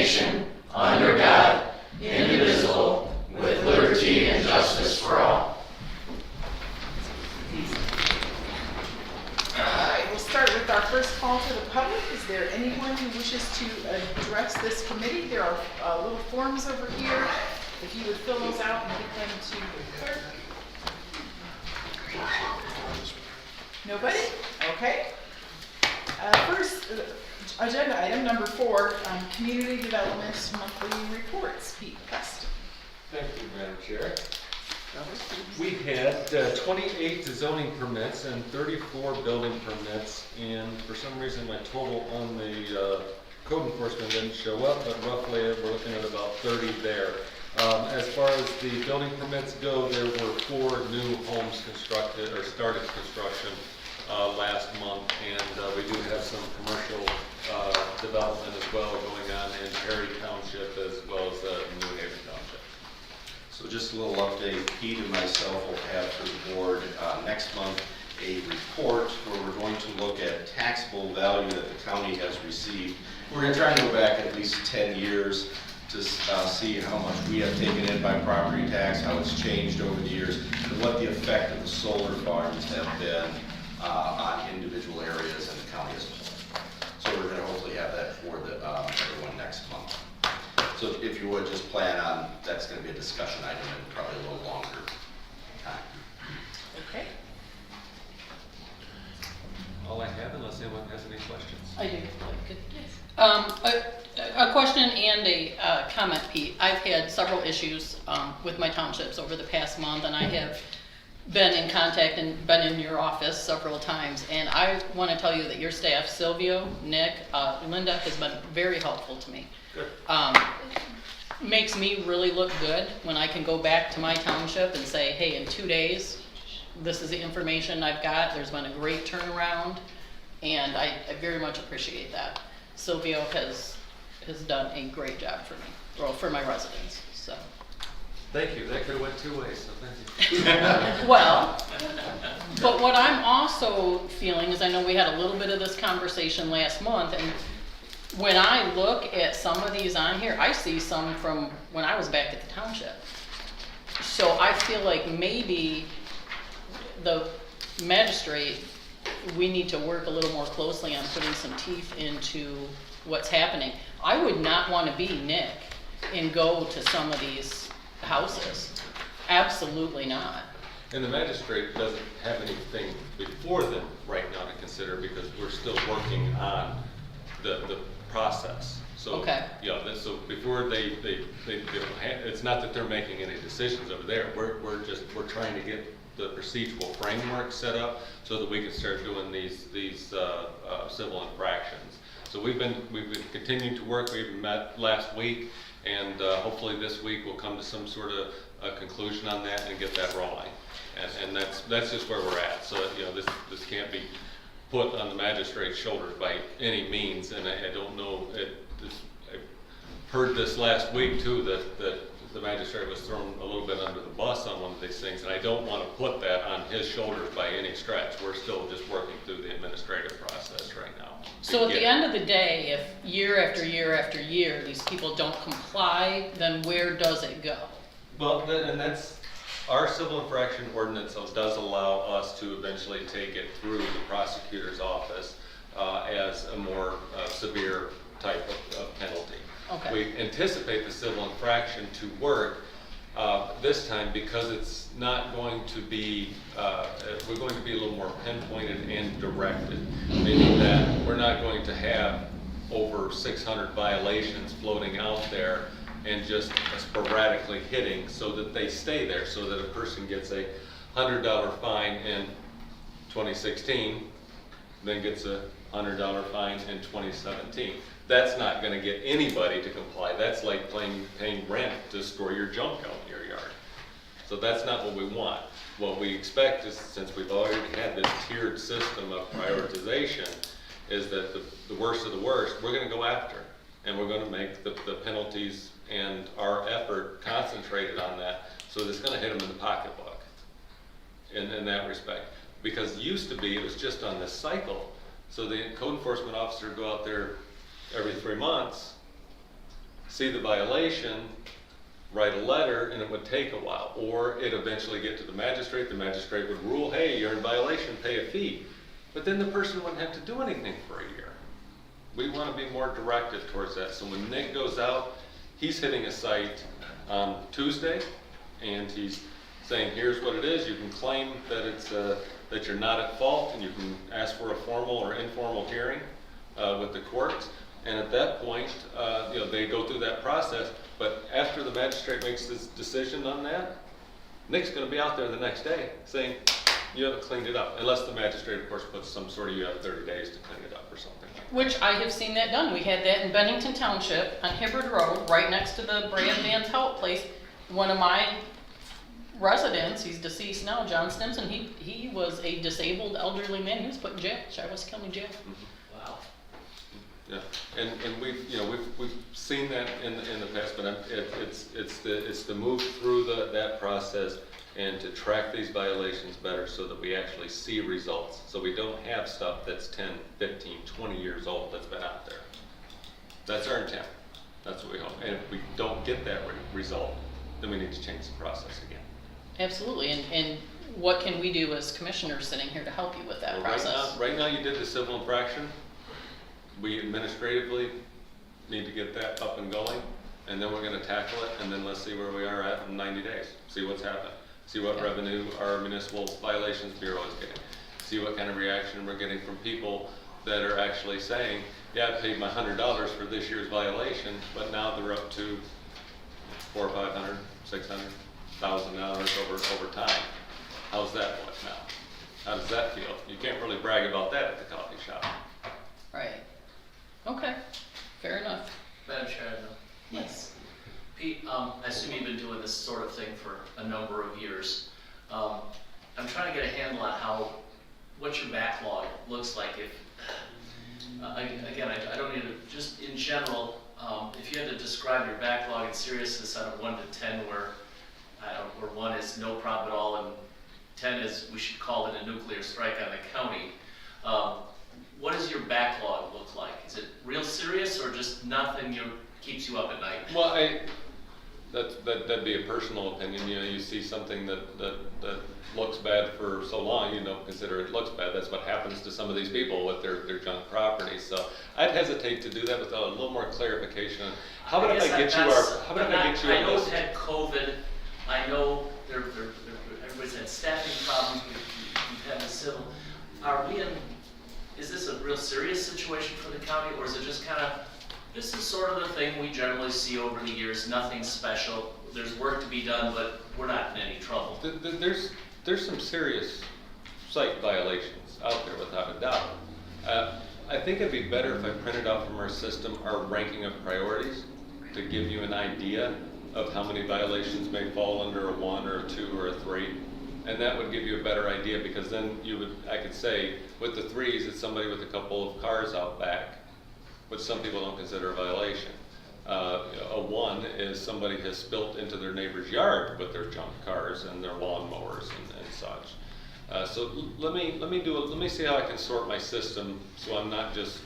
nation, under God, indivisible, with liberty and justice for all. We'll start with our first call to the public. Is there anyone who wishes to address this committee? There are little forms over here. If you would fill those out and give them to the clerk. Nobody? Okay. First, agenda item number 4, community development monthly reports. Pete Cust. Thank you, Madam Chair. We had 28 zoning permits and 34 building permits, and for some reason my total on the code enforcement didn't show up, but roughly we're looking at about 30 there. As far as the building permits go, there were 4 new homes constructed or started construction last month, and we do have some commercial development as well going on in Perry Township as well as New Haven Township. So just a little update, Pete and myself will have for the board next month a report where we're going to look at taxable value that the county has received. We're going to try to go back at least 10 years to see how much we have taken in by property tax, how it's changed over the years, and what the effect of the solar farms have been on individual areas in the county as a whole. So we're going to hopefully have that for the, everyone next month. So if you would just plan on, that's going to be a discussion item and probably a little longer time. Okay. All I have, unless anyone has any questions. I do. A question and a comment, Pete. I've had several issues with my townships over the past month, and I have been in contact and been in your office several times. And I want to tell you that your staff, Silvio, Nick, Linda, has been very helpful to me. Good. Makes me really look good when I can go back to my township and say, hey, in 2 days, this is the information I've got. There's been a great turnaround, and I very much appreciate that. Silvio has done a great job for me, or for my residents. So. Thank you. That could have went 2 ways, so thank you. Well, but what I'm also feeling is, I know we had a little bit of this conversation last month, and when I look at some of these on here, I see some from when I was back at the township. So I feel like maybe the magistrate, we need to work a little more closely on putting some teeth into what's happening. I would not want to be Nick and go to some of these houses. Absolutely not. And the magistrate doesn't have anything before them right now to consider because we're still working on the process. So, Okay. Yeah, so before they it's not that they're making any decisions over there. We're trying to get the procedural framework set up so that we can start doing these civil infractions. So we've been continuing to work. We met last week, and hopefully this week we'll come to some sort of a conclusion on that and get that rolling. And that's just where we're at. So this can't be put on the magistrate's shoulders by any means. And I don't know. I heard this last week too that the magistrate was thrown a little bit under the bus on one of these things, and I don't want to put that on his shoulders by any stretch. We're still just working through the administrative process right now. So at the end of the day, if year after year after year, these people don't comply, then where does it go? Well, and that's, our civil infraction ordinance does allow us to eventually take it through the prosecutor's office as a more severe type of penalty. Okay. We anticipate the civil infraction to work this time because it's not going to be, we're going to be a little more pinpointed and directed, meaning that we're not going to have over 600 violations floating out there and just sporadically hitting so that they stay there, so that a person gets a $100 fine in 2016, then gets a $100 fine in 2017. That's not going to get anybody to comply. That's like paying rent to store your junk out in your yard. So that's not what we want. What we expect is, since we've already had this tiered system of prioritization, is that the worst of the worst, we're going to go after. And we're going to make the penalties and our effort concentrated on that, so that it's going to hit them in the pocketbook in that respect. Because it used to be, it was just on this cycle. So the code enforcement officer would go out there every 3 months see the violation, write a letter, and it would take a while. Or it eventually get to the magistrate would rule, hey, you're in violation, pay a fee. But then the person wouldn't have to do anything for a year. We want to be more directive towards that. So when Nick goes out, he's hitting a site on Tuesday, and he's saying, here's what it is. You can claim that it's that you're not at fault, and you can ask for a formal or informal hearing with the courts. And at that point, they go through that process. But after the magistrate makes this decision on that, Nick's going to be out there the next day saying, you haven't cleaned it up. Unless the magistrate, of course, puts some sort of, you have 30 days to clean it up or something like that. Which I have seen that done. We had that in Bennington Township on Hibbard Road, right next to the Brad Van's Help place. One of my residents, he's deceased now, John Stimson, he was a disabled elderly man. He was put in jail, Shiawassee County Jail. Wow. Yeah, and we've seen that in the past, but it's the move through that process and to track these violations better so that we actually see results. So we don't have stuff that's 10, 15, 20 years old that's been out there. That's our intent. That's what we hope. And if we don't get that result, then we need to change the process again. Absolutely, and what can we do as commissioners sitting here to help you with that process? Right now you did the civil infraction. We administratively need to get that up and going, and then we're going to tackle it, and then let's see where we are at in 90 days. See what's happened. See what revenue our municipal violations bureau is getting. See what kind of reaction we're getting from people that are actually saying, yeah, I paid my $100 for this year's violation, but now they're up to $400 or $500, $600,000 over time. How's that look now? How does that feel? You can't really brag about that at the coffee shop. Right. Okay, fair enough. Madam Chair, Yes. Pete, I assume you've been doing this sort of thing for a number of years. I'm trying to get a handle on what your backlog looks like. If again, I don't need to, just in general, if you had to describe your backlog in seriousness on a 1 to 10, where 1 is no problem at all and 10 is we should call it a nuclear strike on the county. What does your backlog look like? Is it real serious or just nothing keeps you up at night? Well, that'd be a personal opinion. You see something that looks bad for so long, you don't consider it looks bad. That's what happens to some of these people with their junk property. So I'd hesitate to do that without a little more clarification. How about if I get you our? How about if I get you I a know list? we've had COVID. I know everybody's had staffing problems. We've had the civil. Is this a real serious situation for the county, or is it just kind of, this is sort of the thing we generally see over the years, nothing special, there's work to be done, but we're not in any trouble? There's some serious site violations out there without a doubt. I think it'd be better if I printed out from our system our ranking of priorities to give you an idea of how many violations may fall under a 1 or a 2 or a 3. And that would give you a better idea, because then I could say, with the 3s, it's somebody with a couple of cars out back, which some people don't consider a violation. A 1 is somebody has spilt into their neighbor's yard with their junk cars and their lawnmowers and such. So let me see how I can sort my system so I'm not just.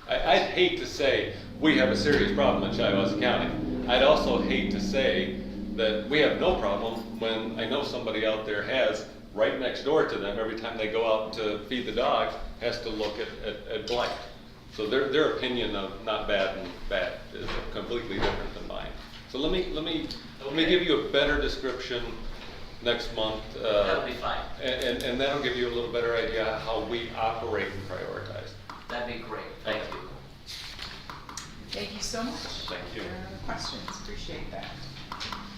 I'd hate to say we have a serious problem in Shiawassee County. I'd also hate to say that we have no problem when I know somebody out there has, right next door to them, every time they go out to feed the dogs, has to look at blank. So their opinion of not bad and bad is completely different than mine. So let me give you a better description next month. That'll be fine. And that'll give you a little better idea how we operate and prioritize. That'd be great, thank you. Thank you so much. Thank you. There are no questions, appreciate that.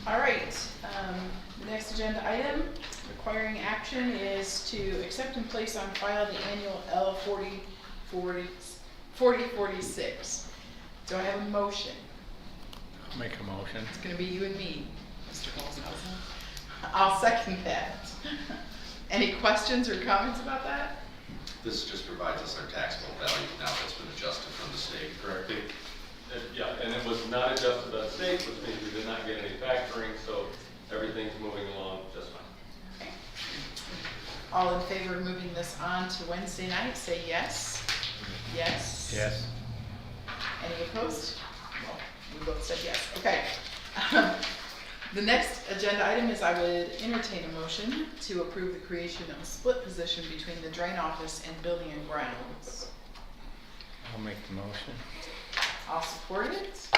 All right, the next agenda item requiring action is to accept and place on file the annual L 4046. Do I have a motion? I'll make a motion. It's gonna be you and me, Mr. Holzhausen. I'll second that. Any questions or comments about that? This just provides us our taxable value now that's been adjusted from the state, correct? Yeah, and it was not adjusted by the state, which means we did not get any factoring, so everything's moving along just fine. Okay. All in favor of moving this on to Wednesday night, say yes. Yes. Yes. Any opposed? Well, move both said yes, okay. The next agenda item is I would entertain a motion to approve the creation of a split position between the drain office and building and grounds. I'll make the motion. I'll support it.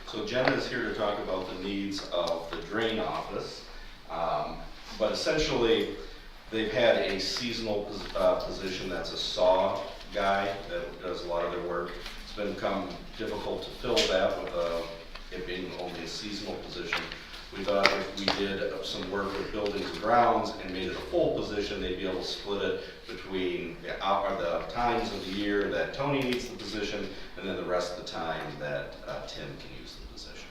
So Jenna is here to talk about the needs of the drain office. But essentially, they've had a seasonal position that's a saw guy that does a lot of their work. It's become difficult to fill that with it being only a seasonal position. We thought if we did some work with buildings and grounds and made it a full position, they'd be able to split it between the times of the year that Tony needs the position and then the rest of the time that Tim can use the position.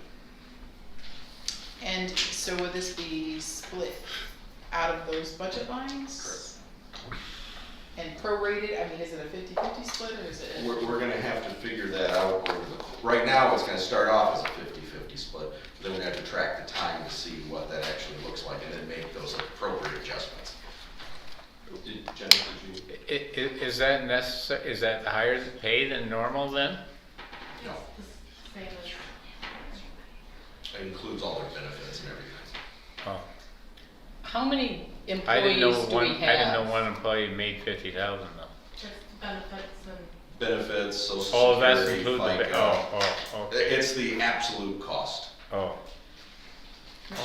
And so would this be split out of those budget lines? Correct. And prorated, I mean, is it a 50-50 split or is it? We're gonna have to figure that out. Right now, it's gonna start off as a 50-50 split. Then we're gonna have to track the time to see what that actually looks like and then make those appropriate adjustments. Jenna, did you? Is that necessary, is that higher pay than normal then? No. It includes all their benefits and everything. Oh, How many I didn't know employees do we have? I didn't know one employee made 50,000 though. Just benefits and. Benefits, social Oh, that's security, included, FICA. okay. It's the absolute cost. Oh.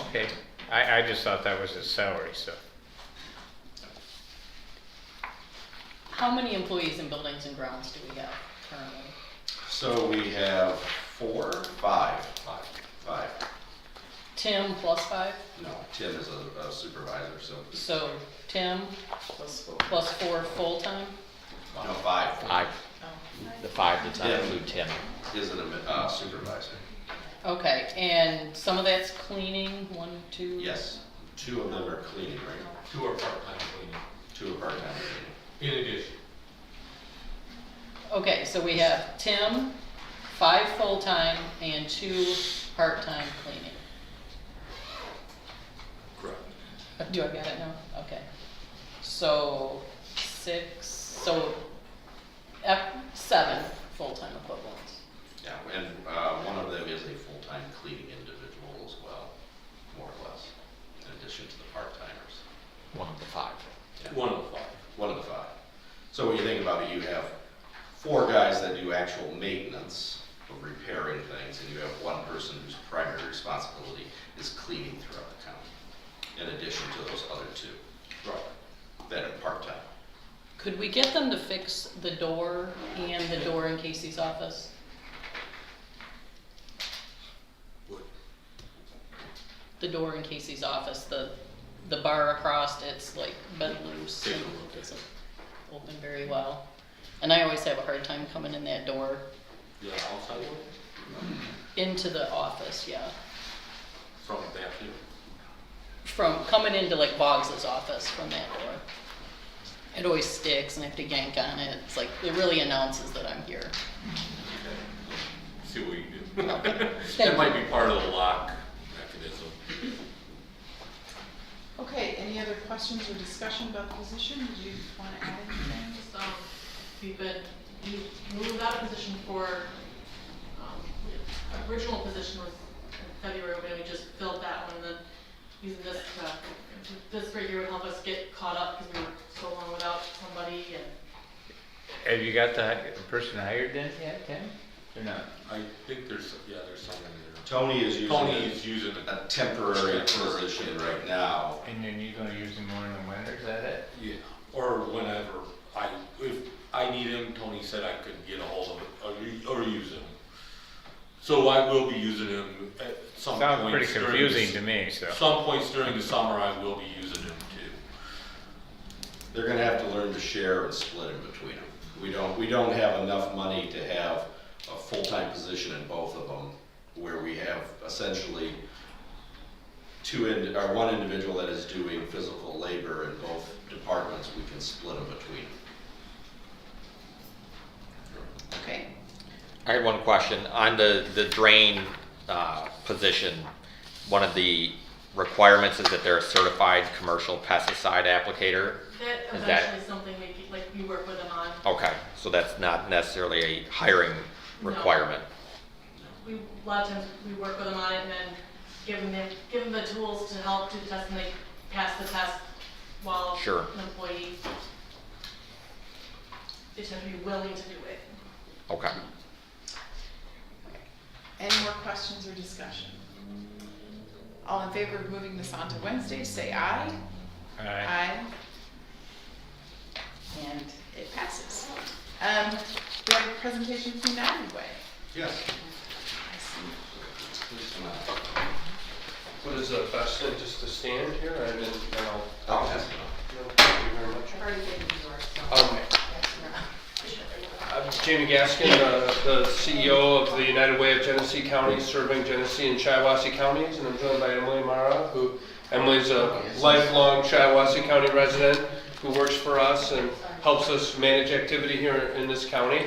Okay, I just thought that was his salary, so. How many employees in buildings and grounds do we have currently? So we have five. Tim plus 5? No, Tim is a supervisor, so. So Tim Plus four. plus 4 full-time? No, five. Five, Oh. the five does not Yeah. include Tim. Is a supervisor. Okay, and some of that's cleaning, 1, 2? Yes, two of them are cleaning, right? 2 are part-time cleaning, 2 are part-time cleaning. in addition. Okay, so we have Tim, 5 full-time, and 2 part-time cleaning. Correct. Do I got it now? Okay. So 6, so 7 full-time equivalents. Yeah, and one of them is a full-time cleaning individual as well, more or less, in addition to the part-timers. One of the five. Yeah. One of the 5. One of the 5. So when you think about it, you have 4 guys that do actual maintenance of repairing things, and you have 1 person whose primary responsibility is cleaning throughout the county, in addition to those other 2 Right. that are part-time. Could we get them to fix the door and the door in Casey's office? Would. The door in Casey's office, the bar across, it's like bent loose Take a and look at it. doesn't open very well. And I always have a hard time coming in that door The outside one? into the office, yeah. From the bathroom? From coming into like Boggs's office from that door. It always sticks and I have to yank on it. It's like, it really announces that I'm here. See what you do. Okay. That might be part of the lock mechanism. Okay, any other questions or discussion about the position? Did you want to add anything? Just, you moved out of position for, original position was in February, but we just filled that one, and then using this right here would help us get caught up, because we were so long without somebody, and Have you got the person hired then yet, Tim? Or not? I think there's someone there. Tony is using it. a temporary position right now. And then you're gonna use him more in the winter, is that it? Yeah, or whenever if I need him, Tony said I could get a hold of it or use him. So I will be using him at some Sounds point. pretty confusing to me, so. Some points during the summer, I will be using him too. They're gonna have to learn to share and split in between them. We don't have enough money to have a full-time position in both of them, where we have essentially one individual that is doing physical labor in both departments. We can split them between them. Okay. I had one question. On the drain position, one of the requirements is that they're a certified commercial pesticide applicator. that Is that- eventually something we work with them on. Okay, so that's not necessarily a hiring No. requirement. a lot of times we work with them on it and then give them the tools to help do the test, and they pass the test while Sure. an employee, they just have to be willing to do it. Okay. Any more questions or discussion? All in favor of moving this on to Wednesday, say aye. Aye. And it passes. We have a presentation from United Way. Yes. I see. Please come out. What is the best thing, just to stand here? I didn't know. Oh, that's No, thank you very much. I'm Jamie Gaskin, the CEO of the United Way of Genesee County, serving Genesee and Shiawassee counties, and I'm joined by Emily Mara, who, Emily's a lifelong Shiawassee County resident who works for us and helps us manage activity here in this county.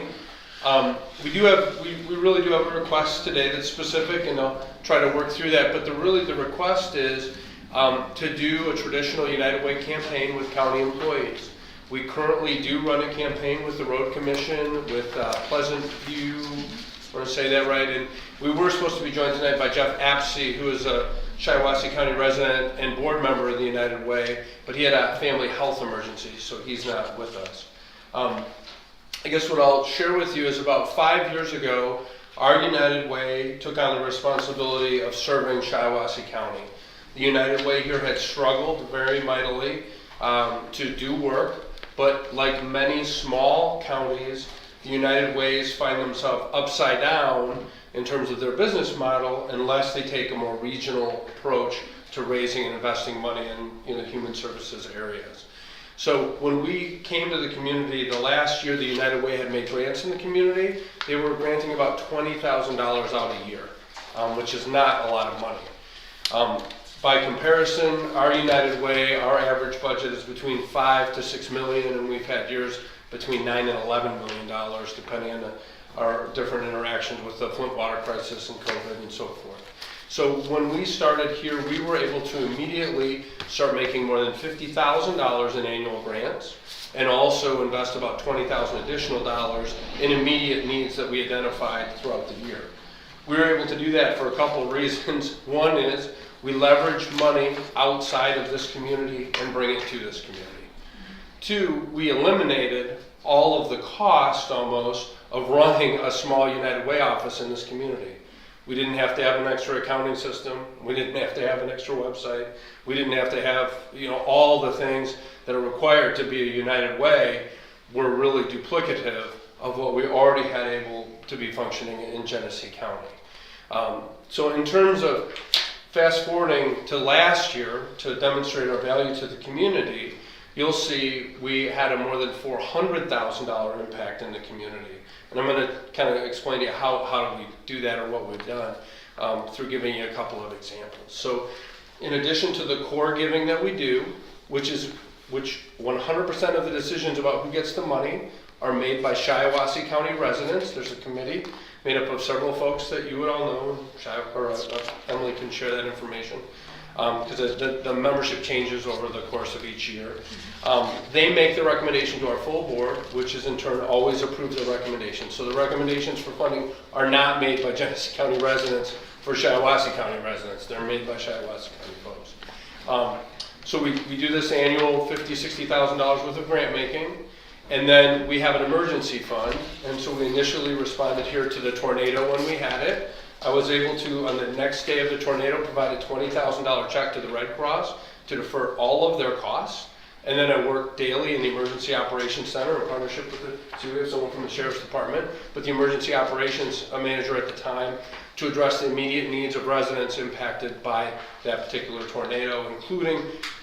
We really do have a request today that's specific, and I'll try to work through that, but the request is to do a traditional United Way campaign with county employees. We currently do run a campaign with the Road Commission, with Pleasant View, I want to say that right, and we were supposed to be joined tonight by Jeff Apsey, who is a Shiawassee County resident and board member of the United Way, but he had a family health emergency, so he's not with us. I guess what I'll share with you is about 5 years ago, our United Way took on the responsibility of serving Shiawassee County. The United Way here had struggled very mightily to do work, but like many small counties, the United Ways find themselves upside down in terms of their business model unless they take a more regional approach to raising and investing money in the human services areas. So when we came to the community, the last year the United Way had made grants in the community, they were granting about $20,000 out a year, which is not a lot of money. By comparison, our United Way, our average budget is between $5 to $6 million, and we've had years between $9 and $11 million, depending on our different interactions with the Flint water crisis and COVID and so forth. So when we started here, we were able to immediately start making more than $50,000 in annual grants, and also invest about $20,000 additional dollars in immediate needs that we identified throughout the year. We were able to do that for a couple of reasons. One is we leverage money outside of this community and bring it to this community. Two, we eliminated all of the cost almost of running a small United Way office in this community. We didn't have to have an extra accounting system. We didn't have to have an extra website. We didn't have to have, all the things that are required to be a United Way were really duplicative of what we already had able to be functioning in Genesee County. So in terms of fast forwarding to last year, to demonstrate our value to the community, you'll see we had a more than $400,000 impact in the community. And I'm going to kind of explain to you how do we do that or what we've done through giving you a couple of examples. So in addition to the core giving that we do, which 100% of the decisions about who gets the money are made by Shiawassee County residents. There's a committee made up of several folks that you would all know, Emily can share that information, because the membership changes over the course of each year. They make the recommendation to our full board, which is in turn always approves the recommendation. So the recommendations for funding are not made by Genesee County residents for Shiawassee County residents. They're made by Shiawassee County folks. So we do this annual $50,000, $60,000 worth of grant making. And then we have an emergency fund, and so we initially responded here to the tornado when we had it. I was able to, on the next day of the tornado, provide a $20,000 check to the Red Cross to defer all of their costs. And then I worked daily in the Emergency Operations Center in partnership with we have someone from the Sheriff's Department, but the Emergency Operations manager at the time, to address the immediate needs of residents impacted by that particular tornado, including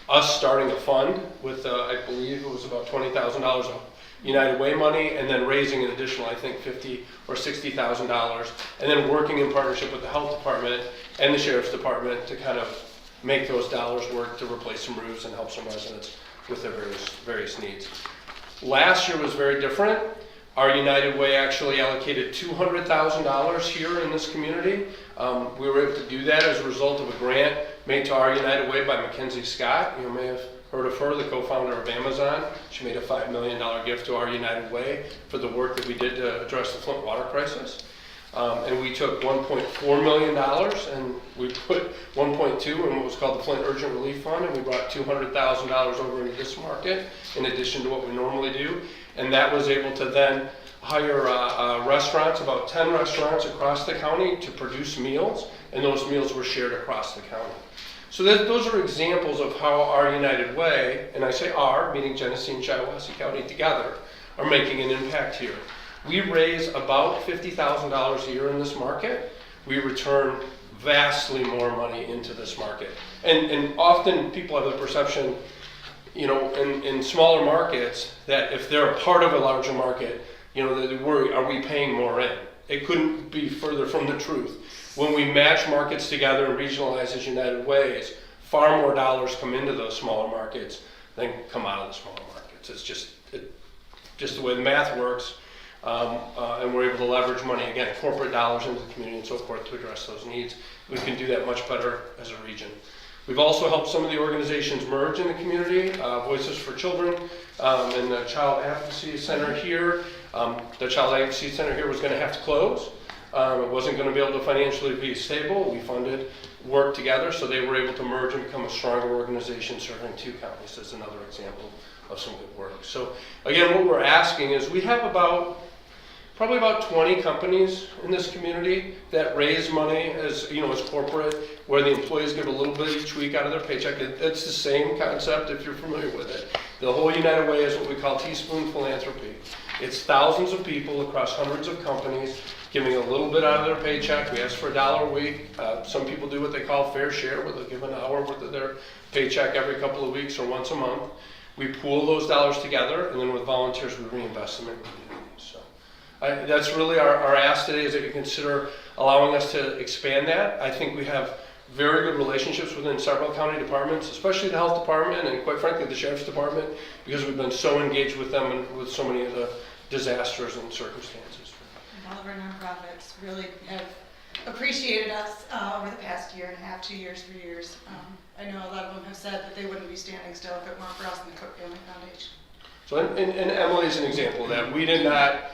us starting a fund with, I believe it was about $20,000 of United Way money, and then raising an additional, I think, $50,000 or $60,000, and then working in partnership with the Health Department and the Sheriff's Department to kind of make those dollars work to replace some roofs and help some residents with their various needs. Last year was very different. Our United Way actually allocated $200,000 here in this community. We were able to do that as a result of a grant made to our United Way by Mackenzie Scott. You may have heard of her, the co-founder of Amazon. She made a $5 million gift to our United Way for the work that we did to address the Flint water crisis. And we took $1.4 million and we put 1.2 in what was called the Flint Urgent Relief Fund, and we brought $200,000 over into this market in addition to what we normally do. And that was able to then hire restaurants, about 10 restaurants across the county, to produce meals, and those meals were shared across the county. So those are examples of how our United Way, and I say our, meaning Genesee and Shiawassee County together, are making an impact here. We raise about $50,000 a year in this market. We return vastly more money into this market. And often people have the perception, you know, in smaller markets, that if they're a part of a larger market, you know, they worry, are we paying more in? It couldn't be further from the truth. When we match markets together and regionalize as United Ways, far more dollars come into those smaller markets than come out of the smaller markets. It's just the way the math works. And we're able to leverage money, again, corporate dollars into the community and so forth to address those needs. We can do that much better as a region. We've also helped some of the organizations merge in the community, Voices for Children and the Child Advocacy Center here. The Child Advocacy Center here was going to have to close. It wasn't going to be able to financially be stable. We funded work together, so they were able to merge and become a stronger organization serving 2 counties as another example of some good work. So again, what we're asking is we have probably about 20 companies in this community that raise money as, you know, as corporate, where the employees give a little bit each week out of their paycheck. It's the same concept if you're familiar with it. The whole United Way is what we call teaspoon philanthropy. It's thousands of people across hundreds of companies giving a little bit out of their paycheck. We ask for $1 a week. Some people do what they call fair share, where they'll give an hour worth of their paycheck every couple of weeks or once a month. We pool those dollars together, and then with volunteers, we reinvest them in communities. So that's really our ask today, is that you consider allowing us to expand that. I think we have very good relationships within several county departments, especially the health department and quite frankly the sheriff's department, because we've been so engaged with them and with so many of the disasters and circumstances. All of our nonprofits really have appreciated us over the past year and a half, 2 years, 3 years. I know a lot of them have said that they wouldn't be standing still if it weren't for us and the Cook Family Foundation. So, and Emily's an example of that. We did not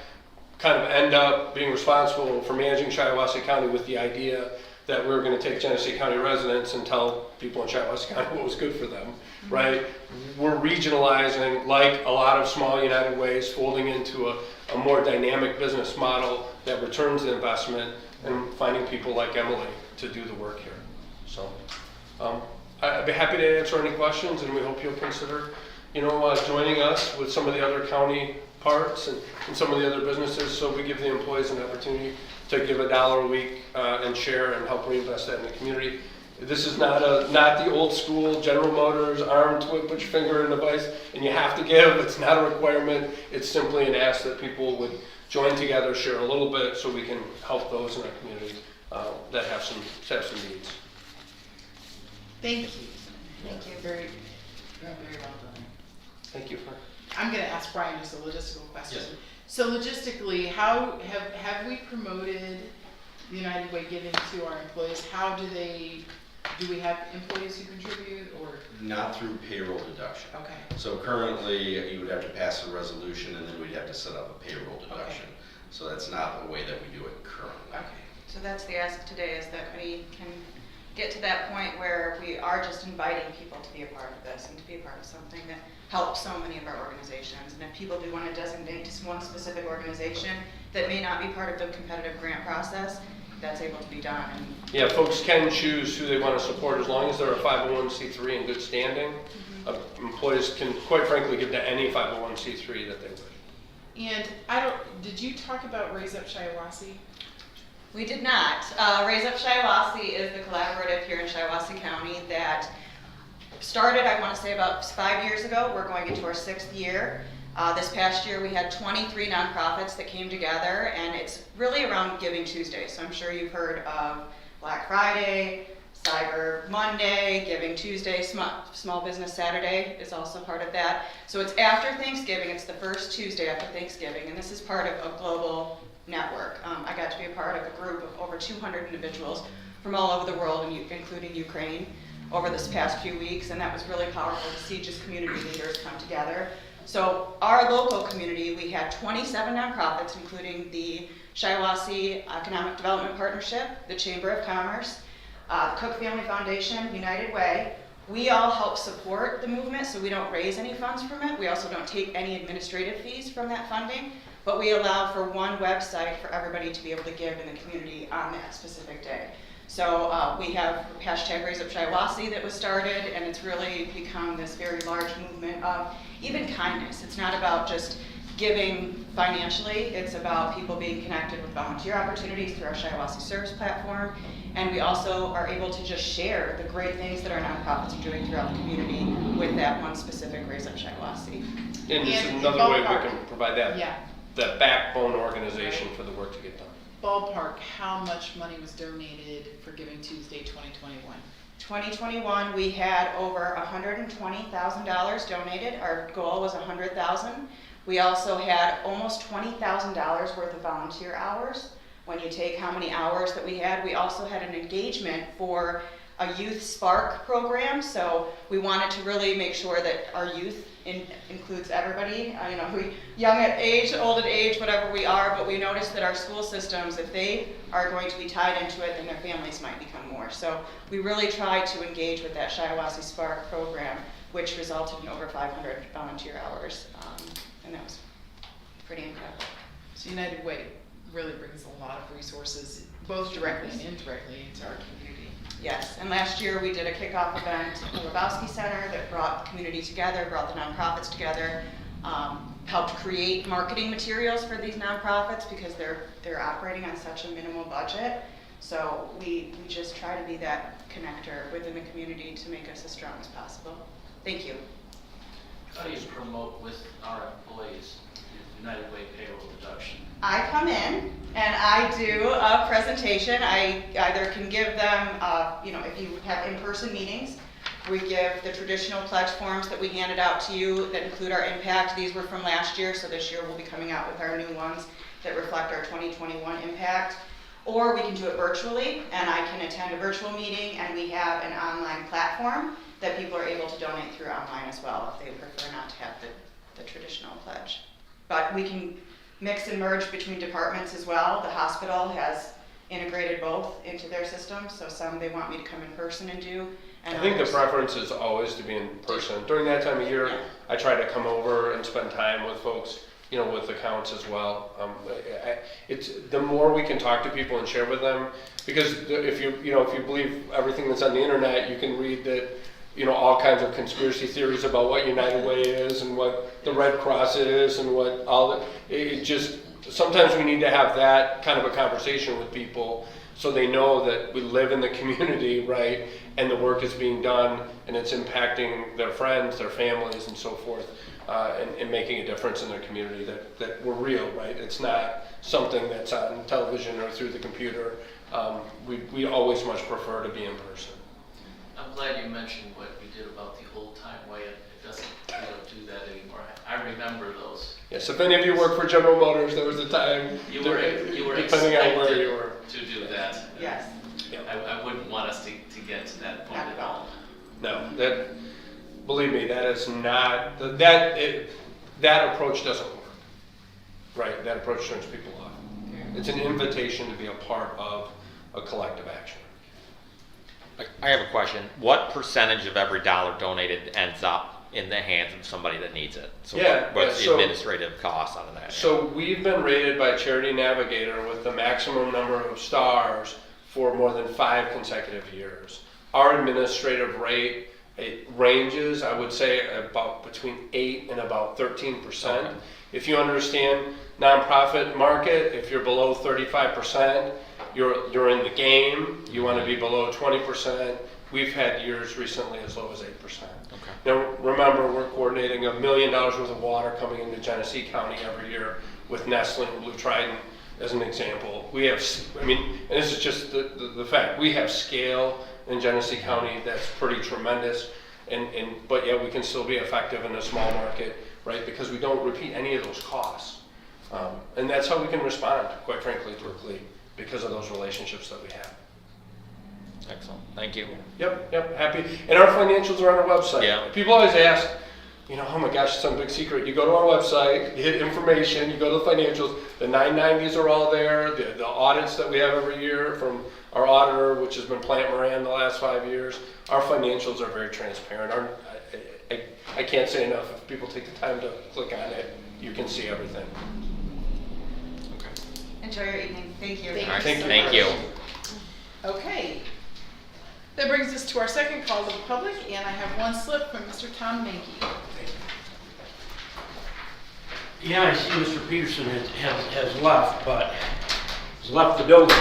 kind of end up being responsible for managing Shiawassee County with the idea that we were going to take Genesee County residents and tell people in Shiawassee County what was good for them, right? We're regionalizing, like a lot of small United Ways, folding into a more dynamic business model that returns the investment, and finding people like Emily to do the work here. So I'd be happy to answer any questions, and we hope you'll consider, you know, joining us with some of the other county parts and some of the other businesses, so we give the employees an opportunity to give $1 a week and share and help reinvest that in the community. This is not the old school General Motors arm twist, put your finger in the device and you have to give. It's not a requirement. It's simply an ask that people would join together, share a little bit, so we can help those in our community that have some needs. Thank you. Thank you. Very well done. Thank you for. I'm going to ask Brian just a logistical question. Yes. So logistically, how have we promoted the United Way giving to our employees? Do we have employees who contribute, or? Not through payroll deduction. Okay. So currently, you would have to pass a resolution, and then we'd have to set up a payroll deduction. Okay. So that's not the way that we do it currently. Okay. So that's the ask today, is that we can get to that point where we are just inviting people to be a part of this and to be a part of something that helps so many of our organizations. And if people do want to designate to one specific organization that may not be part of the competitive grant process, that's able to be done. And Yeah, folks can choose who they want to support as long as they're a 501c3 in good standing. Employees can, quite frankly, give to any 501c3 that they wish. And did you talk about Raise Up Shiawassee? we did not. Raise Up Shiawassee is the collaborative here in Shiawassee County that started, I want to say, about 5 years ago. We're going into our 6th year. This past year we had 23 nonprofits that came together, and it's really around Giving Tuesday. So I'm sure you've heard of Black Friday, Cyber Monday, Giving Tuesday, Small Business Saturday is also part of that. So it's after Thanksgiving, it's the first Tuesday after Thanksgiving, and this is part of a global network. I got to be a part of a group of over 200 individuals from all over the world, including Ukraine, over this past few weeks, and that was really powerful to see just community leaders come together. So our local community, we had 27 nonprofits, including the Shiawassee Economic Development Partnership, the Chamber of Commerce, Cook Family Foundation, United Way. We all help support the movement, so we don't raise any funds from it. We also don't take any administrative fees from that funding, but we allow for one website for everybody to be able to give in the community on that specific day. So we have hashtag Raise Up Shiawassee that was started, and it's really become this very large movement of even kindness. It's not about just giving financially, it's about people being connected with volunteer opportunities through our Shiawassee Service platform. And we also are able to just share the great things that our nonprofits are doing throughout the community with that one specific Raise Up Shiawassee. And just And another way we ballpark. can provide that, Yeah. the backbone organization for the work to get done. Ballpark, how much money was donated for Giving Tuesday 2021? 2021, we had over $120,000 donated. Our goal was $100,000. We also had almost $20,000 worth of volunteer hours. When you take how many hours that we had, we also had an engagement for a youth spark program. So we wanted to really make sure that our youth includes everybody, who young at age, old at age, whatever we are, but we noticed that our school systems, if they are going to be tied into it, then their families might become more. So we really tried to engage with that Shiawassee Spark program, which resulted in over 500 volunteer hours, and that was pretty incredible. So United Way really brings a lot of resources, both directly and indirectly, into our community. Yes, and last year we did a kickoff event at the Lebowski Center that brought the community together, brought the nonprofits together, helped create marketing materials for these nonprofits because they're operating on such a minimal budget. So we just try to be that connector within the community to make us as strong as possible. Thank you. How do you promote with our employees the United Way payroll deduction? I come in and I do a presentation. I either can give them, if you have in-person meetings, we give the traditional pledge forms that we handed out to you that include our impact. These were from last year, so this year we'll be coming out with our new ones that reflect our 2021 impact. Or we can do it virtually, and I can attend a virtual meeting, and we have an online platform that people are able to donate through online as well if they prefer not to have the traditional pledge. But we can mix and merge between departments as well. The hospital has integrated both into their system, so some they want me to come in person and do. And I think the others- preference is always to be in person. During that time of year, Yeah. I try to come over and spend time with folks, with accounts as well. It's the more we can talk to people and share with them, because if you believe everything that's on the internet, you can read that, all kinds of conspiracy theories about what United Way is and what the Red Cross is and what all that. It just, sometimes we need to have that kind of a conversation with people so they know that we live in the community, right? And the work is being done and it's impacting their friends, their families and so forth, and making a difference in their community, that we're real, right? It's not something that's on television or through the computer. We always much prefer to be in person. I'm glad you mentioned what we did about the old time way. It doesn't do that anymore. I remember those. Yes, if any of you work for General Motors, there was a time, You were depending on where you were. to do that. Yes. I wouldn't want us to get to that point Not at at all. No, believe me, that is not, that approach doesn't work. Right, that approach turns people off. It's an invitation to be a part of a collective action. I have a question. What percentage of every dollar donated ends up in the hands of somebody that needs it? So what's the so- administrative cost out of that? So we've been rated by Charity Navigator with the maximum number of stars for more than 5 consecutive years. Our administrative rate, it ranges, I would say, about between 8 and about 13%. Okay. If you understand nonprofit market, if you're below 35%, you're in the game. You want to be below 20%. We've had years recently as low as 8%. Okay. Now, remember, we're coordinating $1 million worth of water coming into Genesee County every year with Nestle and Blue Trident as an example. We have, and this is just the fact, we have scale in Genesee County that's pretty tremendous, but yet we can still be effective in a small market, right? Because we don't repeat any of those costs. And that's how we can respond, quite frankly, quickly, because of those relationships that we have. Excellent. Thank you. Yep, happy. And our financials are on our website. Yeah. People always ask, You know, oh my gosh, it's some big secret. You go to our website, you hit information, you go to the financials, the 990s are all there, the audits that we have every year from our auditor, which has been Plant Moran the last 5 years. Our financials are very transparent. I can't say enough. If people take the time to click on it, you can see everything. Enjoy your evening. Thank you. Thank you. Okay. That brings us to our second call to the public, and I have one slip from Mr. Tom Mankey. Yeah, I see Mr. Peterson has left, but has left the building.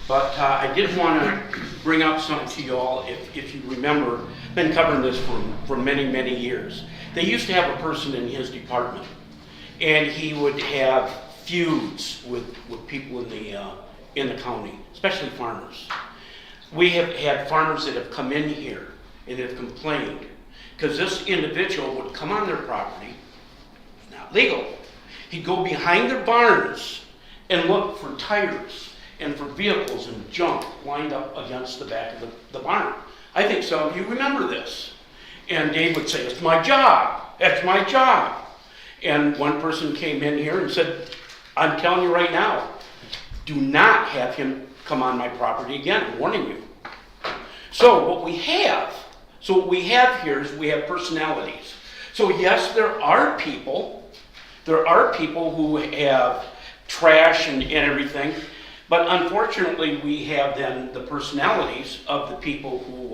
But I did want to bring up something to you all, if you remember, been covering this for many, many years. They used to have a person in his department, and he would have feuds with people in the county, especially farmers. We have had farmers that have come in here and have complained because this individual would come on their property, it's not legal. He'd go behind their barns and look for tires and for vehicles and junk lined up against the back of the barn. I think some of you remember this. And Dave would say, it's my job, that's my job. And one person came in here and said, I'm telling you right now, do not have him come on my property again, I'm warning you. So what we have here is we have personalities. So yes, there are people who have trash and everything, but unfortunately we have then the personalities of the people who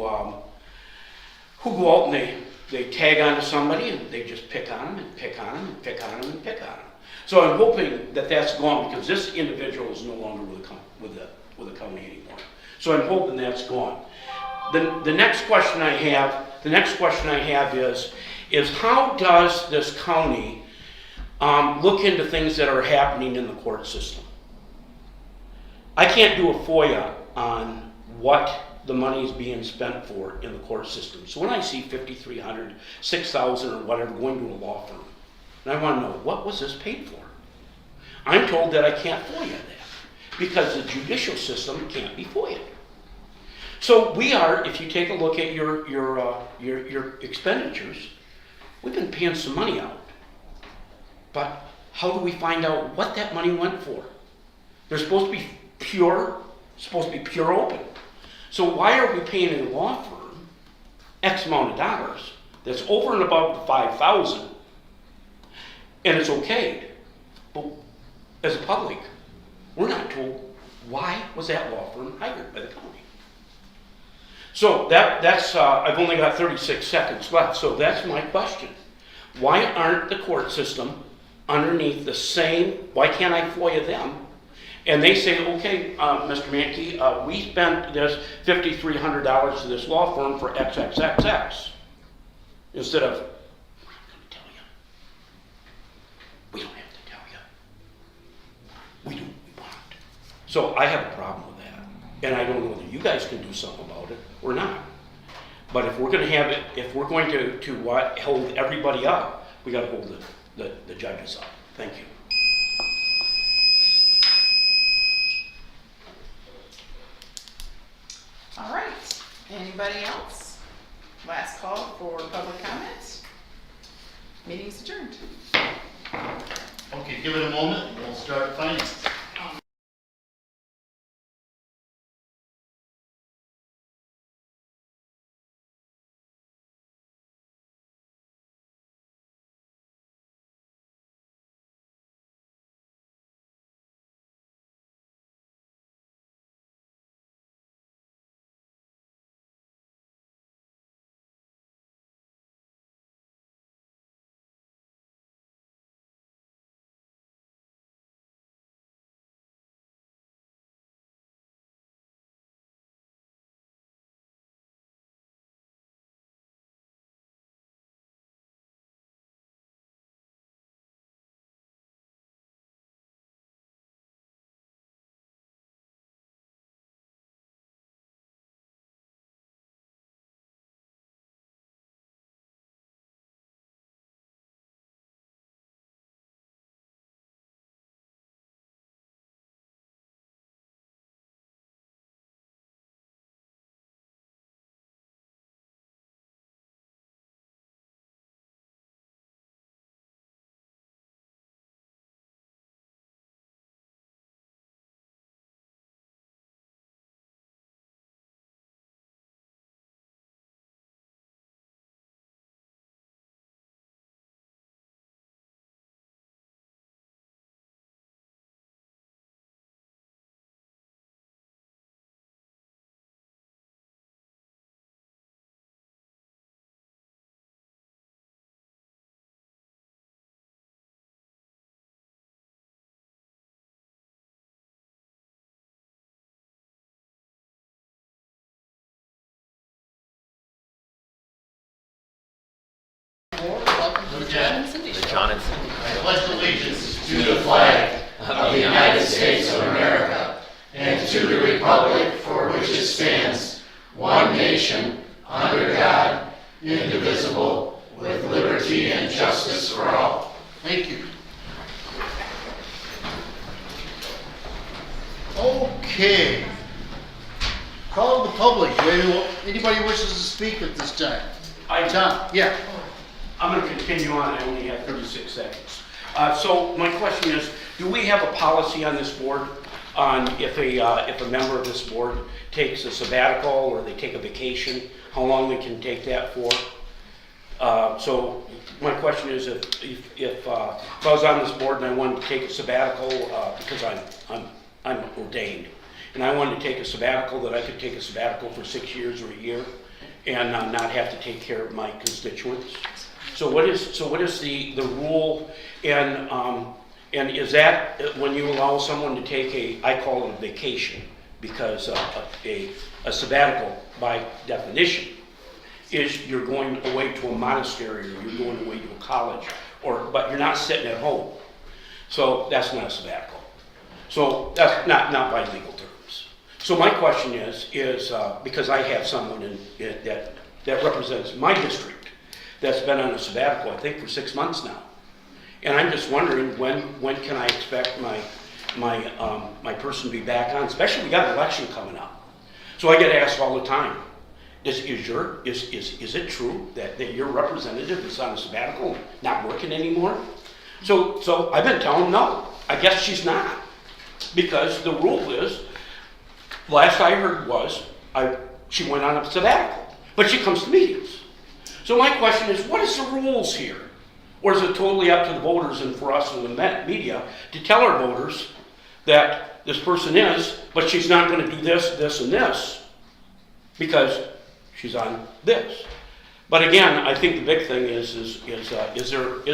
go out and they tag onto somebody and they just pick on them and pick on them and pick on them and pick on them. So I'm hoping that that's gone because this individual is no longer with the county anymore. So I'm hoping that's gone. The next question I have is how does this county look into things that are happening in the court system? I can't do a FOIA on what the money is being spent for in the court system. So when I see $5,300, $6,000 or whatever going to a law firm, and I want to know, what was this paid for? I'm told that I can't FOIA that because the judicial system can't be FOIA'd. So we are, if you take a look at your expenditures, we've been paying some money out. But how do we find out what that money went for? They're supposed to be pure open. So why are we paying a law firm X amount of dollars that's over and above the $5,000 and it's okayed, but as a public, we're not told why was that law firm hired by the county? So that's I've only got 36 seconds left, so that's my question. Why aren't the court system underneath the same, why can't I FOIA them? And they say, okay, Mr. Mankey, we spent this $5,300 to this law firm for XXXX. Instead of, we're not going to tell you. We don't have to tell you. We do what we want. So I have a problem with that. And I don't know whether you guys can do something about it or not. But if we're going to have it, if we're going to hold everybody up, we got to hold the judges up. Thank you. All right. Anybody else? Last call for public comments. Meeting's adjourned. Okay, give it a moment. We'll start finance. Johnson. I pledge allegiance to the flag of the United States of America and to the republic for which it stands, one nation, under God, indivisible, with liberty and justice for all. Thank you. Okay. Call the public. Anybody wishes to speak at this time? John, yeah. I'm going to continue on. I only have 36 seconds. So my question is, do we have a policy on this board on if a member of this board takes a sabbatical or they take a vacation, how long they can take that for? So my question is, if I was on this board and I wanted to take a sabbatical because I'm ordained, and I wanted to take a sabbatical, that I could take a sabbatical for 6 years or a year and not have to take care of my constituents. So what is the rule, and is that when you allow someone to take I call it a vacation, because a sabbatical by definition is you're going away to a monastery or you're going away to a college, but you're not sitting at home. So that's not a sabbatical. So that's not by legal terms. So my question is because I have someone that represents my district that's been on a sabbatical, I think for 6 months now. And I'm just wondering when can I expect my person to be back on, especially we got an election coming up. So I get asked all the time, is it true that your representative is on a sabbatical, not working anymore? So I've been telling them no, I guess she's not. Because the rule is, last I heard was, she went on a sabbatical, but she comes to meetings. So my question is, what is the rules here? Or is it totally up to the voters and for us in the media to tell our voters that this person is, but she's not going to do this, this, and this because she's on this? But again, I think the big thing is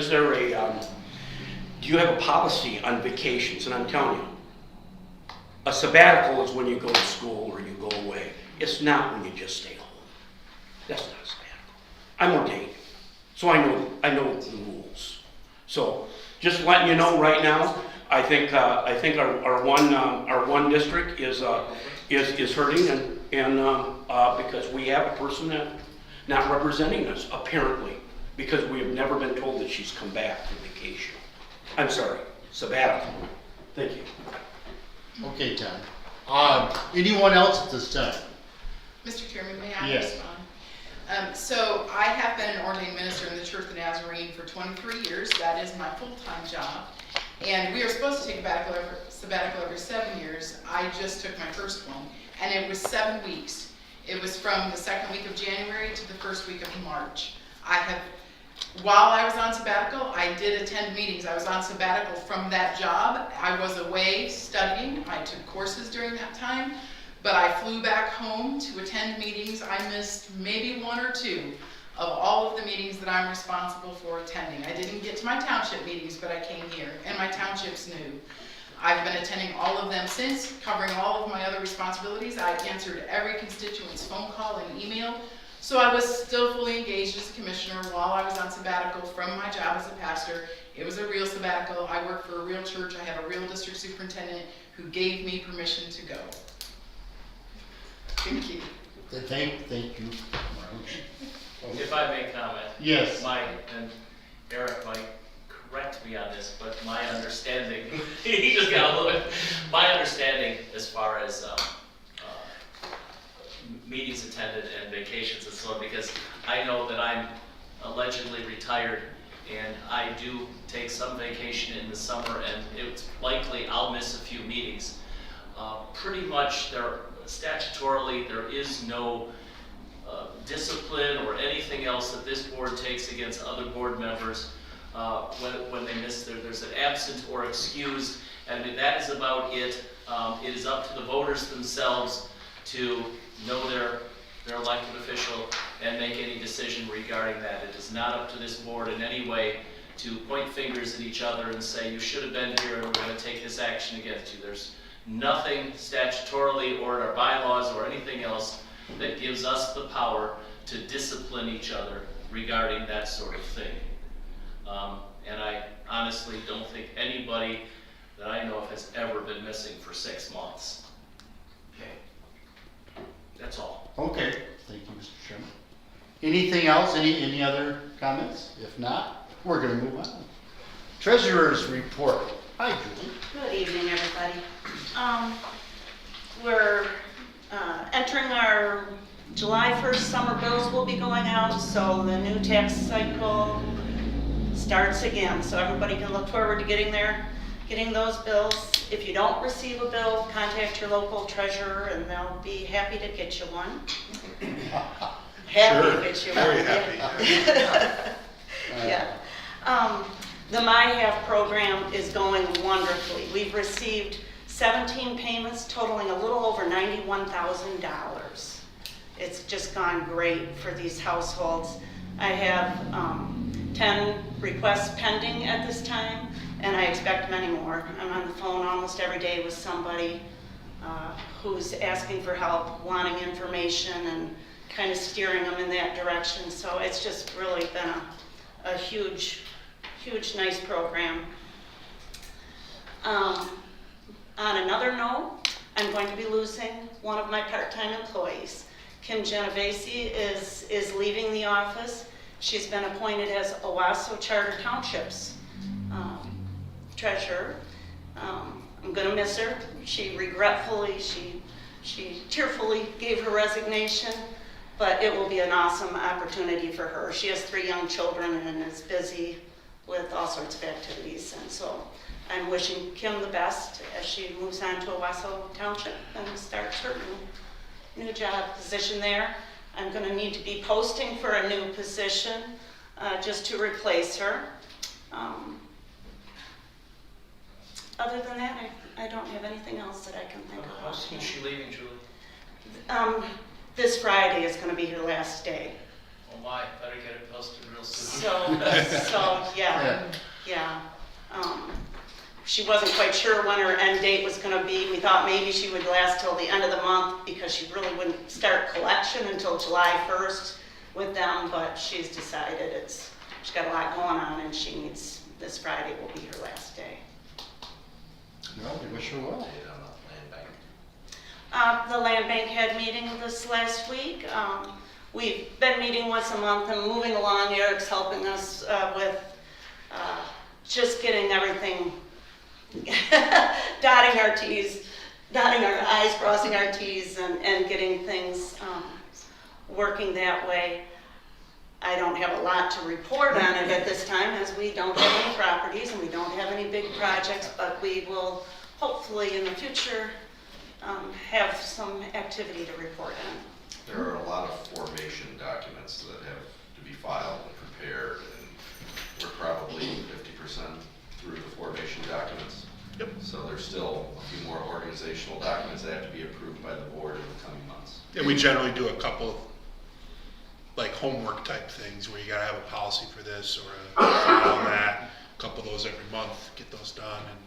there a do you have a policy on vacations? And I'm telling you, a sabbatical is when you go to school or you go away. It's not when you just stay home. That's not a sabbatical. I'm ordained, so I know the rules. So just letting you know right now, I think our one district is hurting and because we have a person that not representing us apparently, because we have never been told that she's come back from vacation. I'm sorry, sabbatical. Thank you. Okay, Tom. Anyone else at this time? Mr. Chairman, may I Yes. respond? So I have been an ordained minister in the Church of the Nazarene for 23 years. That is my full-time job. And we are supposed to take a sabbatical every 7 years. I just took my first one, and it was 7 weeks. It was from the second week of January to the first week of March. While I was on sabbatical, I did attend meetings. I was on sabbatical from that job. I was away studying. I took courses during that time, but I flew back home to attend meetings. I missed maybe 1 or 2 of all of the meetings that I'm responsible for attending. I didn't get to my township meetings, but I came here, and my townships knew. I've been attending all of them since, covering all of my other responsibilities. I answered every constituent's phone call and email. So I was still fully engaged as a commissioner while I was on sabbatical from my job as a pastor. It was a real sabbatical. I worked for a real church. I have a real district superintendent who gave me permission to go. Thank you. Thank you. If I may comment. Yes. Mike and Eric might correct me on this, but my understanding, he just got a little bit, my understanding as far as meetings attended and vacations and so on, because I know that I'm allegedly retired and I do take some vacation in the summer, and it's likely I'll miss a few meetings. Pretty much statutorily there is no discipline or anything else that this board takes against other board members when they miss there's an absent or excuse, and that is about it. It is up to the voters themselves to know their elected official and make any decision regarding that. It is not up to this board in any way to point fingers at each other and say, you should have been here and we're going to take this action against you. There's nothing statutorily or in our bylaws or anything else that gives us the power to discipline each other regarding that sort of thing. And I honestly don't think anybody that I know of has ever been missing for 6 months. Okay, that's all. Okay, thank you, Mr. Chairman. Anything else, any other comments? If not, we're gonna move on. Treasurer's report. Hi, Julie. Good evening, everybody. We're entering our July 1st summer bills will be going out, so the new tax cycle starts again. So everybody can look forward to getting those bills. If you don't receive a bill, contact your local treasurer and they'll be happy to get you one. Happy to get you one. Very happy. Yeah. The MyHalf program is going wonderfully. We've received 17 payments totaling a little over $91,000. It's just gone great for these households. I have 10 requests pending at this time, and I expect many more. I'm on the phone almost every day with somebody who's asking for help, wanting information, and kind of steering them in that direction. So it's just really been a huge, nice program. On another note, I'm going to be losing one of my part-time employees. Kim Genovese is leaving the office. She's been appointed as Owasso Charter Township's treasurer. I'm going to miss her. She tearfully gave her resignation, but it will be an awesome opportunity for her. She has 3 young children and is busy with all sorts of activities, and so I'm wishing Kim the best as she moves on to Owasso Township and starts her new job position there. I'm going to need to be posting for a new position just to replace her. Other than that, I don't have anything else that I can think of. How soon is she leaving, Julie? This Friday is going to be her last day. Oh my, better get it posted real soon. So yeah. She wasn't quite sure when her end date was going to be. We thought maybe she would last till the end of the month because she really wouldn't start collection until July 1st with them, but she's decided she's got a lot going on and this Friday will be her last day. Well, we wish her well. The land bank had meeting this last week. We've been meeting once a month and moving along. Eric's helping us with just getting everything, dotting our T's, dotting our I's, crossing our T's, and getting things working that way. I don't have a lot to report on it at this time as we don't have any properties and we don't have any big projects, but we will hopefully in the future have some activity to report on. There are a lot of formation documents that have to be filed and prepared, and we're probably 50% through the formation documents. Yep. So there's still a few more organizational documents that have to be approved by the board in the coming months. And we generally do a couple of like homework type things where you gotta have a policy for this or a file on that, a couple of those every month, get those done. And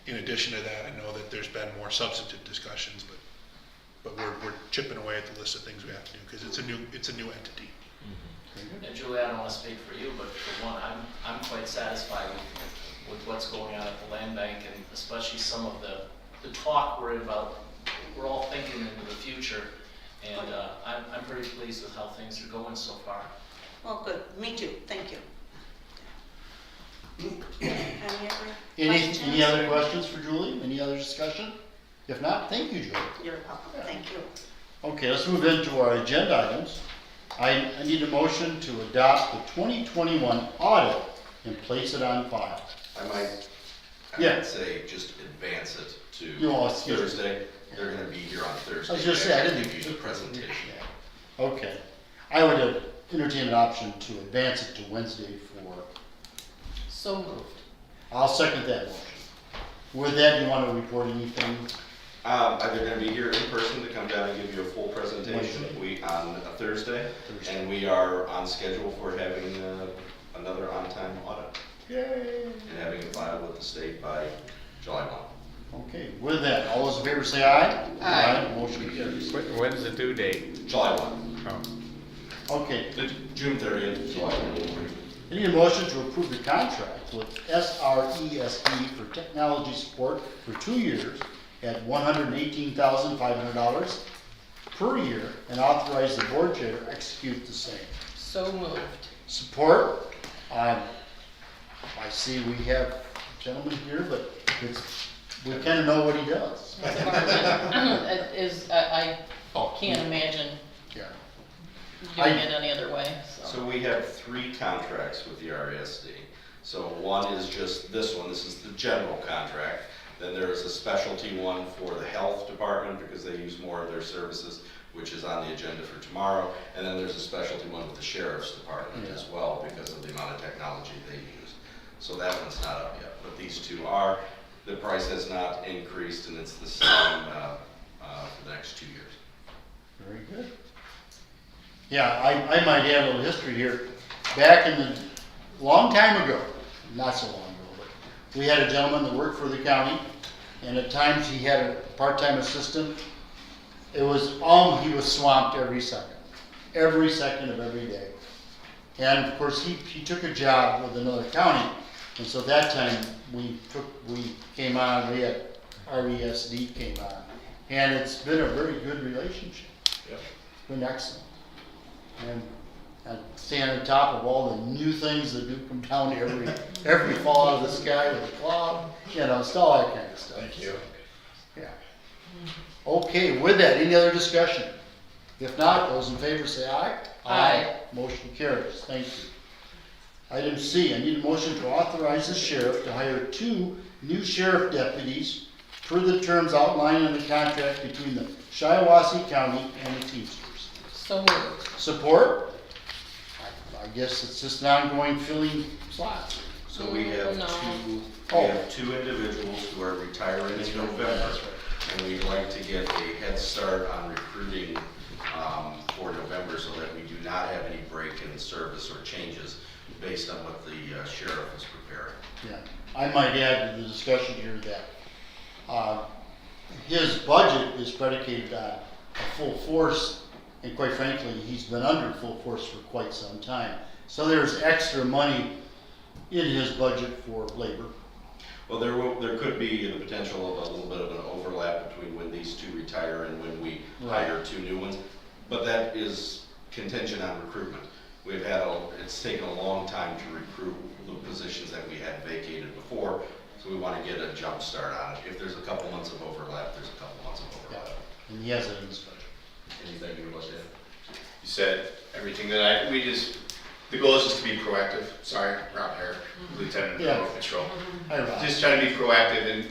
in addition to that, I know that there's been more substantive discussions, but we're chipping away at the list of things we have to do because it's a new entity. And Julie, I don't want to speak for you, but for one, I'm quite satisfied with what's going on at the land bank, and especially some of the talk we're all thinking into the future, and I'm pretty pleased with how things are going so far. Well, good. Me too. Thank you. Any other questions for Julie? Any other discussion? If not, thank you, Julie. You're welcome. Thank you. Okay, let's move into our agenda items. I need a motion to adopt the 2021 audit and place it on file. I might say just advance it to Thursday. They're going to be here on Thursday. I was just saying, I didn't give you the presentation. Okay. I would entertain an option to advance it to Wednesday for. So moved. I'll second that motion. With that, do you want to report anything? They're going to be here in person to come down and give you a full presentation on a Thursday, and we are on schedule for having another on-time audit. Yay! And having it filed with the state by July 1. Okay, with that, all those in favor say aye. Aye. Motion carries. When's the due date? July 1. Oh. Okay. June 30th, July 1. I need a motion to approve the contract with SRESD for technology support for 2 years at $118,500 per year and authorize the board chair to execute the same. So moved. Support. I see we have a gentleman here, but we kind of know what he does. It is, I can't imagine Yeah. doing it any other way, So we have 3 contracts with the RESD. So one is just this one, this is the general contract. Then there is a specialty one for the health department because they use more of their services, which is on the agenda for tomorrow. And then there's a specialty one with the sheriff's department as well because of the amount of technology they use. So that one's not up yet, but these 2 are. The price has not increased and it's the same for the next 2 years. Very good. Yeah, I might add a little history here. Back in the, long time ago, not so long ago, but we had a gentleman that worked for the county, and at times he had a part-time assistant. He was swamped every second of every day. And of course, he took a job with another county, and so that time we came on, we had RESD came on, and it's been a very good relationship. Yep. It's been excellent. And I stay on the top of all the new things that do come down every fall out of the sky with a cloud, it's all that kind of stuff. Thank you. Yeah. Okay, with that, any other discussion? If not, those in favor say aye. Aye. Motion carries. Thank you. Item C, I need a motion to authorize the sheriff to hire 2 new sheriff deputies per the terms outlined in the contract between the Shiawassee County and the Teamsters. So moved. Support? I guess it's just an ongoing filling slots. So we have No. two individuals who are retiring in November. That's right. And we'd like to get a head start on recruiting for November so that we do not have any break in service or changes based on what the sheriff is preparing. Yeah, I might add to the discussion here that his budget is predicated on a full force, and quite frankly, he's been under full force for quite some time. So there's extra money in his budget for labor. Well, there could be the potential of a little bit of an overlap between when these 2 retire and when we hire 2 new ones, but that is contingent on recruitment. It's taken a long time to recruit the positions that we had vacated before, so we want to get a jump start on it. If there's a couple months of overlap, there's a couple months of overlap. And he has it in his budget. Anything you would like to add? You said everything that the goal is just to be proactive. Sorry, Rob Herrick, Lieutenant of Patrol. Just trying to be proactive and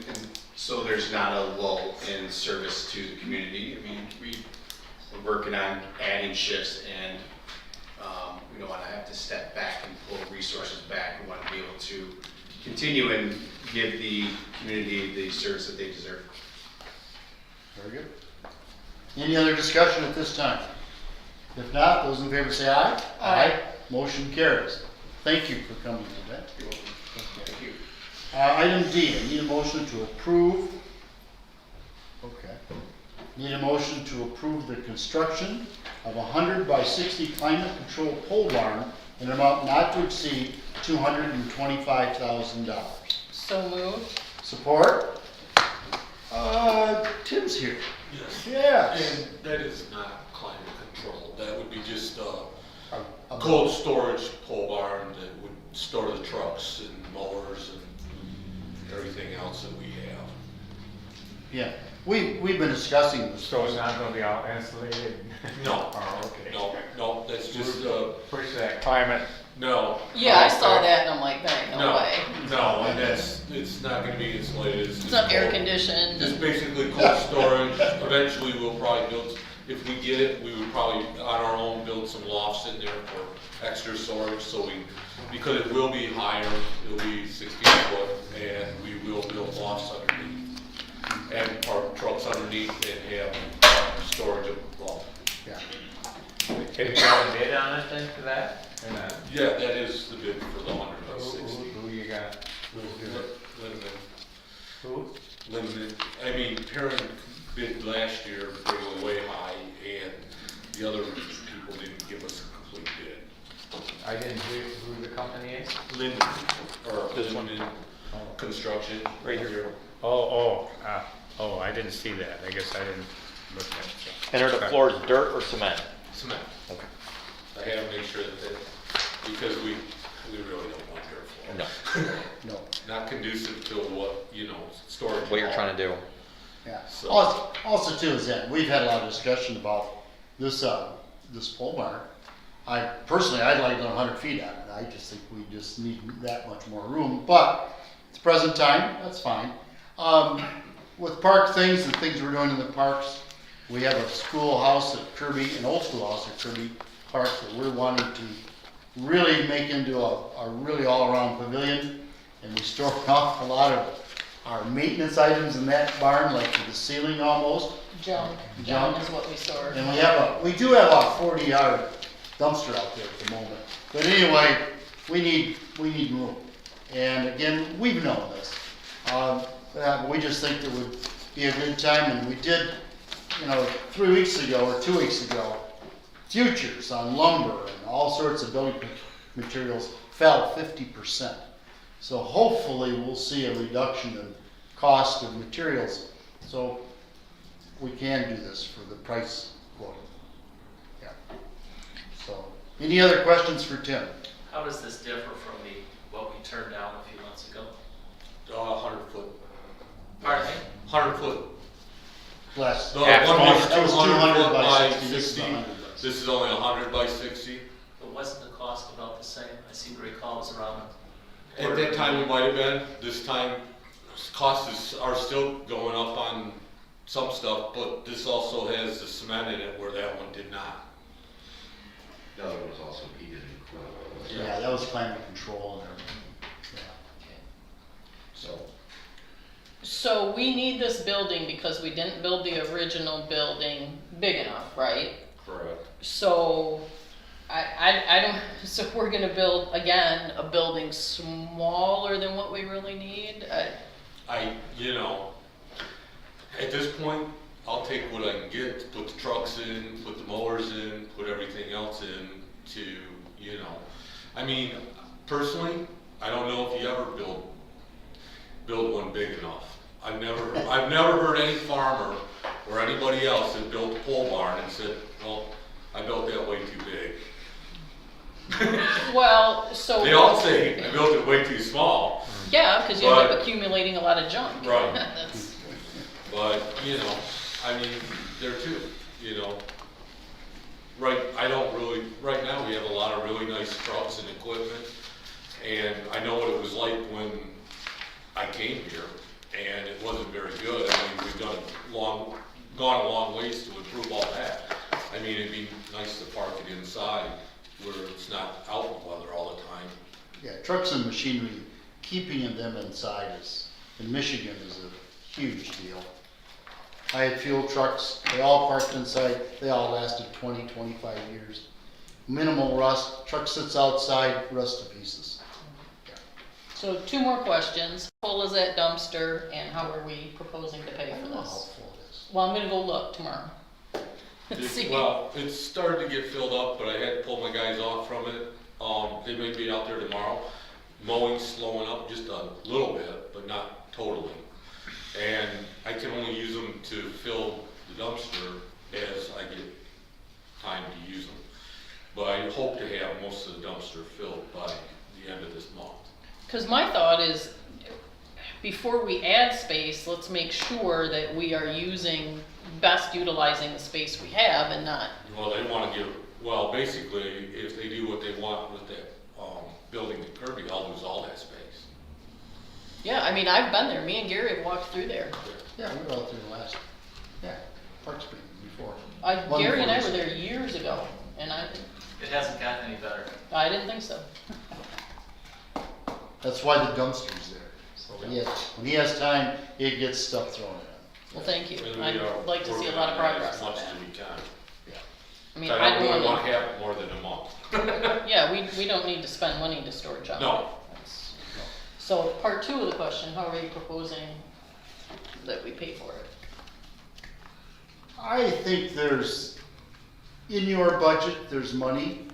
so there's not a lull in service to the community. I mean, we're working on adding shifts and we don't want to have to step back and pull resources back. We want to be able to continue and give the community the service that they deserve. Very good. Any other discussion at this time? If not, those in favor say aye. Aye. Motion carries. Thank you for coming today. You're welcome. Thank you. Item D, I need a motion to approve. Okay. Need a motion to approve the construction of a 100 by 60 climate control pole barn in an amount not to exceed $225,000. So moved. Support? Tim's here. Yes. Yes. And that is not climate control. That would be just A cold storage pole barn that would store the trucks and mowers and everything else that we have. Yeah, we've been discussing this. So it's not gonna be all insulated? No. Oh, okay. No, that's just, Push that climate. no. Yeah, I saw that and I'm like, there ain't no way. No, and it's not gonna be insulated. It's not air conditioned. It's basically cold storage. Eventually, we'll probably build, if we get it, we would probably on our own build some lofts in there for extra storage, because it will be higher, it'll be 16 foot, and we will build lofts underneath, and park trucks underneath and have storage of, well, Yeah. Have you got a bid on it then for that? Or not? yeah, that is the bid for the 100 by 60. Who you got? Limited. Who? Limited. I mean, Perrin bid last year, they were way high, and the other people didn't give us a complete bid. I didn't hear who the company budget. Right here. Oh, I didn't see that. I guess I didn't look at it. So. And are the floors dirt or cement? Cement. Okay. I have to make sure that, because we really don't want dirt floor. No. No, Not conducive to what, storage. What you're trying to do. yeah. So- Also too is that we've had a lot of discussion about this, this pole barn. I'd like 100 feet on it. I just think we just need that much more room, but it's present time, that's fine. With park things and things we're doing in the parks, we have a schoolhouse at Kirby, an old schoolhouse at Kirby Park that we're wanting to really make into a really all-around pavilion. And we store off a lot of our maintenance items in that barn, like to the ceiling almost. Junk is what we store. And we do have a 40-yard dumpster out there at the moment. But anyway, we need room. And again, we've known this. But we just think it would be a good time, and we did, 3 weeks ago or 2 weeks ago, futures on lumber and all sorts of building materials fell 50%. So hopefully we'll see a reduction in cost of materials. So we can do this for the price quote. Yeah. So, any other questions for Tim? How does this differ from what we turned down a few months ago? 100 foot. Pardon me? 100 foot. Less. The one was That was 200 200 foot by by 60. This is 60. 100 by 60. This is only 100 by 60. But wasn't the cost about the same? I seem to recall it was around. At that time, it might have been. This time, costs are still going up on some stuff, but this also has the cement in it where that one did not. The other was also heated and cooled. Yeah, that was climate control and everything. Yeah. So we need this building because we didn't build the original building big enough, right? Correct. So I don't, so we're gonna build, again, a building smaller than what we really need? At this point, I'll take what I can get, to put the trucks in, put the mowers in, put everything else in to, personally, I don't know if you ever build one big enough. I've never heard any farmer or anybody else that built a pole barn and said, well, I built that way too big. Well, so. They all say, I built it way too small. Yeah, because you end up accumulating a lot of junk. Right. That's, But, there too, right now we have a lot of really nice trucks and equipment. And I know what it was like when I came here, and it wasn't very good. We've gone a long ways to improve all that. It'd be nice to park it inside where it's not out in the weather all the time. Yeah, trucks and machinery, keeping them inside in Michigan is a huge deal. I had fuel trucks, they all parked inside, they all lasted 20, 25 years. Minimal rust, truck sits outside, rust to pieces. so 2 more questions. How full is that dumpster and how are we proposing to pay for this? Well, I'm gonna go look tomorrow. See. Well, it's started to get filled up, but I had to pull my guys off from it. They may be out there tomorrow. Mowing's slowing up just a little bit, but not totally. And I can only use them to fill the dumpster as I get time to use them. But I hope to have most of the dumpster filled by the end of this month. Because my thought is, before we add space, let's make sure that we are best utilizing the space we have and not. Well, they want to basically, if they do what they want with that building at Kirby, I'll lose all that space. Yeah, I've been there. Me and Gary have walked through there. Yeah, we were out there Park Street before. Gary and I were there years ago, and It hasn't gotten any better. I didn't think so. That's why the dumpster's there. So when he has time, he gets stuff thrown in. Well, thank you. And we I'd are like to see a working lot of on that progress as on much that. as we can. I I don't really don't want want to have it more than a month. Yeah, we don't need to spend money to store junk. No. So part 2 of the question, how are you proposing that we pay for it? I think in your budget, there's money.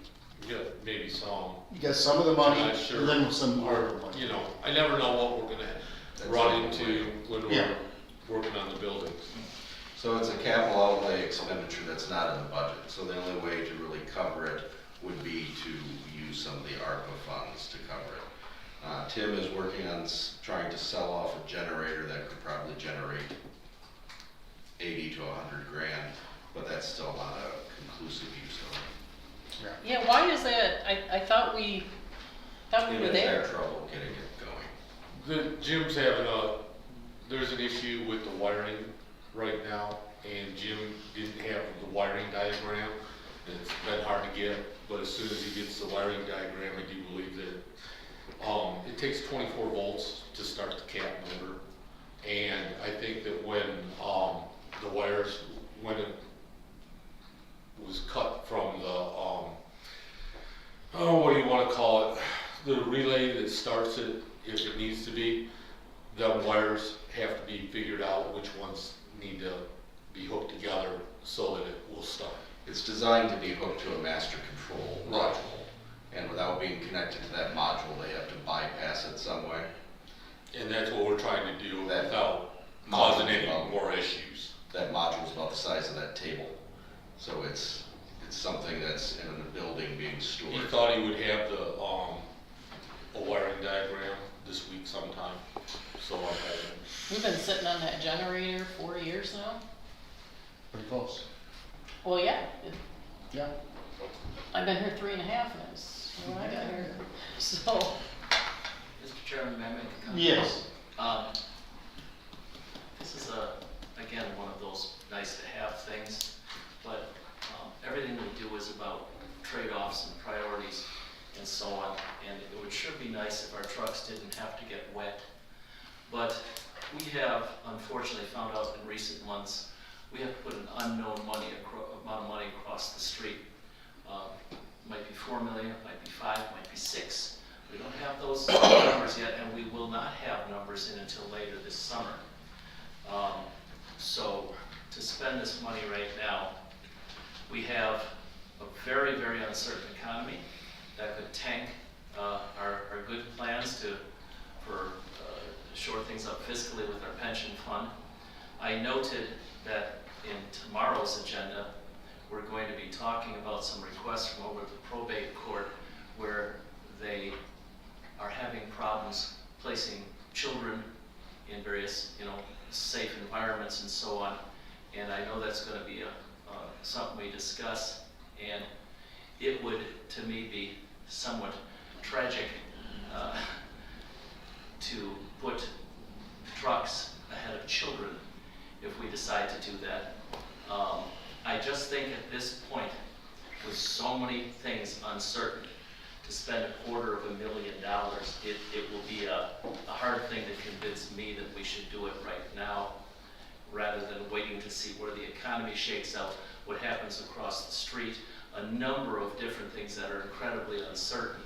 Yeah, maybe some. You got some of the money, I'm not sure. and then some other money. I never know what we're gonna run into when Yeah. we're working on the buildings. So it's a capital outlay expenditure that's not in the budget, so the only way to really cover it would be to use some of the ARPA funds to cover it. Tim is working on trying to sell off a generator that could probably generate 80 to 100 grand, but that's still not a conclusive use of it. Yeah, why is that? I thought we were Tim there. has had trouble getting it going. Jim's having there's an issue with the wiring right now, and Jim didn't have the wiring diagram, and it's been hard to get, but as soon as he gets the wiring diagram, I do believe that it takes 24 volts to start the cat motor, and I think that when the wires, when it was cut from the, what do you want to call it, the relay that starts it, if it needs to be, the wires have to be figured out which ones need to be hooked together so that it will start. It's designed to be hooked to a master control Right. module, and without being connected to that module, they have to bypass it some way. And that's what we're trying to do That without causing module's any about- more issues. That module's about the size of that table, so it's something that's in a building being stored. He thought he would have the, a wiring diagram this week sometime, so I'll have it. We've been sitting on that generator 4 years now. Pretty close. Well, yeah, Yeah. I've been here 3.5 minutes when I got here, so. Mr. Chairman, may I make a comment? Yes. This is again, one of those nice to have things, but everything we do is about trade-offs and priorities and so on, and it would sure be nice if our trucks didn't have to get wet. But we have unfortunately found out in recent months, we have to put an unknown amount of money across the street. Might be 4 million, might be 5, might be 6. We don't have those numbers yet, and we will not have numbers in until later this summer. So to spend this money right now, we have a very, very uncertain economy that could tank our good plans for shore things up fiscally with our pension fund. I noted that in tomorrow's agenda, we're going to be talking about some requests from over the probate court where they are having problems placing children in various, safe environments and so on. And I know that's going to be something we discuss, and it would, to me, be somewhat tragic to put trucks ahead of children if we decide to do that. I just think at this point, with so many things uncertain, to spend $250,000, it will be a hard thing to convince me that we should do it right now, rather than waiting to see where the economy shakes out, what happens across the street, a number of different things that are incredibly uncertain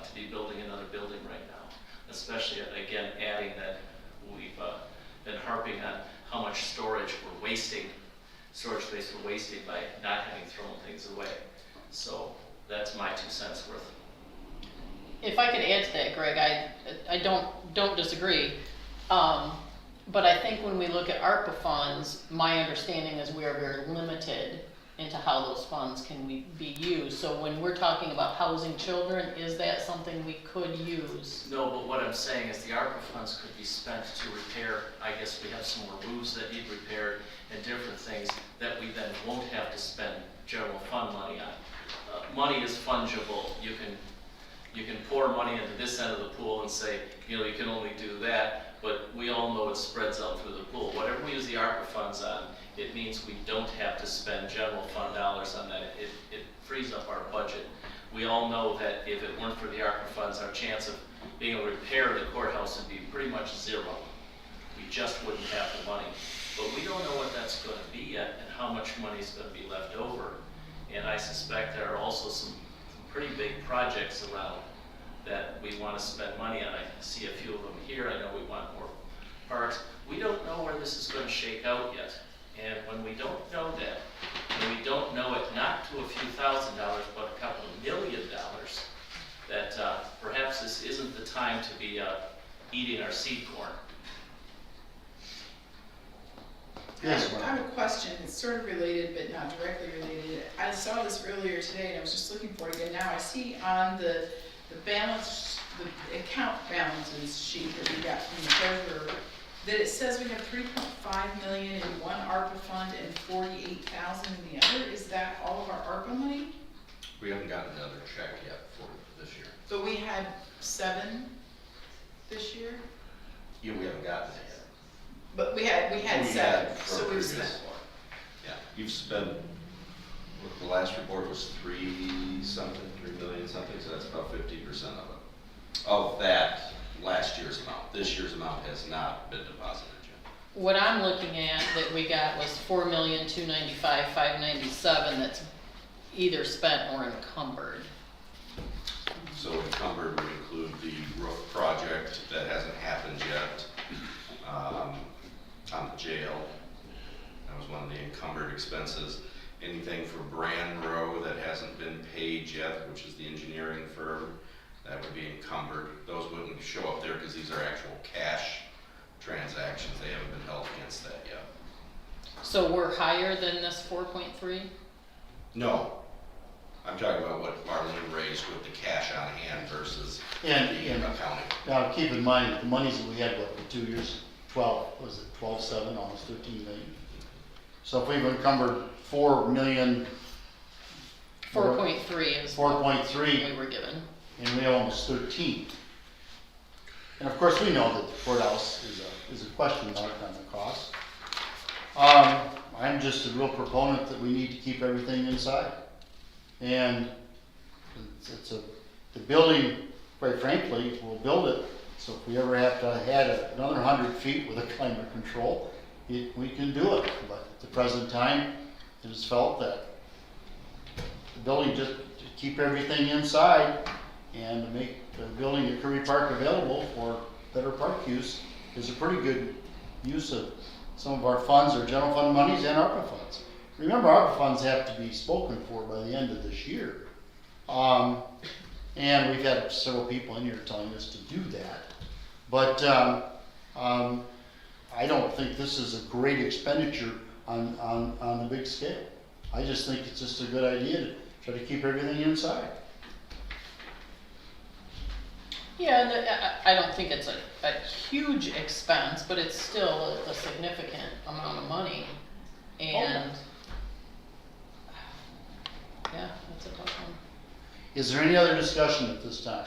to be building another building right now. Especially, again, adding that we've been harping on how much storage space we're wasting by not having thrown things away. So that's my 2 cents worth. If I could add to that, Greg, I don't disagree. But I think when we look at ARPA funds, my understanding is we are very limited into how those funds can be used. So when we're talking about housing children, is that something we could use? No, but what I'm saying is the ARPA funds could be spent to repair, I guess we have some more roofs that need repaired and different things that we then won't have to spend general fund money on. Money is fungible. You can pour money into this end of the pool and say, you can only do that, but we all know it spreads out through the pool. Whatever we use the ARPA funds on, it means we don't have to spend general fund dollars on that. It frees up our budget. We all know that if it weren't for the ARPA funds, our chance of being able to repair the courthouse would be pretty much zero. We just wouldn't have the money. But we don't know what that's going to be yet and how much money is going to be left over. And I suspect there are also some pretty big projects around that we want to spend money on. I see a few of them here. I know we want more parks. We don't know where this is going to shake out yet. And when we don't know that, and we don't know it not to a few $1,000s, but a couple of $1 million, that perhaps this isn't the time to be eating our seed corn. question, it's sort of related but not directly related. I saw this earlier today and I was just looking for it again. Now I see on the balance, the account balances sheet that we got from the treasurer, that it says we have 3.5 million in one ARPA fund and 48,000 in the other. Is that all of our ARPA money? We haven't gotten another check yet for this year. But we had 7 this year? Yeah, we haven't gotten it yet. But we had 7, from so we've previous spent. one. Yeah, you've spent, what, the last report was 3 million something, so that's about 50% of it. Of that last year's amount. This year's amount has not been deposited yet. What I'm looking at that we got was 4,295,597 that's either spent or encumbered. So encumbered would include the roof project that hasn't happened yet, on the jail. That was one of the encumbered expenses. Anything for Brand Row that hasn't been paid yet, which is the engineering firm, that would be encumbered. Those wouldn't show up there because these are actual cash transactions. They haven't been held against that yet. So we're higher than this 4.3? No. I'm talking about what Marlene raised with the cash on hand versus And the accounting. now keep in mind, the monies that we had, what, for 2 years, 12.7, almost 13 million. So if we've encumbered 4 million. 4.3 is what 4.3. we were given. And we almost 13. And of course, we know that the courthouse is a question mark on the cost. I'm just a real proponent that we need to keep everything inside. And the building, quite frankly, we'll build it. So if we ever have to add another 100 feet with a climate control, we can do it. But at the present time, it is felt that the building just to keep everything inside and to make the building at Kirby Park available for better park use is a pretty good use of some of our funds, our general fund monies and ARPA funds. Remember, ARPA funds have to be spoken for by the end of this year. And we've had several people in here telling us to do that. But I don't think this is a great expenditure on the big scale. I just think it's just a good idea to try to keep everything inside. Yeah, and I don't think it's a huge expense, but it's still a significant amount of money. And yeah, that's a tough one. Is there any other discussion at this time?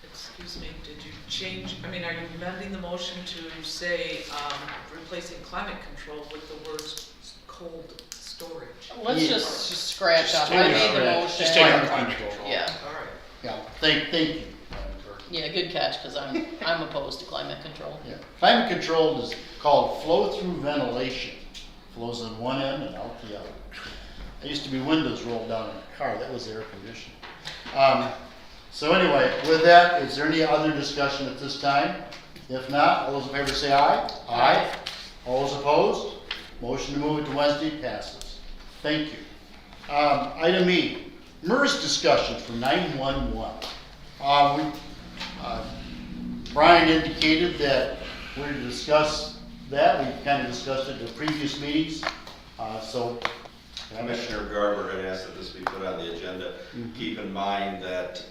Excuse me, did you change, I mean, are you amending the motion to say, replacing climate control with the words cold storage? Let's Yes. just scratch off. Just I take made the it. motion. Just take out climate control. Yeah, All right. Yeah, thank you. Madam Clerk. yeah, good catch, because I'm opposed to climate control. Yeah. Climate control is called flow-through ventilation. Flows on one end and out the other. There used to be windows rolled down in a car, that was air conditioning. So anyway, with that, is there any other discussion at this time? If not, all those in favor say aye. Aye. All those opposed? Motion to move it to Wednesday passes. Thank you. Item E, MERS discussion for 911. Brian indicated that we're to discuss that. We kind of discussed it in the previous meetings. Commissioner Garber had asked that this be put on the agenda. Keep in mind that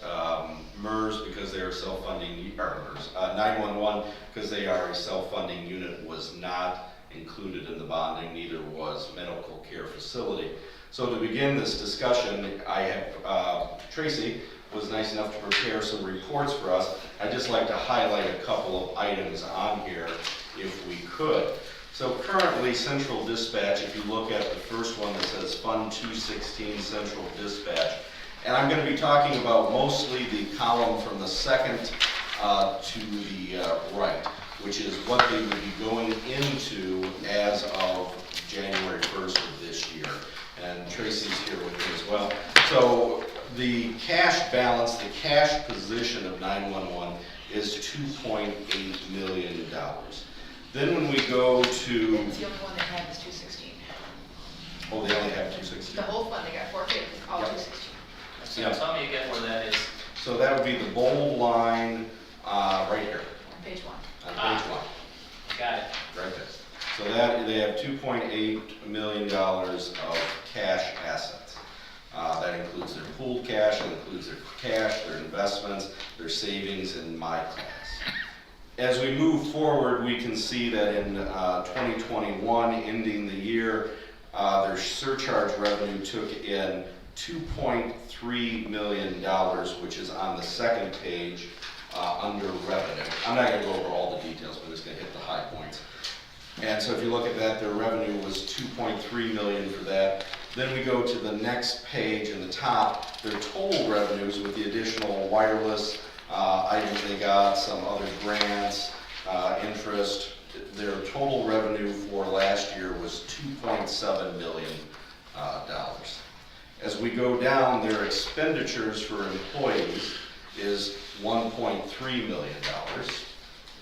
MERS, because they are self-funding, or MERS, 911, because they are a self-funding unit, was not included in the bonding, neither was medical care facility. So to begin this discussion, I have, Tracy was nice enough to prepare some reports for us. I'd just like to highlight a couple of items on here, if we could. So currently, Central Dispatch, if you look at the first one that says Fund 216 Central Dispatch, and I'm going to be talking about mostly the column from the second to the right, which is what they would be going into as of January 1st of this year. And Tracy's here with me as well. So the cash balance, the cash position of 911 is $2.8 million. Then when we go to... That's the only one they had was 216. Oh, they only have 216. The whole fund, they got 450, all Yep. 216. So Yeah. tell me again where that is. So that would be the bold line right here On page 1. on page 1. Got it. Right there. So that, they have $2.8 million of cash assets. That includes their pooled cash, that includes their cash, their investments, their savings in my class. As we move forward, we can see that in 2021, ending the year, their surcharge revenue took in $2.3 million, which is on the second page under revenue. I'm not going to go over all the details, but I'm just going to hit the high points. And so if you look at that, their revenue was $2.3 million for that. Then we go to the next page in the top, their total revenues with the additional wireless items they got, some other grants, interest. Their total revenue for last year was $2.7 million. As we go down, their expenditures for employees is $1.3 million.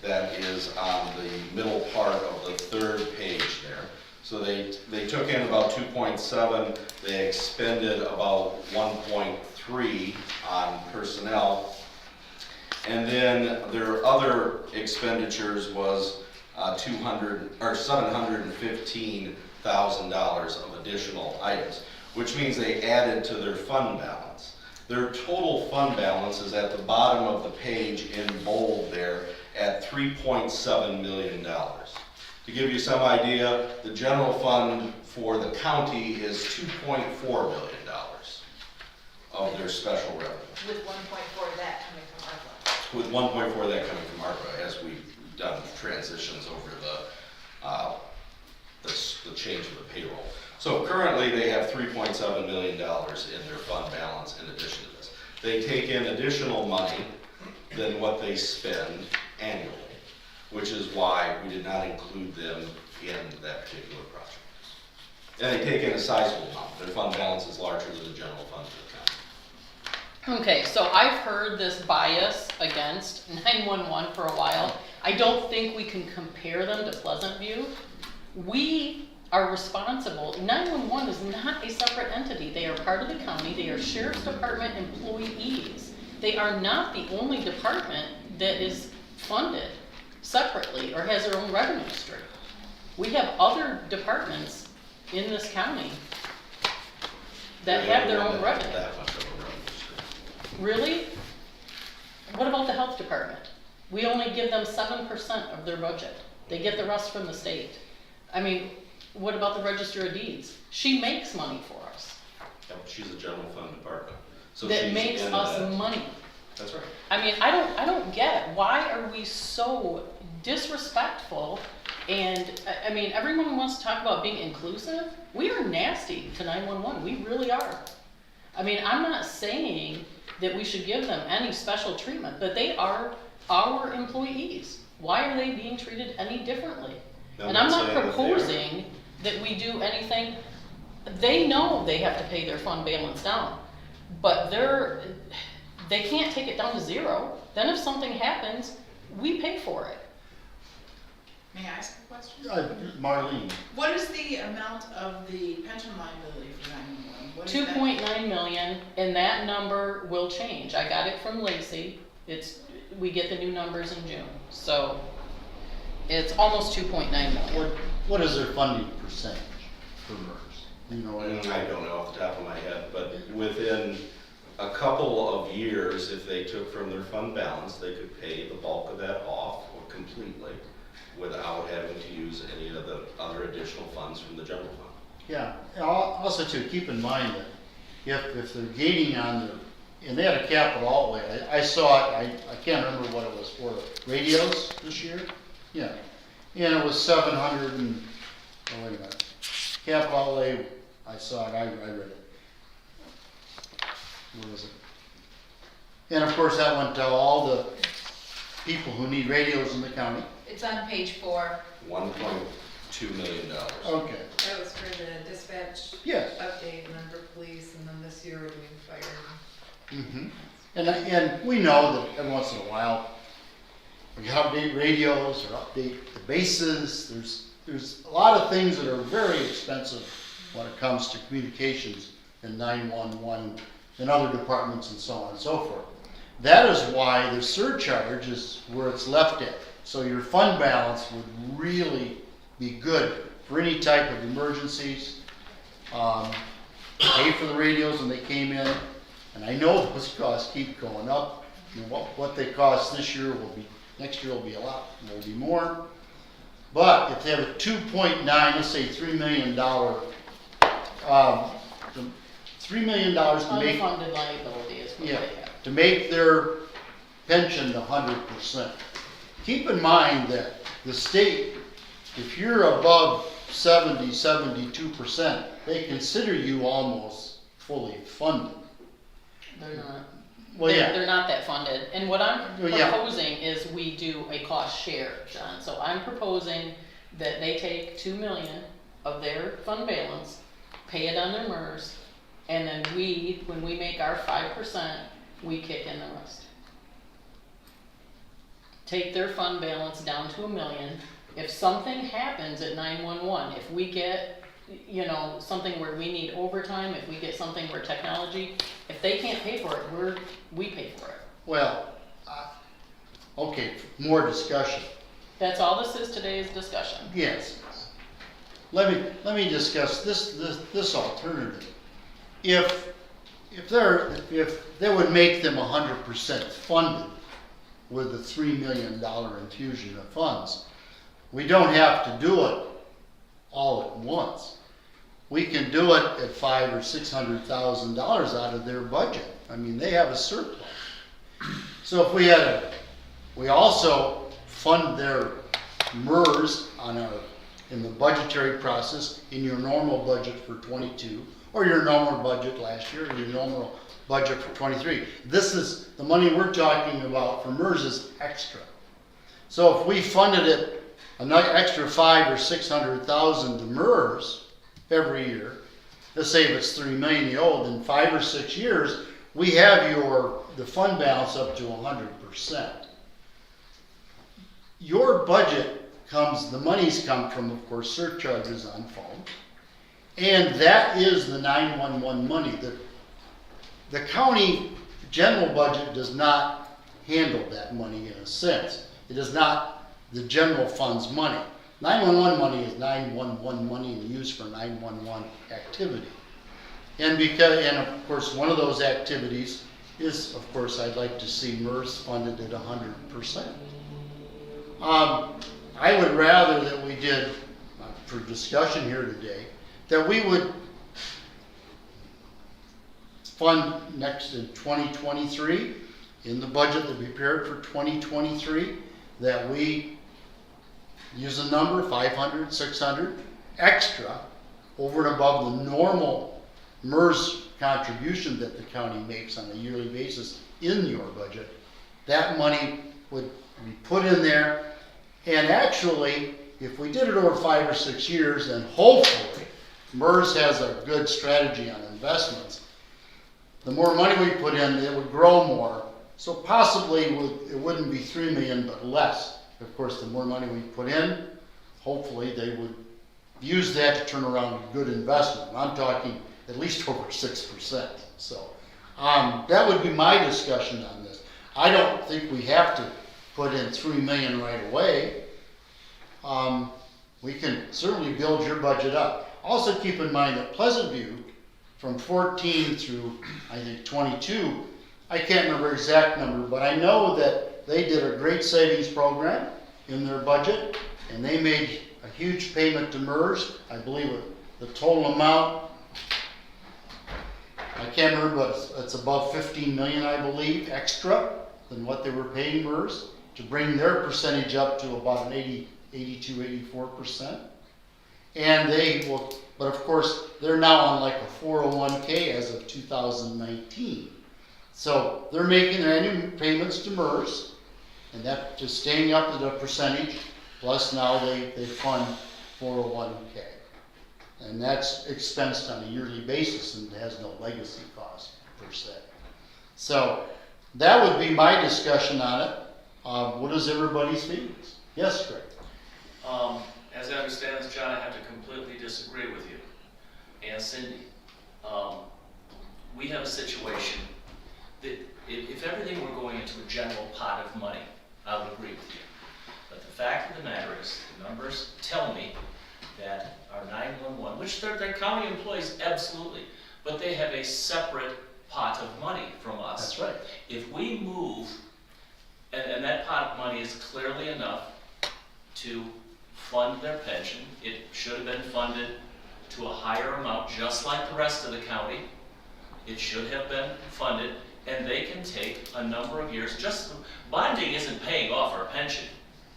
That is on the middle part of the third page there. So they took in about 2.7, they expended about 1.3 on personnel. And then their other expenditures was $715,000 of additional items, which means they added to their fund balance. Their total fund balance is at the bottom of the page in bold there at $3.7 million. To give you some idea, the general fund for the county is $2.4 million of their special revenue. With 1.4 of that coming from ARPA. With 1.4 of that coming from ARPA, as we've done transitions over the change of the payroll. So currently they have $3.7 million in their fund balance in addition to this. They take in additional money than what they spend annually, which is why we did not include them in that particular project. And they take in a sizable amount. Their fund balance is larger than the general fund for the county. Okay, so I've heard this bias against 911 for a while. I don't think we can compare them to Pleasant View. We are responsible. 911 is not a separate entity. They are part of the county. They are Sheriff's Department employees. They are not the only department that is funded separately or has their own revenue stream. We have other departments in this county that have their own revenue. That much of a revenue stream. Really? What about the health department? We only give them 7% of their budget. They get the rest from the state. I mean, what about the Register of Deeds? She makes money for us. Yeah, she's a general fund department. So That she's makes in us that. money. That's right. I mean, I don't get it. Why are we so disrespectful? And I mean, everyone wants to talk about being inclusive. We are nasty to 911. We really are. I mean, I'm not saying that we should give them any special treatment, but they are our employees. Why are they being treated any differently? And I'm not proposing that we do anything. They know they have to pay their fund balance down, but they can't take it down to zero. Then if something happens, we pay for it. May I ask a question? Marlene. What is the amount of the pension liability for 911? What is that? 2.9 million, and that number will change. I got it from Lacey. We get the new numbers in June, so it's almost 2.9 million. What is their funding percentage for MERS? You know, I don't know off the top of my head, but within a couple of years, if they took from their fund balance, they could pay the bulk of that off or completely without having to use any of the other additional funds from the general fund. yeah, and also too, keep in mind that if they're gaining on their, and they had a capital outlay, I saw it, I can't remember what it was for, radios this year? Yeah, and it was 700 and, oh wait a minute, capital outlay, I saw it, I read it. Where was it? And of course that went to all the people who need radios in the county. It's on page 4. $1.2 million. Okay. That was for the dispatch Yes. update, and then for police, and then this year we're doing fire. Mm-hmm. And we know that every once in a while, we update radios or update the bases. There's a lot of things that are very expensive when it comes to communications in 911 and other departments and so on and so forth. That is why the surcharge is where it's left at. So your fund balance would really be good for any type of emergencies. Pay for the radios when they came in, and I know those costs keep going up. And what they cost this year will be, next year will be will be more. But if they have a 2.9, let's say $3 million, $3 million to make, Unfunded liability is what they have. to make their pension 100%. Keep in mind that the state, if you're above 72%, they consider you almost fully funded. They're not. Well, yeah. They're not that funded. And what I'm Well, yeah. proposing is we do a cost share, John. So I'm proposing that they take 2 million of their fund balance, pay it on their MERS, and then we, when we make our 5%, we kick in the rest. Take their fund balance down to $1 million. If something happens at 911, if we get, you know, something where we need overtime, if we get something where technology, if they can't pay for it, we pay for it. Well, okay, more discussion. That's all this is today is discussion. Yes. Let me discuss this alternative. If they would make them 100% funded with the $3 million infusion of funds, we don't have to do it all at once. We can do it at $500,000 or $600,000 out of their budget. I mean, they have a surplus. So if we also fund their MERS in the budgetary process in your normal budget for 22, or your normal budget last year, or your normal budget for 23. This is, the money we're talking about for MERS is extra. So if we funded it an extra $500,000 or $600,000 to MERS every year, let's say if it's $3 million you owe, then 5 or 6 years, we have the fund balance up to 100%. Your budget the monies come from, of course, surcharges on phone, and that is the 911 money. The county general budget does not handle that money in a sense. It is not the general fund's money. 911 money is 911 money and used for 911 activity. And of course, one of those activities is, of course, I'd like to see MERS funded at 100%. I would rather that we did, for discussion here today, that we would fund next in 2023, in the budget that we prepared for 2023, that we use a number, 500, 600, extra, over and above the normal MERS contribution that the county makes on a yearly basis in your budget. That money would be put in there, and actually, if we did it over 5 or 6 years, then hopefully, MERS has a good strategy on investments. The more money we put in, it would grow more. So possibly it wouldn't be 3 million, but less. Of course, the more money we put in, hopefully they would use that to turn around a good investment. I'm talking at least over 6%. So that would be my discussion on this. I don't think we have to put in 3 million right away. We can certainly build your budget up. Also keep in mind that Pleasant View, from 14 through, I think, 22, I can't remember exact number, but I know that they did a great savings program in their budget, and they made a huge payment to MERS. I believe the total amount, I can't remember, but it's above 15 million, I believe, extra than what they were paying MERS, to bring their percentage up to about an 82, 84%. And but of course, they're now on like a 401k as of 2019. So they're making their annual payments to MERS, and that just staying up to the percentage, plus now they fund 401k. And that's expensed on a yearly basis and has no legacy cost per se. So that would be my discussion on it. What is everybody's feelings? Yes, Greg? As I understand this, John, I have to completely disagree with you. And Cindy, we have a situation that if everything were going into a general pot of money, I would agree with you. But the fact of the matter is, the numbers tell me that are 911, which they're county employees, absolutely, but they have a separate pot of money from us. That's right. If we move, and that pot of money is clearly enough to fund their pension, it should have been funded to a higher amount, just like the rest of the county. It should have been funded, and they can take a number of years. Just bonding isn't paying off our pension.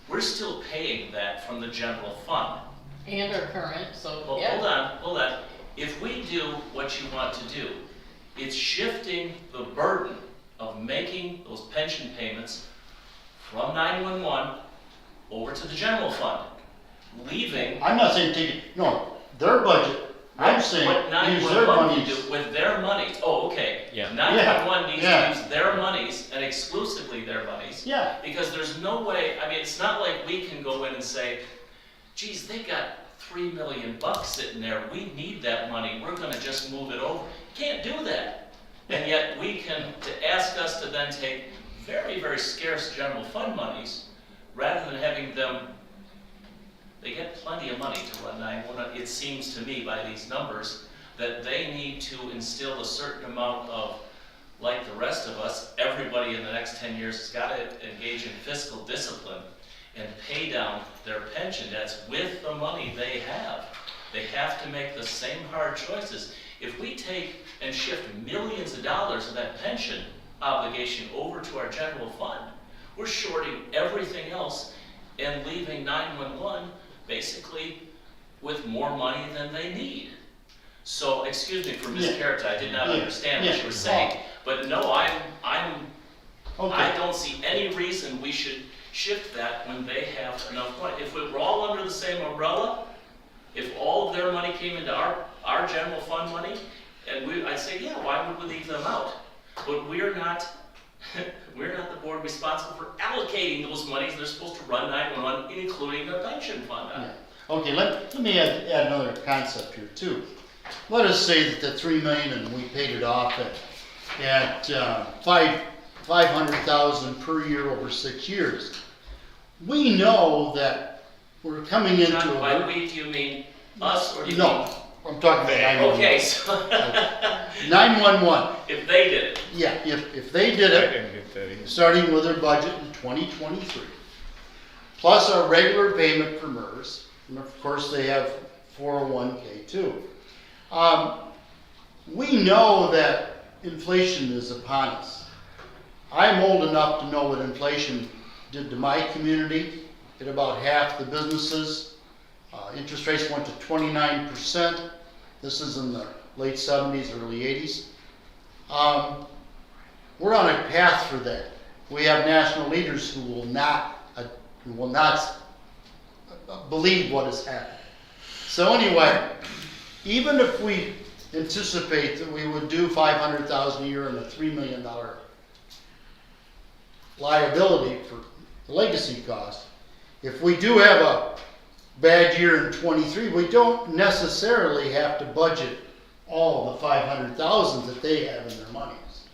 We're still paying that from the general fund. And are current, so, Well, yeah. hold on. If we do what you want to do, it's shifting the burden of making those pension payments from 911 over to the general fund, leaving. I'm not saying take it, no, their budget, I'm saying What use their 911 monies. can do with their monies. Oh, okay. Yeah. 911 needs Yeah. to use their monies and exclusively their monies. Yeah. Because there's no way, I mean, it's not like we can go in and say, geez, they got $3 million sitting there. We need that money. We're gonna just move it over. Can't do that. And yet we can, to ask us to then take very, very scarce general fund monies, rather than having them, they get plenty of money to run 911. It seems to me by these numbers that they need to instill a certain amount of, like the rest of us, everybody in the next 10 years has got to engage in fiscal discipline and pay down their pension debts with the money they have. They have to make the same hard choices. If we take and shift millions of dollars of that pension obligation over to our general fund, we're shorting everything else and leaving 911 basically with more money than they need. So, excuse me for mischaracter, I did not understand what you were saying, but no, I don't see any reason we should shift that when they have enough money. If we were all under the same umbrella, if all of their money came into our general fund money, and I'd say, yeah, why would we leave them out? But we're not the board responsible for allocating those monies. They're supposed to run 911, including their pension fund. Yeah. Okay, let me add another concept here too. Let us say that the $3 million and we paid it off at $500,000 per year over 6 years. We know that we're coming into John, by we, do you mean us or do you mean? No, I'm talking about 911. Okay, so 911. if they did it. Yeah, if they did it, starting with their budget in 2023, plus our regular payment for MERS, and of course they have 401k too. We know that inflation is upon us. I'm old enough to know what inflation did to my community. Hit about half the businesses. Interest rates went to 29%. This is in the late 70s, early 80s. We're on a path for that. We have national leaders who will not believe what is happening. So anyway, even if we anticipate that we would do $500,000 a year and a $3 million liability for legacy costs, if we do have a bad year in 23, we don't necessarily have to budget all the $500,000 that they have in their monies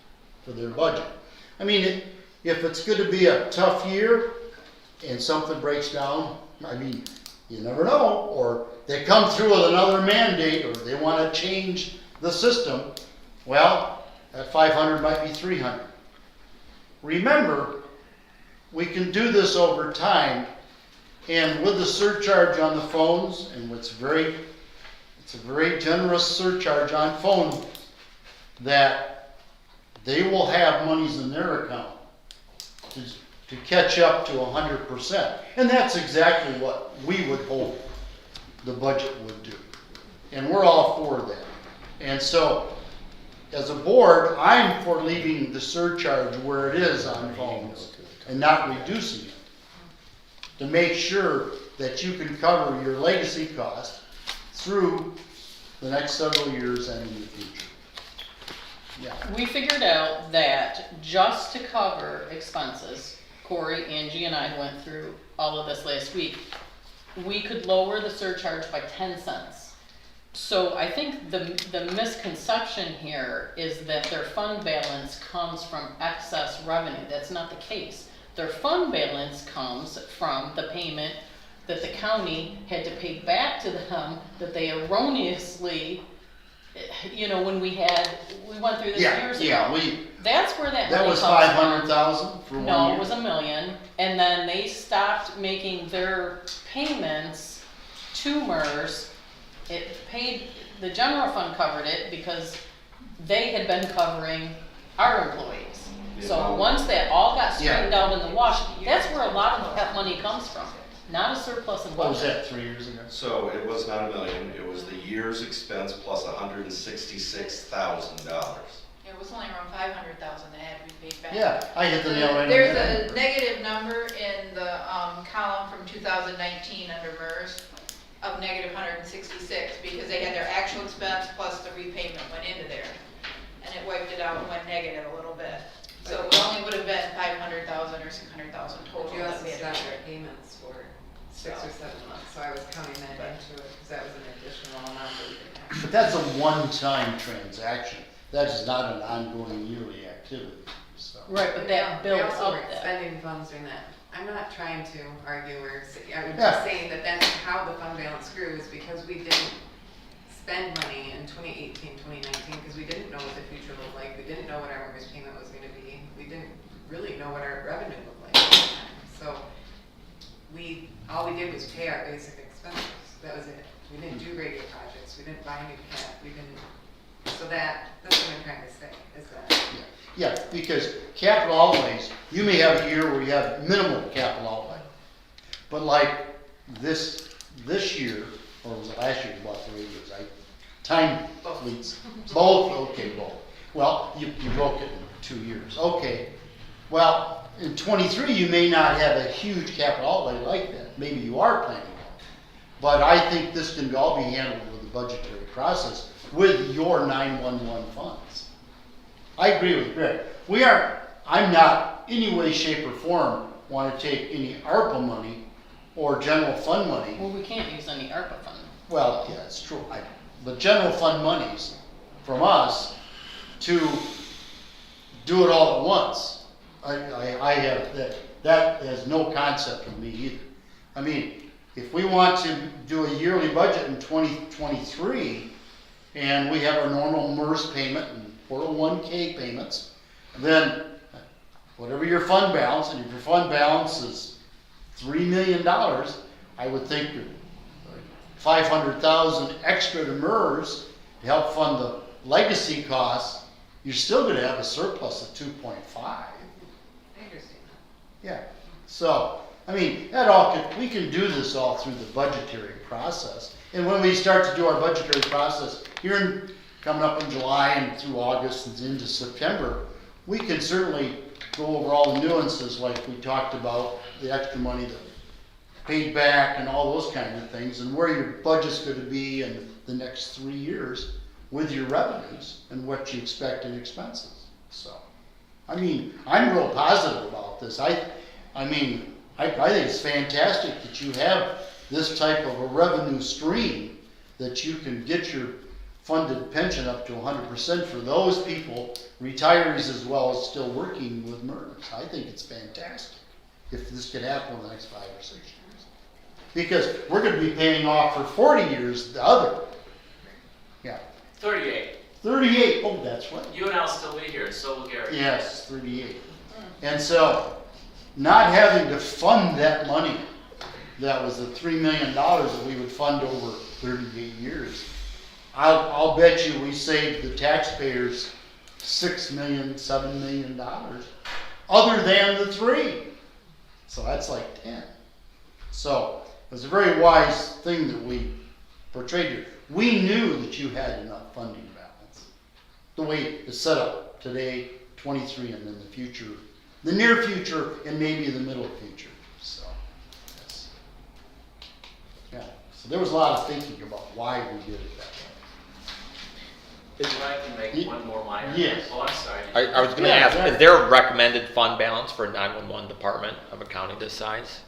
for their budget. I mean, if it's going to be a tough year and something breaks down, I mean, you never know, or they come through with another mandate, or they want to change the system, well, that 500 might be 300. Remember, we can do this over time, and with the surcharge on the phones, and it's a very generous surcharge on phone, that they will have monies in their account to catch up to 100%. And that's exactly what we would hope the budget would do. And we're all for that. And so, as a board, I'm for leaving the surcharge where it is on phones and not reducing it, to make sure that you can cover your legacy costs through the next several years and in the future. Yeah. We figured out that just to cover expenses, Corey, Angie, and I went through all of this last week, we could lower the surcharge by 10 cents. So I think the misconception here is that their fund balance comes from excess revenue. That's not the case. Their fund balance comes from the payment that the county had to pay back to them, that they erroneously, you know, when we went through this years ago. Yeah, That's where that money that was comes from. 500,000 for 1 year? No, it was $1 million, and then they stopped making their payments to MERS. It paid, the general fund covered it because they had been covering our employees. So once that all got straightened out in the wash, that's where a lot of that money comes from, not a surplus in budget. What was that, 3 years ago? So it was not $1 million, it was the year's expense plus $166,000. It was only around 500,000 that had to be paid back. Yeah, I hit the nail right on the There's head. a negative number in the column from 2019 under MERS of negative 166 because they had their actual expense plus the repayment went into there. And it wiped it out and went negative a little bit. So it only would have been 500,000 or 600,000 total. You also that we had to stopped share. our payments for 6 or 7 months, so I was counting that into it, because that was an additional amount that we didn't have. But that's a one-time transaction. That is not an ongoing yearly activity, so. Right, but that We builds also up were that. spending funds during that. I'm not trying to argue or, I'm Yeah. just saying that that's how the fund balance grew, is because we didn't spend money in 2018, 2019, because we didn't know what the future looked like. We didn't know what our mortgage payment was gonna be. We didn't really know what our revenue looked like at the time. So all we did was pay our basic expenses. That was it. We didn't do radio projects. We didn't buy new cat. We didn't, so that's what I'm trying to say, is that. Yeah, because capital outlays, you may have a year where you have minimal capital outlay. But like this year, or was it last year you bought the radios, time fleets, both, okay, both. Well, you broke it in 2 years, okay. Well, in 23, you may not have a huge capital outlay like that. Maybe you are planning on it. But I think this can all be handled with the budgetary process with your 911 funds. I agree with Greg. I'm not any way, shape, or form want to take any ARPA money or general fund money. Well, we can't use any ARPA fund. Well, yeah, it's true. But general fund monies from us to do it all at once. I have that has no concept of me either. I mean, if we want to do a yearly budget in 2023 and we have our normal MERS payment and 401k payments, then whatever your fund balance, and if your fund balance is $3 million, I would think 500,000 extra to MERS to help fund the legacy costs, you're still going to have a surplus of 2.5. I understand that. Yeah. So, I mean, we can do this all through the budgetary process. And when we start to do our budgetary process here coming up in July and through August and into September, we can certainly go over all the nuances like we talked about, the extra money that paid back and all those kind of things, and where your budget's going to be in the next 3 years with your revenues and what you expect in expenses. So, I mean, I'm real positive about this. I think it's fantastic that you have this type of a revenue stream that you can get your funded pension up to 100% for those people, retirees as well as still working with MERS. I think it's fantastic if this could happen in the next 5 or 6 years. Because we're going to be paying off for 40 years the other. Yeah. 38. 38, oh, that's right. You and I'll still be here, and so will Gary. Yes, 38. And so, not having to fund that money, that was the $3 million that we would fund over 38 years. I'll bet you we saved the taxpayers $6 million, $7 million, other than the 3. So that's like 10. So it was a very wise thing that we portrayed here. We knew that you had enough funding balance. The way it's set up today, 23, and in the future, the near future, and maybe the middle future. So, yes. Yeah. So there was a lot of thinking about why we did it that way. If I can make one more minor. Yes. Oh, I'm sorry. I was gonna ask, is there a recommended fund balance for a 911 department of a county this size?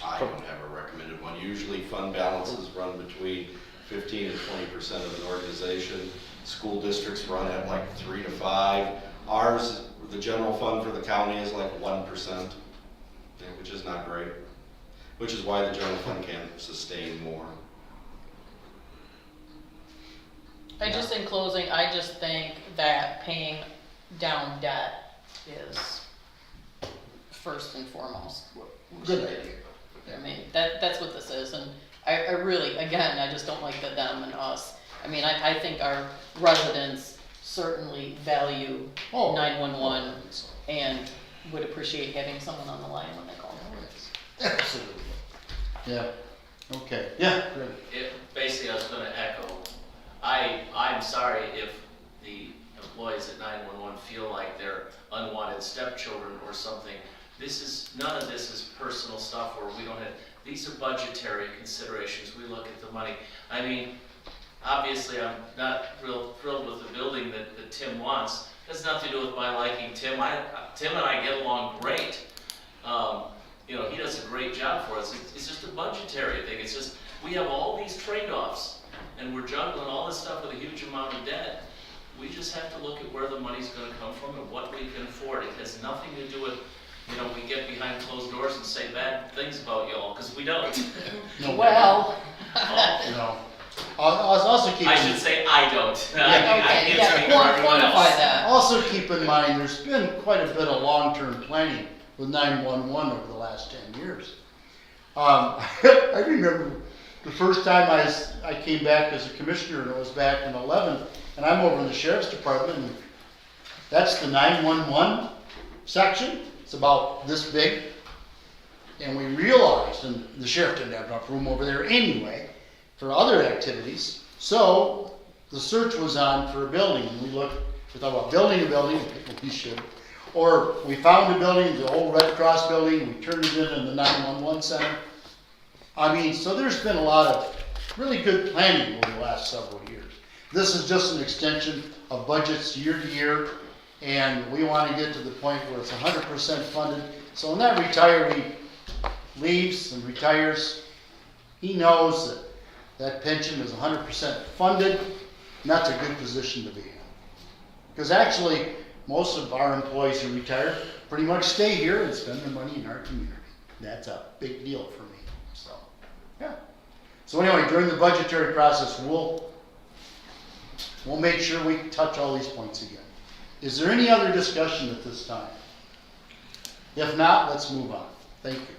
I don't have a recommended one. Usually fund balances run between 15 and 20% of an organization. School districts run at like 3 to 5. Ours, the general fund for the county is like 1%, which is not great. which is why the general fund can sustain more. I just, in closing, I just think that paying down debt is first and foremost what we should do. I mean, that's what this is, and I really, again, I just don't like the them and us. I mean, I think our residents certainly value 911 and would appreciate having someone on the line when they call. Absolutely. Yeah, okay, yeah, great. Basically, I was gonna echo, I'm sorry if the employees at 911 feel like they're unwanted stepchildren or something. None of this is personal stuff where we don't have, these are budgetary considerations. We look at the money. I mean, obviously, I'm not real thrilled with the building that Tim wants. It has nothing to do with my liking Tim. Tim and I get along great. You know, he does a great job for us. It's just a budgetary thing. It's just, we have all these trade-offs, and we're juggling all this stuff with a huge amount of debt. We just have to look at where the money's gonna come from and what we can afford. It has nothing to do with, you know, we get behind closed doors and say bad things about y'all, because we don't. No, Well. No. I was also keeping. I should say I don't. Yeah. I can't speak for everyone else. Quantify that. Also keep in mind, there's been quite a bit of long-term planning with 911 over the last 10 years. I remember the first time I came back as a commissioner, and it was back in 11, and I'm over in the sheriff's department, and that's the 911 section. It's about this big. And we realized, and the sheriff didn't have enough room over there anyway, for other activities. So the search was on for a building, and we thought about building a building, we should. Or we found a building, the old Red Cross building, we turned it into the 911 center. I mean, so there's been a lot of really good planning over the last several years. This is just an extension of budgets year to year, and we want to get to the point where it's 100% funded. So when that retiree leaves and retires, he knows that that pension is 100% funded, and that's a good position to be in. Because actually, most of our employees who retire pretty much stay here and spend their money in our community. That's a big deal for me, so, yeah. So anyway, during the budgetary process, we'll make sure we touch all these points again. Is there any other discussion at this time? If not, let's move on. Thank you.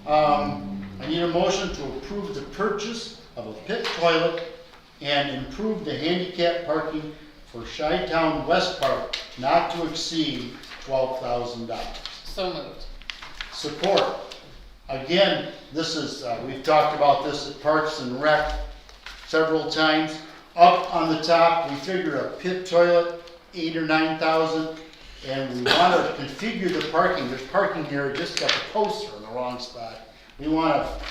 I need a motion to approve the purchase of a pit toilet and improve the handicap parking for Chi-Town West Park not to exceed $12,000. So moved. Support. Again, this is, we've talked about this at Parks and Rec several times. Up on the top, we figure a pit toilet, $8,000 or $9,000, and we want to configure the parking. There's parking here, just got the poster in the wrong spot. We want to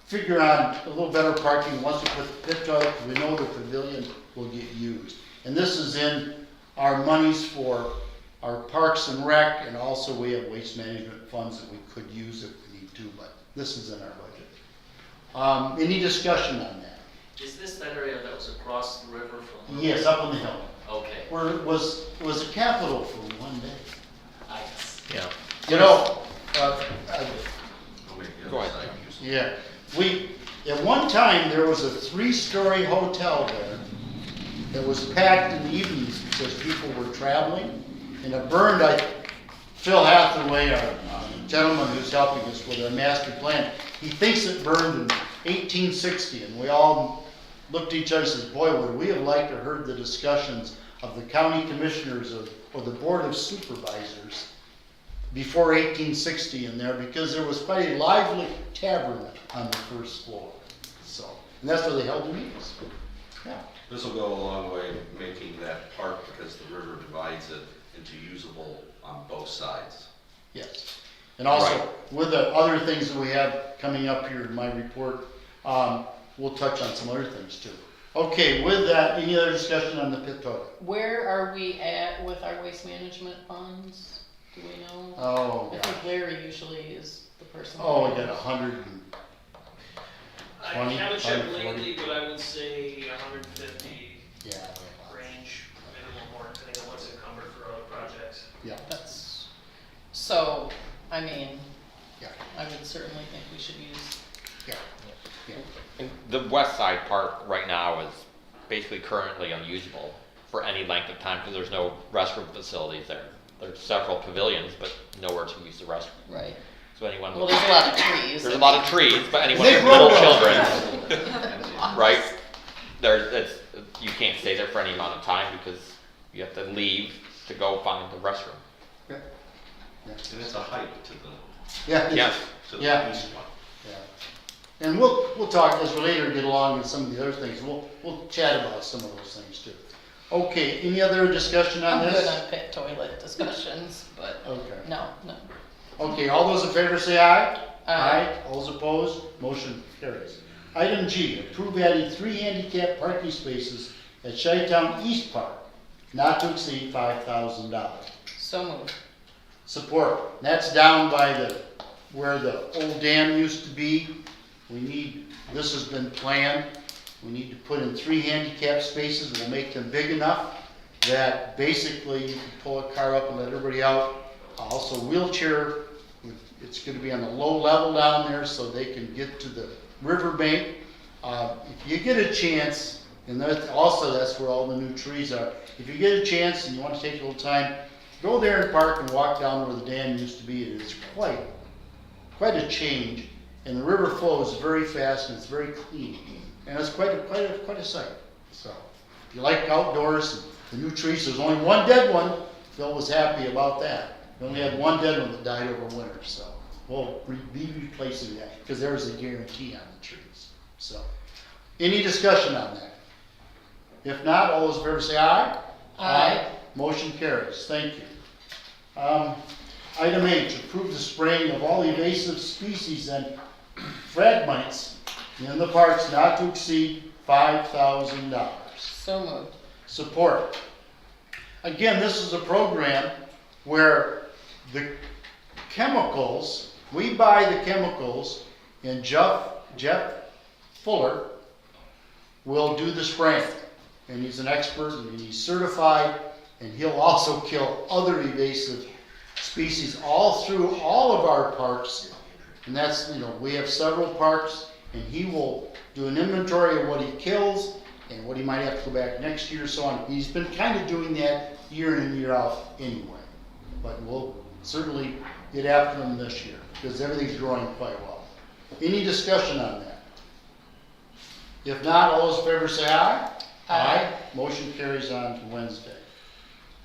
figure out a little better parking once we put the pit toilet, because we know the pavilion will get used. And this is in our monies for our Parks and Rec, and also we have waste management funds that we could use if we need to, but this is in our budget. Any discussion on that? Is this that area that was across the river from? Yes, up on the hill. Okay. Where it was a capital for one day. Nice. Yeah. You know, Go ahead. yeah, at one time, there was a 3-story hotel there that was packed in the evenings because people were traveling, and it burned. Phil Hathaway, our gentleman who's helping us with our master plan, he thinks it burned in 1860, and we all looked at each other and said, boy, would we have liked to have heard the discussions of the county commissioners or the board of supervisors before 1860 in there, because there was quite a lively tavern on the first floor. So, and that's where they held the meetings. Yeah. This will go a long way making that park, because the river divides it, into usable on both sides. Yes. And also, Right. with the other things that we have coming up here in my report, we'll touch on some other things too. Okay, with that, any other discussion on the pit toilet? Where are we at with our waste management funds? Do we know? Oh, I God. think Larry usually is the person. Oh, we got 100 and I 20, haven't checked 140. lately, but I would say 150 Yeah. range, minimum, more, depending on what's encumbered for other projects. Yeah. So, I mean, Yeah. I would certainly west side park right now is basically currently unusable for any length of time because there's no restroom facilities there. There's several pavilions, but nowhere to use the restroom. Right. So anyone. Well, there's a lot of trees. There's a lot of trees, but anyone They with grow little well. children, right? You can't stay there for any amount of time because you have to leave to go find the restroom. And it's a hike to the, Yeah. Yes. to the Yeah. east one. Yeah. And we'll talk as we later get along with some of the other things. We'll chat about some of those things too. Okay, any other discussion on I'm this? good on pit toilet discussions, but Okay. no. Okay, all those in favor say aye. Aye. All those opposed, motion carries. Item G, approve adding 3 handicap parking spaces at Chi-Town East Park, not to exceed $5,000. So moved. Support. That's down by where the old dam used to be. This has been planned. We need to put in 3 handicap spaces. We'll make them big enough that basically you can pull a car up and let everybody out. Also wheelchair, it's gonna be on the low level down there so they can get to the riverbank. If you get a chance, and that's where all the new trees are. If you get a chance and you want to take a little time, go there and park and walk down where the dam used to be. It's quite a change, and the river flows very fast and it's very clean, and it's quite a sight. So, if you like outdoors, the new trees. There's only one dead one. Phil was happy about that. We only had one dead one that died over winter, so we'll be replacing that because there was a guarantee on the trees. So, any discussion on that? If not, all those in favor say aye. Aye. Motion carries. Thank you. Item H, approve the spraying of all invasive species and fragmites in the parks not to exceed $5,000. So moved. Support. Again, this is a program where the chemicals, we buy the chemicals, and Jeff Fuller will do the spraying. And he's an expert and he's certified, and he'll also kill other invasive species all through all of our parks. And that's, we have several parks, and he will do an inventory of what he kills and what he might have to go back next year, so on. He's been kind of doing that year in and year out anyway. But we'll certainly get after him this year because everything's growing quite well. Any discussion on that? If not, all those in favor say aye. Aye. Motion carries on to Wednesday.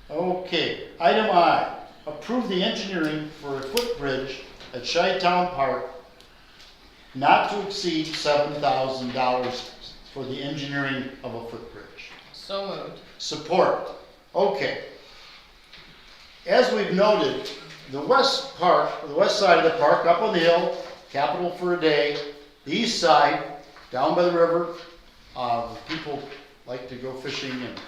Okay, item I, approve the engineering for a footbridge at Chi-Town Park not to exceed $7,000 for the engineering of a footbridge. So moved. Support. Okay. As we've noted, the west side of the park, up on the hill, Capitol for a day. The east side, down by the river, people like to go fishing, and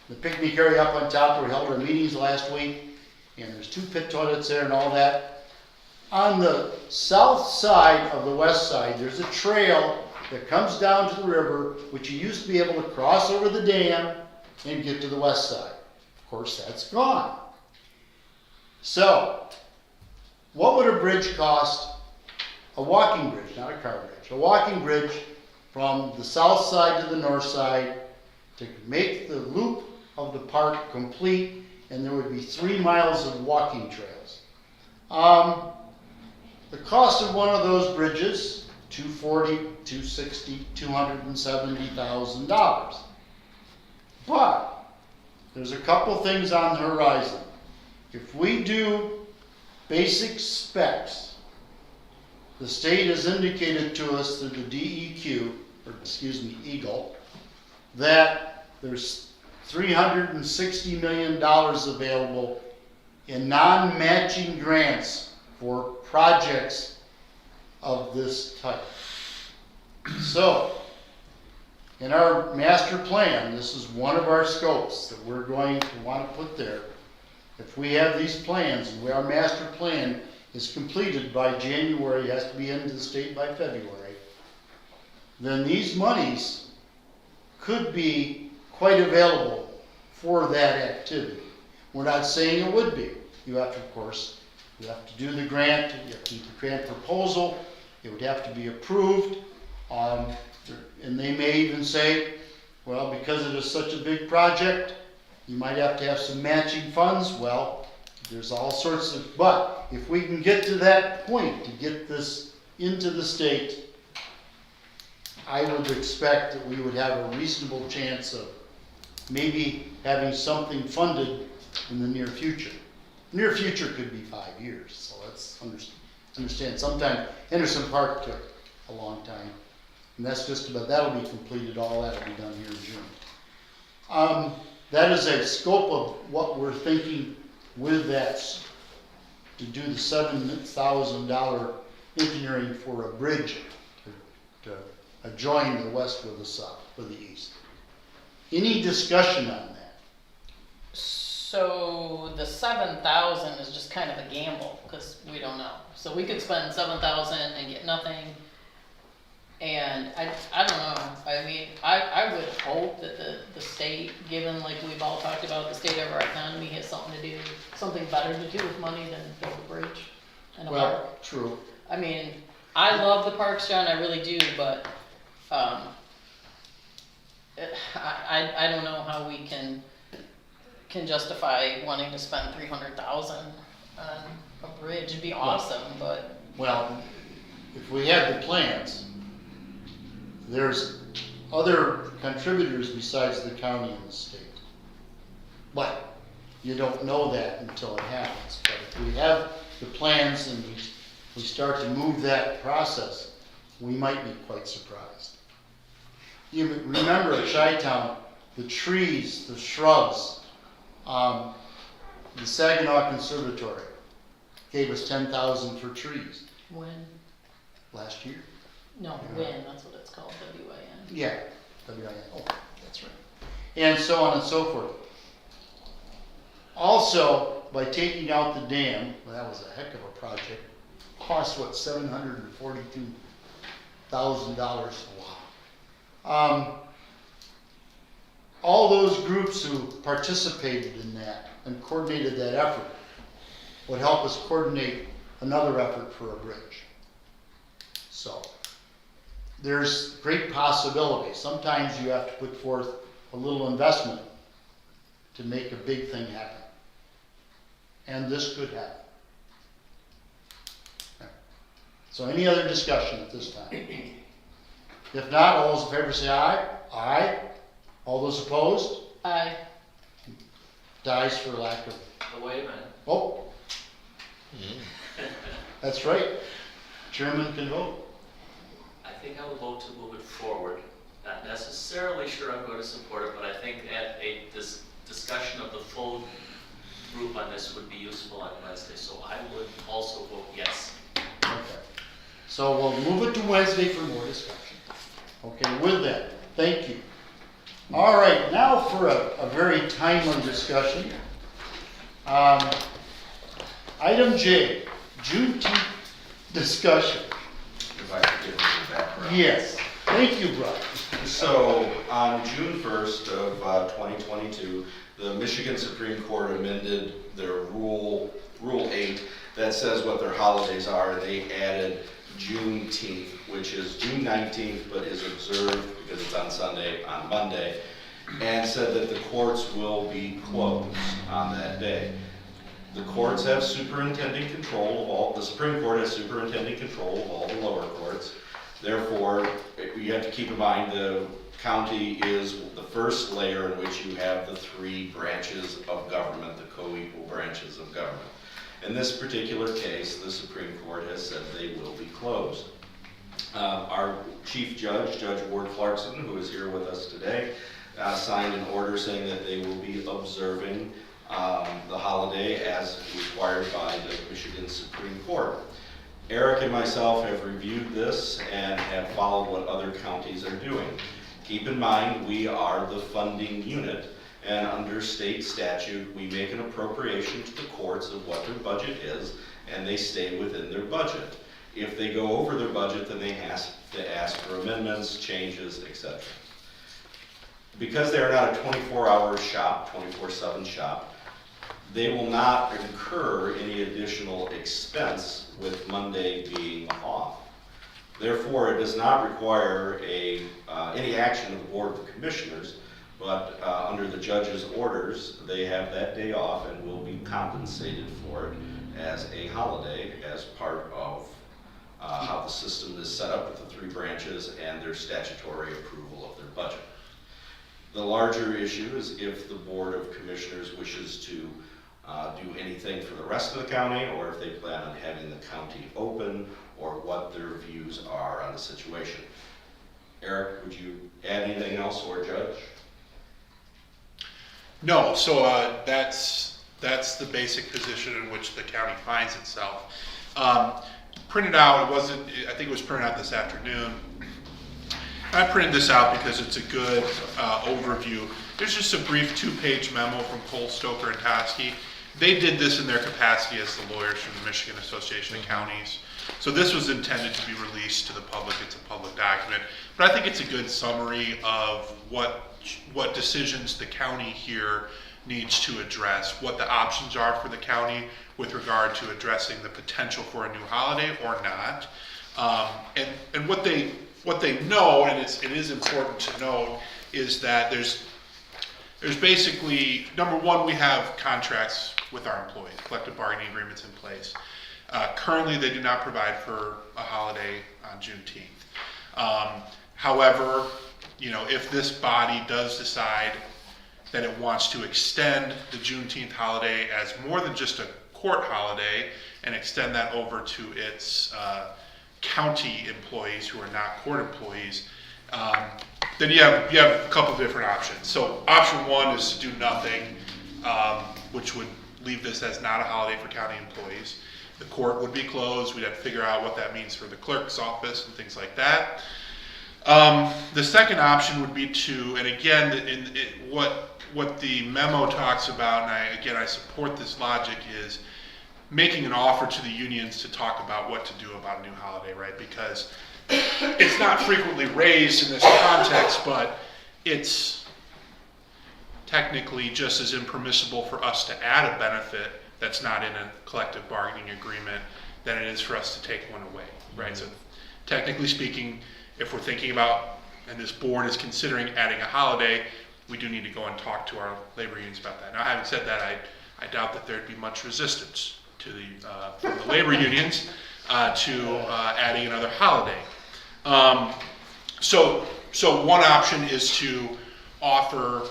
the picnic area up on top where we held our meetings last week, and there's 2 pit toilets there and all that. On the south side of the west side, there's a trail that comes down to the river, which you used to be able to cross over the dam and get to the west side. Of course, that's gone. So, what would a bridge cost? A walking bridge, not a car bridge. A walking bridge from the south side to the north side to make the loop of the park complete, and there would be 3 miles of walking trails. The cost of one of those bridges, $240,000, $260,000, $270,000. But there's a couple things on the horizon. If we do basic specs, the state has indicated to us through the Eagle, that there's $360 million available in non-matching grants for projects of this type. So, in our master plan, this is one of our scopes that we're going to want to put there. If we have these plans, and our master plan is completed by January, it has to be into the state by February, then these monies could be quite available for that activity. We're not saying it would be. You have to, of course, you have to do the grant, you have to do the grant proposal, it would have to be approved. And they may even say, well, because it is such a big project, you might have to have some matching funds. Well, there's all sorts of, but if we can get to that point, to get this into the state, I would expect that we would have a reasonable chance of maybe having something funded in the near future. Near future could be 5 years, so let's understand. Sometimes Henderson Park took a long time, and that's just about, that'll be completed, all that'll be done here in June. That is a scope of what we're thinking with that, to do the $7,000 engineering for a bridge to adjoin the west with the south, with the east. Any discussion on that? So the 7,000 is just kind of a gamble, because we don't know. So we could spend 7,000 and get nothing. And I don't know, I mean, I would hope that the state, given like we've all talked about, the state of our economy has something better to do with money than build a bridge and a park. Well, true. I mean, I love the parks, John, I really do, but, I don't know how we can justify wanting to spend 300,000 on a bridge. It'd be awesome, but. Well, if we had the plans, there's other contributors besides the county and the state. But you don't know that until it happens. But if we have the plans and we start to move that process, we might be quite surprised. You remember at Chi-Town, the trees, the shrubs, the Saginaw Conservatory gave us $10,000 for trees When? last year. No, when, that's what it's called, W-I-N. Yeah, W-I-N, oh, that's right. And so on and so forth. Also, by taking out the dam, well, that was a heck of a project, cost what, $742,000, wow. All those groups who participated in that and coordinated that effort would help us coordinate another effort for a bridge. So, there's great possibility. Sometimes you have to put forth a little investment to make a big thing happen. And this could happen. So any other discussion at this time? If not, all those in favor say aye. Aye. All those opposed? Aye. Dies for lack of. Oh, wait a minute. Oh. That's right. Chairman can vote. I think I will vote to move it forward. Not necessarily sure I'm going to support it, but I think that this discussion of the full group on this would be useful on Wednesday, so I would also vote yes. Okay. So we'll move it to Wednesday for more discussion. Okay, with that, thank you. All right, now for a very timely discussion. Item J, Juneteenth discussion. If I could give you the background. Yes, thank you, Brian. So, on June 1st of 2022, the Michigan Supreme Court amended their Rule 8 that says what their holidays are, and they added Juneteenth, which is June 19th, but is observed, because it's on Sunday, on Monday, and said that the courts will be closed on that day. The courts have superintending control of all, the Supreme Court has superintending control of all the lower courts. Therefore, you have to keep in mind the county is the first layer in which you have the three branches of government, the co-equal branches of government. In this particular case, the Supreme Court has said they will be closed. Our Chief Judge, Judge Ward Clarkson, who is here with us today, signed an order saying that they will be observing the holiday as required by the Michigan Supreme Court. Eric and myself have reviewed this and have followed what other counties are doing. Keep in mind, we are the funding unit, and under state statute, we make an appropriation to the courts of what their budget is, and they stay within their budget. If they go over their budget, then they have to ask for amendments, changes, etc. Because they are not a 24-hour shop, 24/7 shop, they will not incur any additional expense with Monday being off. Therefore, it does not require any action of the Board of Commissioners, but under the judge's orders, they have that day off and will be compensated for it as a holiday as part of how the system is set up with the 3 branches and their statutory approval of their budget. The larger issue is if the Board of Commissioners wishes to do anything for the rest of the county, or if they plan on having the county open, or what their views are on the situation. Eric, would you add anything else, or Judge? No, so that's the basic position in which the county finds itself. Printed out, I think it was printed out this afternoon. I printed this out because it's a good overview. There's just a brief 2-page memo from Cole, Stoker, and Toski. They did this in their capacity as the lawyers from the Michigan Association of Counties. So this was intended to be released to the public. It's a public document. But I think it's a good summary of what decisions the county here needs to address, what the options are for the county with regard to addressing the potential for a new holiday or not. And what they know, and it is important to note, is that there's basically, number one, we have contracts with our employees, collective bargaining agreements in place. Currently, they do not provide for a holiday on Juneteenth. However, if this body does decide that it wants to extend the Juneteenth holiday as more than just a court holiday and extend that over to its county employees who are not court employees, then you have a couple different options. So option one is to do nothing, which would leave this as not a holiday for county employees. The court would be closed. We'd have to figure out what that means for the clerk's office and things like that. The second option would be to, and again, what the memo talks about, and I support this logic, is making an offer to the unions to talk about what to do about a new holiday, right? Because it's not frequently raised in this context, but it's technically just as impermissible for us to add a benefit that's not in a collective bargaining agreement than it is for us to take one away, right? So technically speaking, if we're thinking about, and this board is considering adding a holiday, we do need to go and talk to our labor unions about that. Now, having said that, I doubt that there'd be much resistance to from the labor unions to adding another holiday. So one option is to offer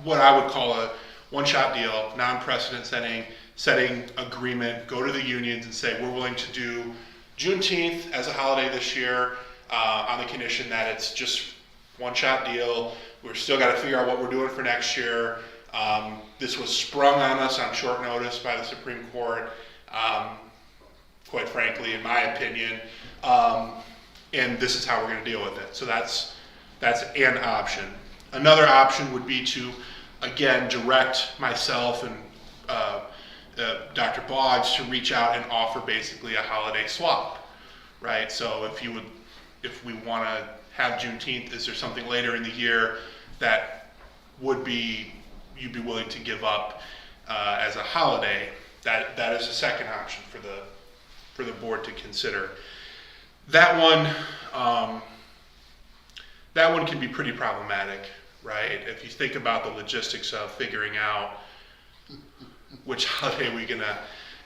what I would call a one-shot deal, non-precedent setting agreement, go to the unions and say, we're willing to do Juneteenth as a holiday this year on the condition that it's just one-shot deal. We're still got to figure out what we're doing for next year. This was sprung on us on short notice by the Supreme Court, quite frankly, in my opinion, and this is how we're going to deal with it. So that's an option. Another option would be to, again, direct myself and Dr. Boggs to reach out and offer basically a holiday swap, right? So if we want to have Juneteenth, is there something later in the year that you'd be willing to give up as a holiday? That is a second option for the board to consider. That one can be pretty problematic, right? If you think about the logistics of figuring out which holiday we're gonna,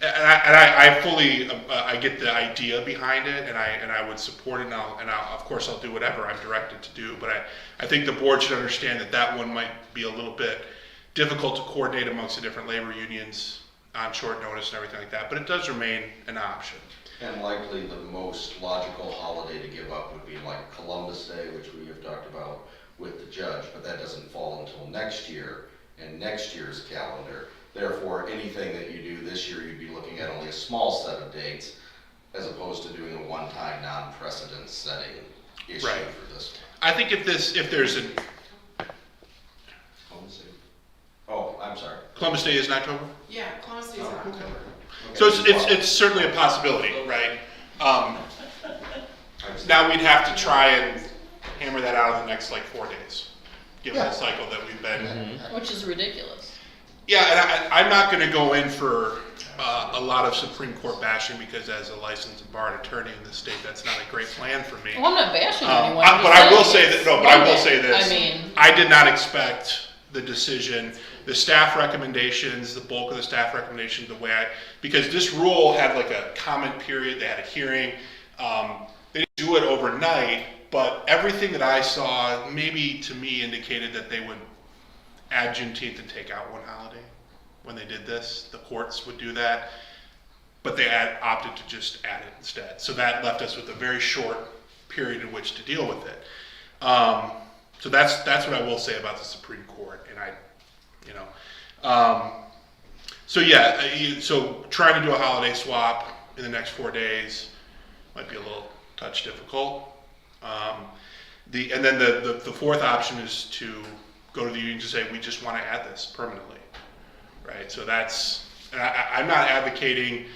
I fully I get the idea behind it, and I would support it, and of course I'll do whatever I'm directed to do. But I think the board should understand that one might be a little bit difficult to coordinate amongst the different labor unions on short notice and everything like that. But it does remain an option. And likely the most logical holiday to give up would be like Columbus Day, which we have talked about with the judge, but that doesn't fall until next year and next year's calendar. Therefore, anything that you do this year, you'd be looking at only a small set of dates as opposed to doing a one-time non-precedent setting issue Right. for this one. I think if there's a Oh, I'm sorry. Columbus Day is in October? Yeah, Columbus Day is in October. So it's certainly a possibility, right? Now we'd have to try and hammer that out in the next 4 days, given the cycle that we've been. Which is ridiculous. Yeah, and I'm not going to go in for a lot of Supreme Court bashing because as a licensed bar attorney in the state, that's not a great plan for me. Well, I'm not bashing anyone. I'm But just I will saying say it's that, no, but I will Monday. say this. I mean, I did not expect the decision, the staff recommendations, the bulk of the staff recommendations, because this rule had like a comment period, they had a hearing. They didn't do it overnight, but everything that I saw, maybe to me, indicated that they would add Juneteenth and take out one holiday. When they did this, the courts would do that, but they opted to just add it instead. So that left us with a very short period in which to deal with it. So that's what I will say about the Supreme Court, and so trying to do a holiday swap in the next 4 days might be a little touch difficult. And then the fourth option is to go to the union to say we just want to add this permanently. Right, so that's, and I'm not advocating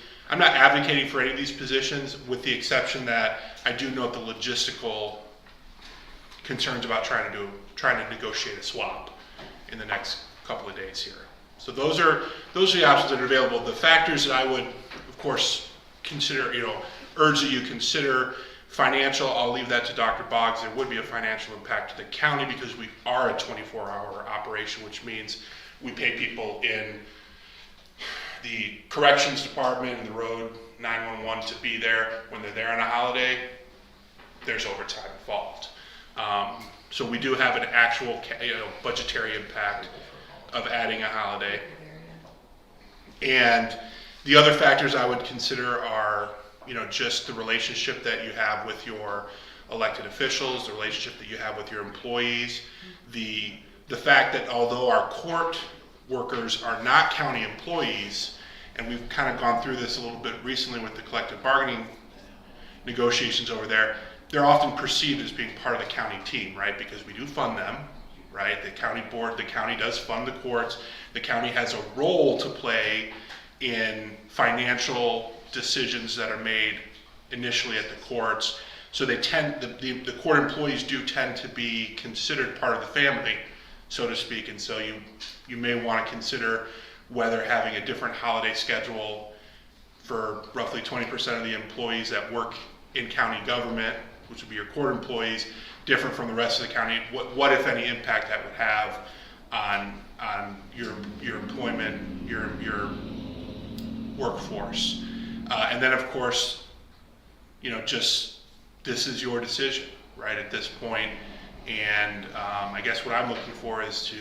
for any of these positions, with the exception that I do note the logistical concerns about trying to negotiate a swap in the next couple of days here. So those are the options that are available. The factors that I would, of course, consider, urge that you consider financial. I'll leave that to Dr. Boggs. There would be a financial impact to the county because we are a 24-hour operation, which means we pay people in the corrections department and the road 911 to be there. When they're there on a holiday, there's overtime involved. So we do have an actual budgetary impact of adding a holiday. And the other factors I would consider are, just the relationship that you have with your elected officials, the relationship that you have with your employees, the fact that although our court workers are not county employees, and we've kind of gone through this a little bit recently with the collective bargaining negotiations over there, they're often perceived as being part of the county team, right? Because we do fund them, right? The county board, the county does fund the courts. The county has a role to play in financial decisions that are made initially at the courts. So they tend, the court employees do tend to be considered part of the family, so to speak. And so you may want to consider whether having a different holiday schedule for roughly 20% of the employees that work in county government, which would be your court employees, different from the rest of the county. What if any impact that would have on your employment, your workforce. And then of course, just this is your decision, right, at this point. And I guess what I'm looking for is to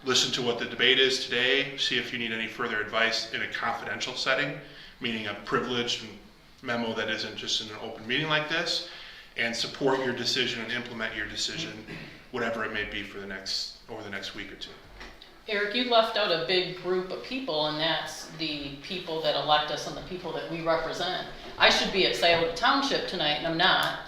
listen to what the debate is today, see if you need any further advice in a confidential setting, meaning a privileged memo that isn't just in an open meeting like this, and support your decision and implement your decision, whatever it may be for over the next week or two. Eric, you left out a big group of people, and that's the people that elect us and the people that we represent. I should be at Scioto Township tonight, and I'm not.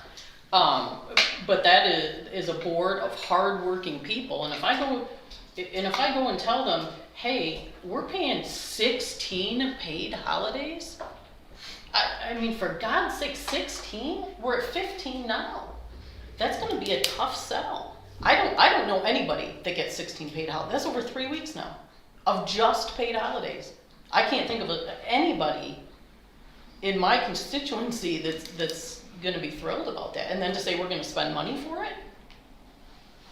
But that is a board of hardworking people, and if I go and tell them, hey, we're paying 16 paid holidays. I mean, for God's sake, 16? We're at 15 now. That's going to be a tough sell. I don't know anybody that gets 16 paid holidays. That's over 3 weeks now of just paid holidays. I can't think of anybody in my constituency that's going to be thrilled about that. And then to say we're going to spend money for it?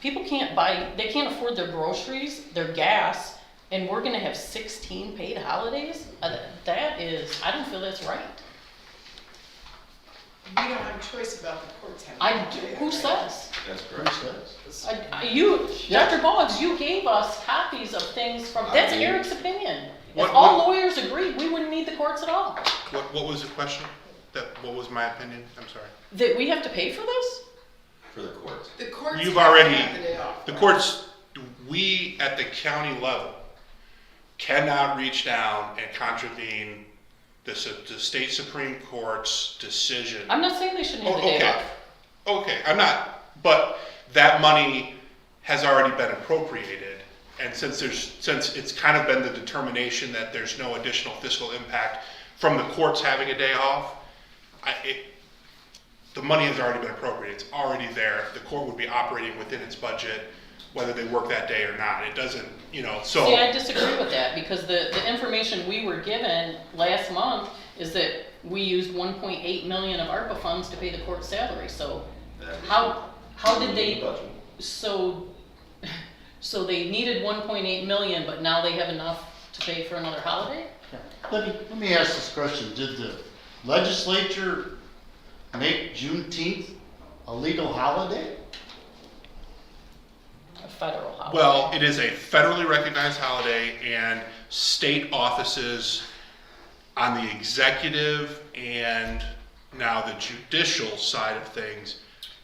People they can't afford their groceries, their gas, and we're going to have 16 paid holidays? I don't feel that's right. We don't have a choice about the courts having. Who says? That's correct. Dr. Boggs, you gave us copies of things from, that's Eric's opinion. If What- all what- lawyers agreed, we wouldn't need the courts at all. What was the question? What was my opinion? I'm sorry. That we have to pay for this? For the courts. The courts You've have already, to have the day off. the courts, we at the county level cannot reach down and contravene the state Supreme Court's decision. I'm not saying they shouldn't have the day off. Okay, I'm not, but that money has already been appropriated. And since it's kind of been the determination that there's no additional fiscal impact from the courts having a day off, the money has already been appropriated. It's already there. The court would be operating within its budget whether they work that day or not. It doesn't, so. See, I disagree with that, because the information we were given last month is that we used 1.8 million of ARPA funds to pay the court salary, so how did they, so they needed 1.8 million, but now they have enough to pay for another holiday? Let me ask this question. Did the legislature make Juneteenth a legal holiday? A federal holiday. Well, it is a federally recognized holiday, and state offices on the executive and now the judicial side of things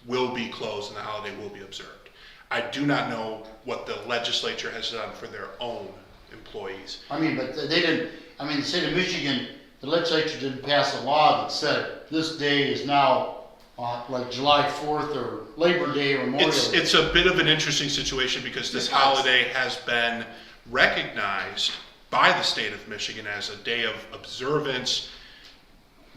will be closed and the holiday will be observed. I do not know what the legislature has done for their own employees. I mean, but they didn't, the state of Michigan, the legislature didn't pass a law that said this day is now like July 4th or Labor Day or Memorial Day. It's a bit of an interesting situation because this holiday has been recognized by the state of Michigan as a day of observance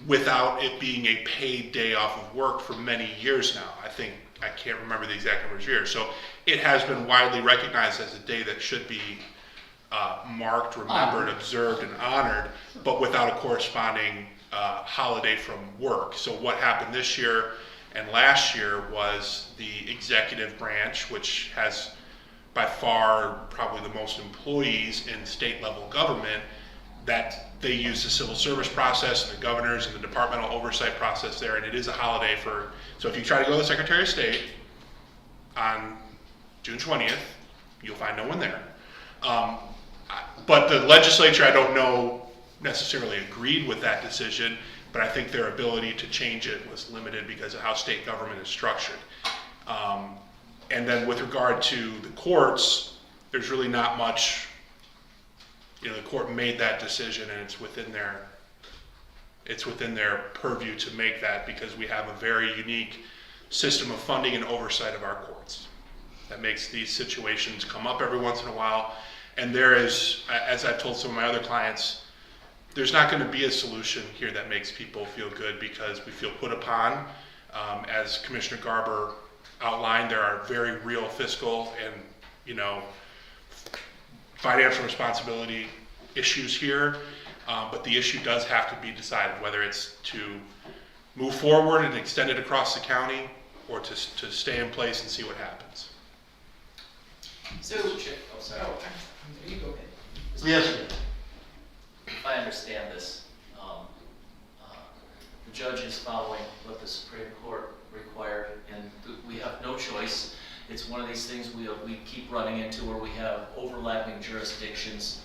without it being a paid day off of work for many years now. I can't remember the exact number of years. So it has been widely recognized as a day that should be marked, remembered, observed, and honored, but without a corresponding holiday from work. So what happened this year and last year was the executive branch, which has by far probably the most employees in state level government, that they use the civil service process and the governors and the departmental oversight process there, and it is a holiday for, so if you try to go to the Secretary of State on June 20th, you'll find no one there. But the legislature, I don't know, necessarily agreed with that decision, but I think their ability to change it was limited because of how state government is structured. And then with regard to the courts, there's really not much, the court made that decision and it's within their purview to make that because we have a very unique system of funding and oversight of our courts that makes these situations come up every once in a while. And there is, as I've told some of my other clients, there's not going to be a solution here that makes people feel good because we feel put upon. As Commissioner Garber outlined, there are very real fiscal and, financial responsibility issues here. But the issue does have to be decided, whether it's to move forward and extend it across the county or to stay in place and see what happens. So, sorry. You go ahead. Yes, sir. If I understand this, the judge is following what the Supreme Court required, and we have no choice. It's one of these things we keep running into where we have overlapping jurisdictions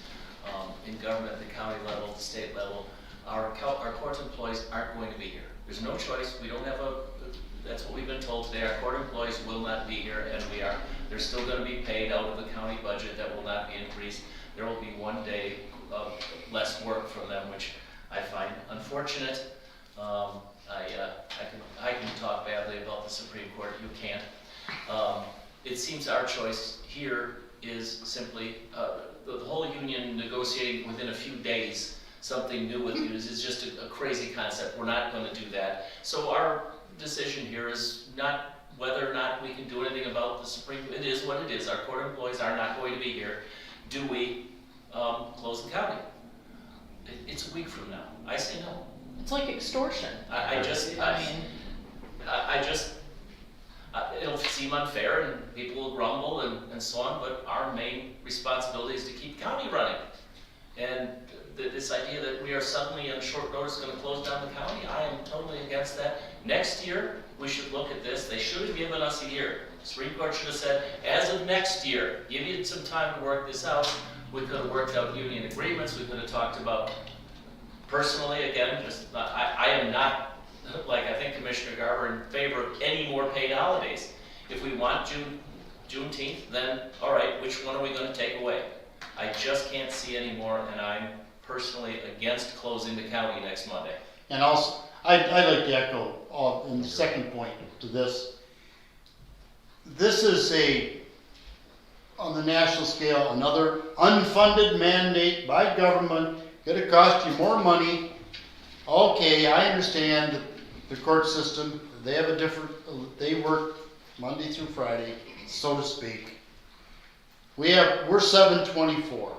in government, the county level, the state level. Our court employees aren't going to be here. There's no choice. We don't have that's what we've been told today. Our court employees will not be here, and they're still going to be paid out of the county budget. That will not be increased. There will be one day of less work from them, which I find unfortunate. I can talk badly about the Supreme Court. You can't. It seems our choice here is simply the whole union negotiating within a few days something new with you is just a crazy concept. We're not going to do that. So our decision here is not whether or not we can do anything about the Supreme Court. It is what it is. Our court employees are not going to be here. Do we close the county? It's a week from now. I say no. It's like extortion. It'll seem unfair and people will grumble and so on, but our main responsibility is to keep the county running. And this idea that we are suddenly on short notice going to close down the county, I am totally against that. Next year, we should look at this. They should have given us a year. The Supreme Court should have said, as of next year, give you some time to work this out. We could have worked out union agreements. We could have talked about, personally, again, I am not, like I think Commissioner Garber, in favor of any more paid holidays. If we want Juneteenth, then all right, which one are we going to take away? I just can't see any more, and I'm personally against closing the county next Monday. And also, I'd like to echo in the second point to this. This is on the national scale, another unfunded mandate by government, gonna cost you more money. Okay, I understand the court system, they have they work Monday through Friday, so to speak. we're 7/24.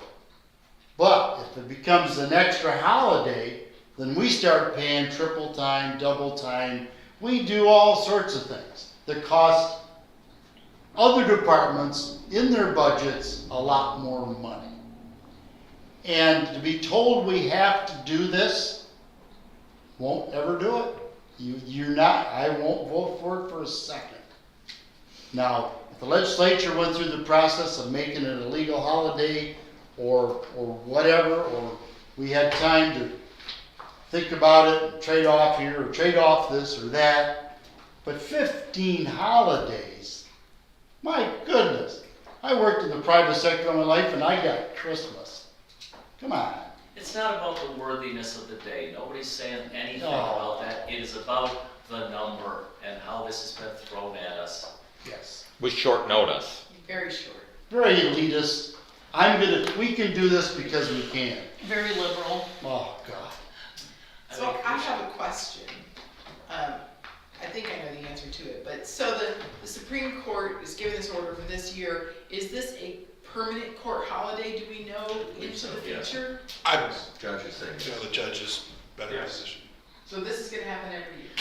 But if it becomes an extra holiday, then we start paying triple time, double time. We do all sorts of things that cost other departments in their budgets a lot more money. And to be told we have to do this, won't ever do it. I won't vote for it for a second. Now, if the legislature went through the process of making it a legal holiday or whatever, or we had time to think about it and trade off here or trade off this or that, but 15 holidays, my goodness. I worked in the private sector all my life and I got Christmas. Come on. It's not about the worthiness of the day. Nobody's saying anything No. about that. It is about the number and how this has been thrown at us. Yes. With short notice. Very short. Very elitist. We can do this because we can. Very liberal. Oh, God. So I have a question. I think I know the answer to it, but so the Supreme Court is giving this order for this year. Is this a permanent court holiday, do we know, into the future? Judge is saying. The judge is better position. So this is gonna happen every year?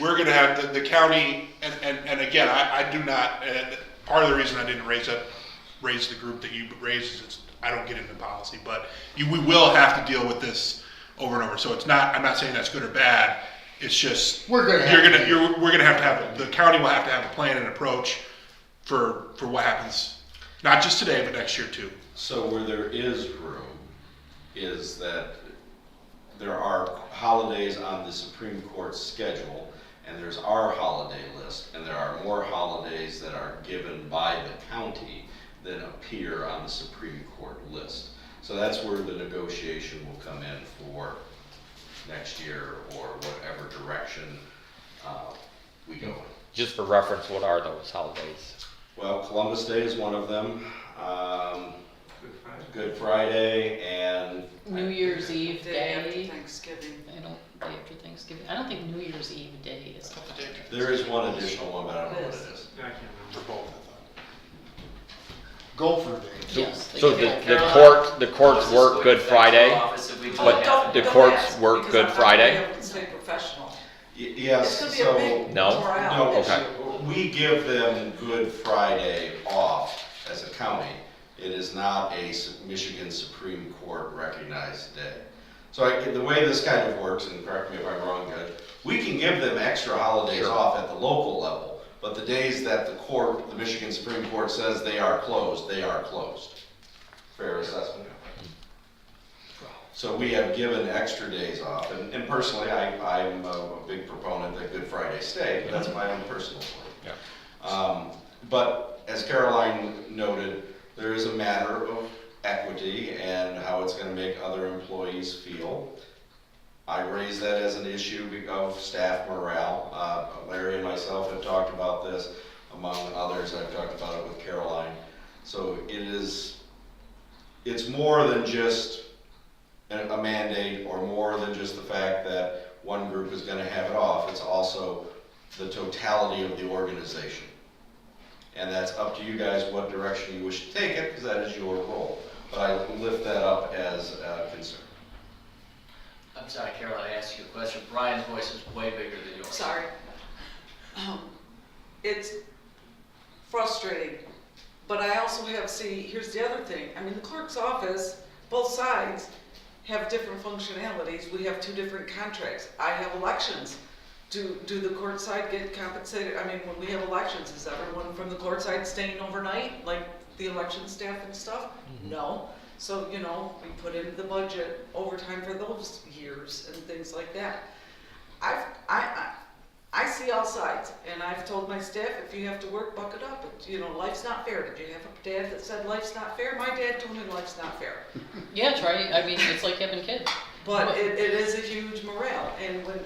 We're gonna have the county, and again, I do not, part of the reason I didn't raise the group that you raised is I don't get into policy, but we will have to deal with this over and over. So it's not, I'm not saying that's good or bad, it's just, we're gonna have to have, the county will have to have a plan and approach for what happens, not just today, but next year too. So where there is room is that there are holidays on the Supreme Court schedule, and there's our holiday list, and there are more holidays that are given by the county than appear on the Supreme Court list. So that's where the negotiation will come in for next year or whatever direction we go in. Just for reference, what are those holidays? Well, Columbus Day is one of them. Good Friday and New Year's Eve Day after day. Thanksgiving. Day after Thanksgiving. I don't think New Year's Eve day is. there is one additional one, but I don't know what it is. I can't remember both. Gopher Day. Yes. So the courts work Good Friday, but the courts work Good Friday? Stay professional. Yes, It's gonna be a big No? morale. No, Okay. we give them Good Friday off as a county. It is not a Michigan Supreme Court recognized day. So the way this kind of works, and correct me if I'm wrong, Judge, we can give them extra holidays off at the local level, but the days that the Michigan Supreme Court says they are closed, they are closed. Fair assessment? So we have given extra days off, and personally, I'm a big proponent that Good Friday stay, but that's my own personal belief. Yeah. But as Caroline noted, there is a matter of equity and how it's going to make other employees feel. I raise that as an issue of staff morale. Larry and myself have talked about this, among others. I've talked about it with Caroline. So it's more than just a mandate or more than just the fact that one group is going to have it off. It's also the totality of the organization. And that's up to you guys what direction you wish to take it, because that is your role. But I lift that up as a concern. I'm sorry, Carol, I asked you a question. Brian's voice is way bigger than yours. Sorry. It's frustrating, but I also here's the other thing. I mean, the clerk's office, both sides have different functionalities. We have two different contracts. I have elections. Do the court side get compensated? I mean, when we have elections, is everyone from the court side staying overnight, like the election staff and stuff? Mm-hmm. No. So, we put into the budget overtime for those years and things like that. I see all sides, and I've told my staff, if you have to work, buck it up. Life's not fair. Did you have a dad that said life's not fair? My dad told me life's not fair. Yeah, try. I mean, it's like having kids. But it is a huge morale, and when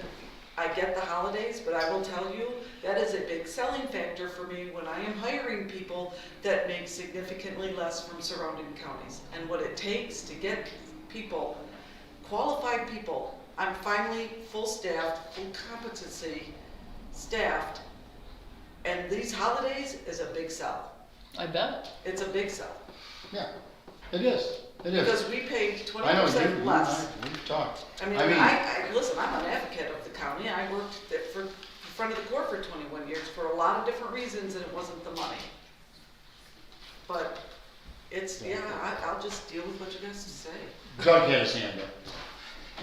I get the holidays, but I will tell you, that is a big selling factor for me when I am hiring people that make significantly less from surrounding counties. And what it takes to get people, qualified people, I'm finally full staffed, full competency staffed, and these holidays is a big sell. I bet. It's a big sell. Yeah, it is, it is. Because we pay I know, 20% less. we've talked. I mean, listen, I'm an advocate of the county. I worked for front of the court for 21 years for a lot of different reasons, and it wasn't the money. But it's, I'll just deal with what you guys say. Doug has his hand up.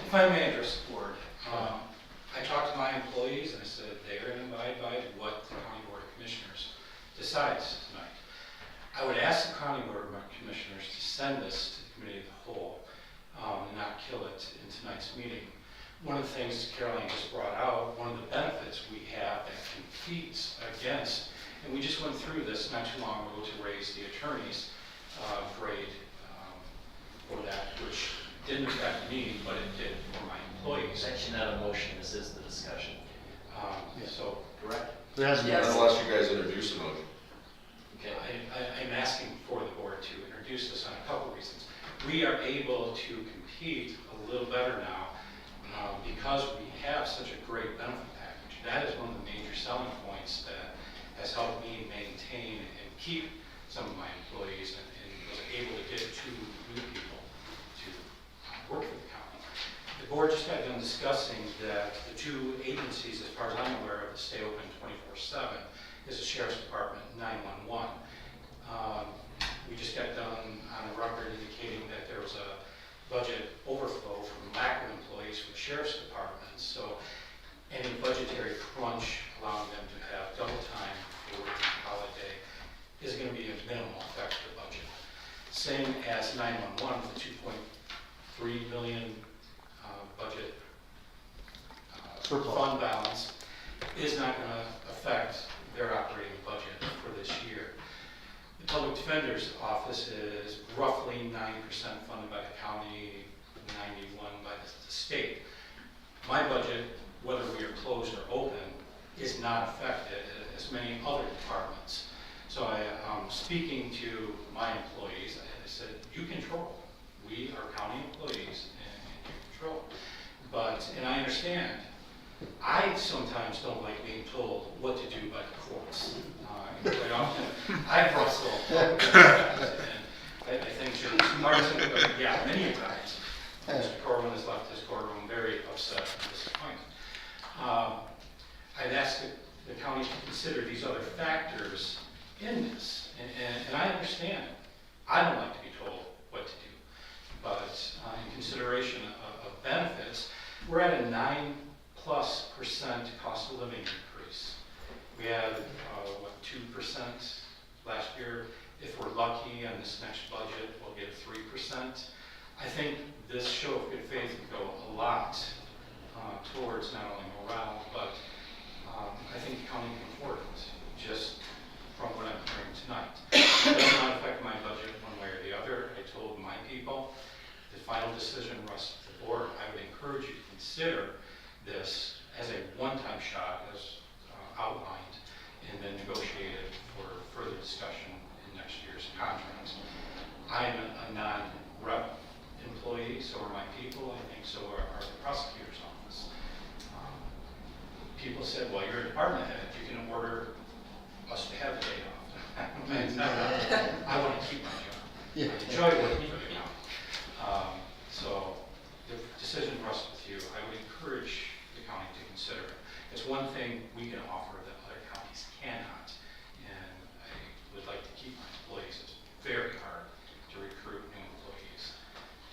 If I may address the board, I talked to my employees and I said they're going to abide by what the County Board of Commissioners decides tonight. I would ask the County Board of Commissioners to send this to the Committee of the Whole and not kill it in tonight's meeting. One of the things Caroline just brought out, one of the benefits we have that competes against, and we just went through this not too long ago to raise the attorney's grade for that, which didn't affect me, but it did for my employees. Mention that a motion, this is the discussion. So, Correct? Yes. Unless you guys introduce a motion. Okay. I'm asking for the board to introduce this on a couple reasons. We are able to compete a little better now because we have such a great benefit package. That is one of the major selling points that has helped me maintain and keep some of my employees and was able to get 2 new people to work for the county. The board just got done discussing that the 2 agencies, as far as I'm aware of, that stay open 24/7 is the Sheriff's Department and 911. We just got done on the record indicating that there was a budget overflow from lack of employees from the Sheriff's Department. So any budgetary crunch allowing them to have double time for working holiday is going to be a minimal effect to the budget. Same as 911 with the 2.3 million budget fund balance is not going to affect their operating budget for this year. The Public Defender's Office is roughly 90% funded by the county, 91% by the state. My budget, whether we are closed or open, is not affected as many other departments. So I'm speaking to my employees. I said, you control. We are county employees and you control. And I understand, I sometimes don't like being told what to do by the courts. Quite often, I wrestle and I think should be partisan, but yeah, many times, Mr. Corwin has left his courtroom very upset and disappointed. I'd ask the county to consider these other factors in this, and I understand. I don't like to be told what to do, but in consideration of benefits, we're at a 9+% cost of living increase. We had, 2% last year. If we're lucky on this next budget, we'll get 3%. I think this show of good faith would go a lot towards not only morale, but I think the county can afford it, just from what I'm hearing tonight. It does not affect my budget one way or the other. I told my people the final decision rests with the board. I would encourage you to consider this as a one-time shot, as outlined, and then negotiated for further discussion in next year's contracts. I'm a non-rep employee, so are my people. I think so are the prosecutor's office. People said, well, you're a department head. You can order us to have the day off. I want to keep my job. I enjoy working for the county. So the decision rests with you. I would encourage the county to consider it. It's one thing we can offer that other counties cannot, and I would like to keep my employees. It's very hard to recruit new employees,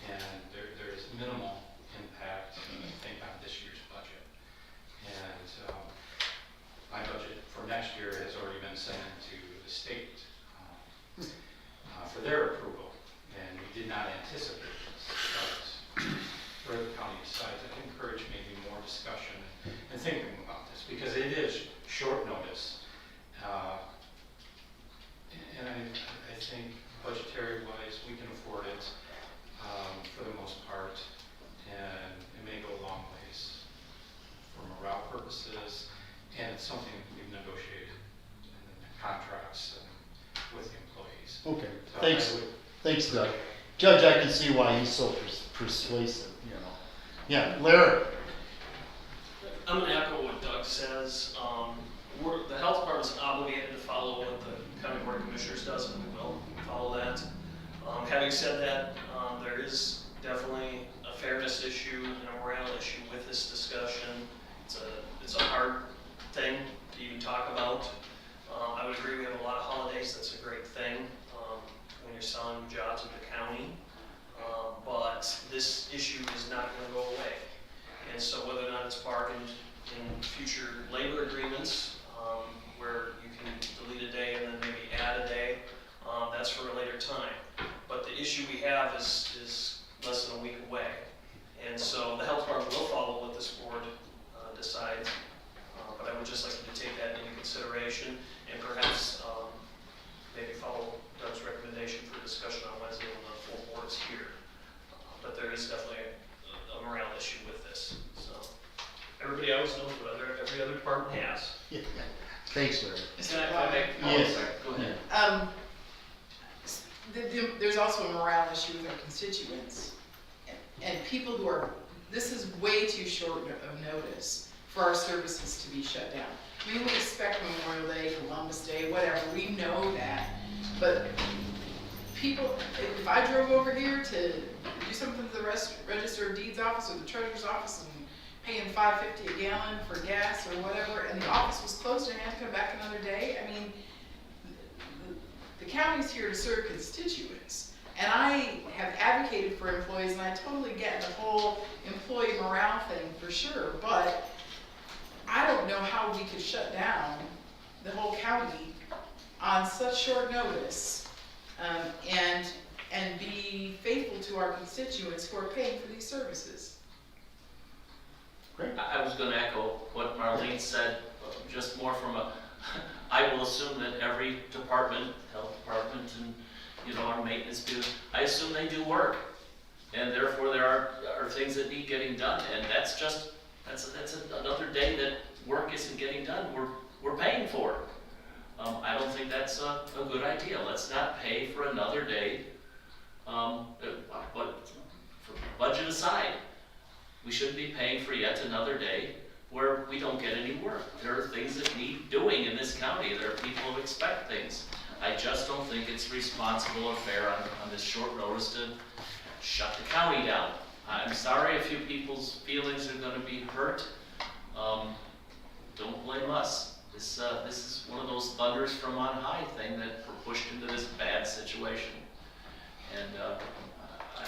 and there is minimal impact, I think, on this year's budget. And my budget for next year has already been sent to the state for their approval, and we did not anticipate this. But where the county decides, I encourage maybe more discussion and thinking about this, because it is short notice. And I think budgetary-wise, we can afford it for the most part, and it may go a long ways for morale purposes, and it's something we've negotiated in the contracts and with the employees. Okay, So thanks Doug. Judge, I can see why he's so persuasive, you know. Yeah, Larry. I'm going to echo what Doug says. The health department's obligated to follow what the county board of commissioners does, and we will follow that. Having said that, there is definitely a fairness issue and a morale issue with this discussion. It's a hard thing to even talk about. I would agree we have a lot of holidays. That's a great thing when you're selling jobs at the county. But this issue is not going to go away. And so whether or not it's bargained in future labor agreements, where you can delete a day and then maybe add a day, that's for a later time. But the issue we have is less than a week away. And so the health department will follow what this board decides. But I would just like you to take that into consideration and perhaps maybe follow Doug's recommendation for discussion on Wednesday when the full board is here. But there is definitely a morale issue with this. So everybody always knows what every other department has. Yeah. Thanks, Larry. Yes. Go ahead. There's also a morale issue with our constituents and people who are, this is way too short of notice for our services to be shut down. I mean, we expect Memorial Day, Columbus Day, whatever, we know that. But people, if I drove over here to do something to the Register of Deeds office or the Treasurer's office and paying $5.50 a gallon for gas or whatever, and the office was closed and I had to come back another day, I mean, the county's here to serve constituents. And I have advocated for employees, and I totally get the whole employee morale thing for sure, but I don't know how we could shut down the whole county on such short notice and be faithful to our constituents who are paying for these services. I was going to echo what Marlene said, just more from a, I will assume that every department, health department and, our maintenance people, I assume they do work. And therefore there are things that need getting done. And that's another day that work isn't getting done. We're paying for it. I don't think that's a good idea. Let's not pay for another day. But budget aside, we shouldn't be paying for yet another day where we don't get any work. There are things that need doing in this county. There are people who expect things. I just don't think it's responsible or fair on this short notice to shut the county down. I'm sorry a few people's feelings are going to be hurt. Don't blame us. This is one of those thunders from on high thing that we're pushed into this bad situation. And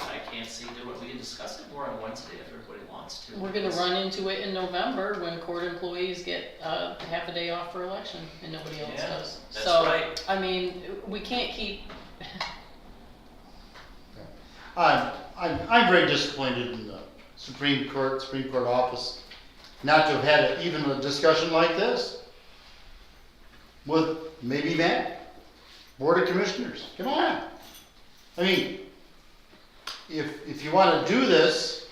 I can't see doing it. We can discuss it more on Wednesday if everybody wants to. We're gonna run into it in November when court employees get half a day off for election and nobody else does. That's So, right. I mean, we can't keep. I'm very disappointed in the Supreme Court office not to have had even a discussion like this with maybe Matt, Board of Commissioners. Come on. I mean, if you want to do this,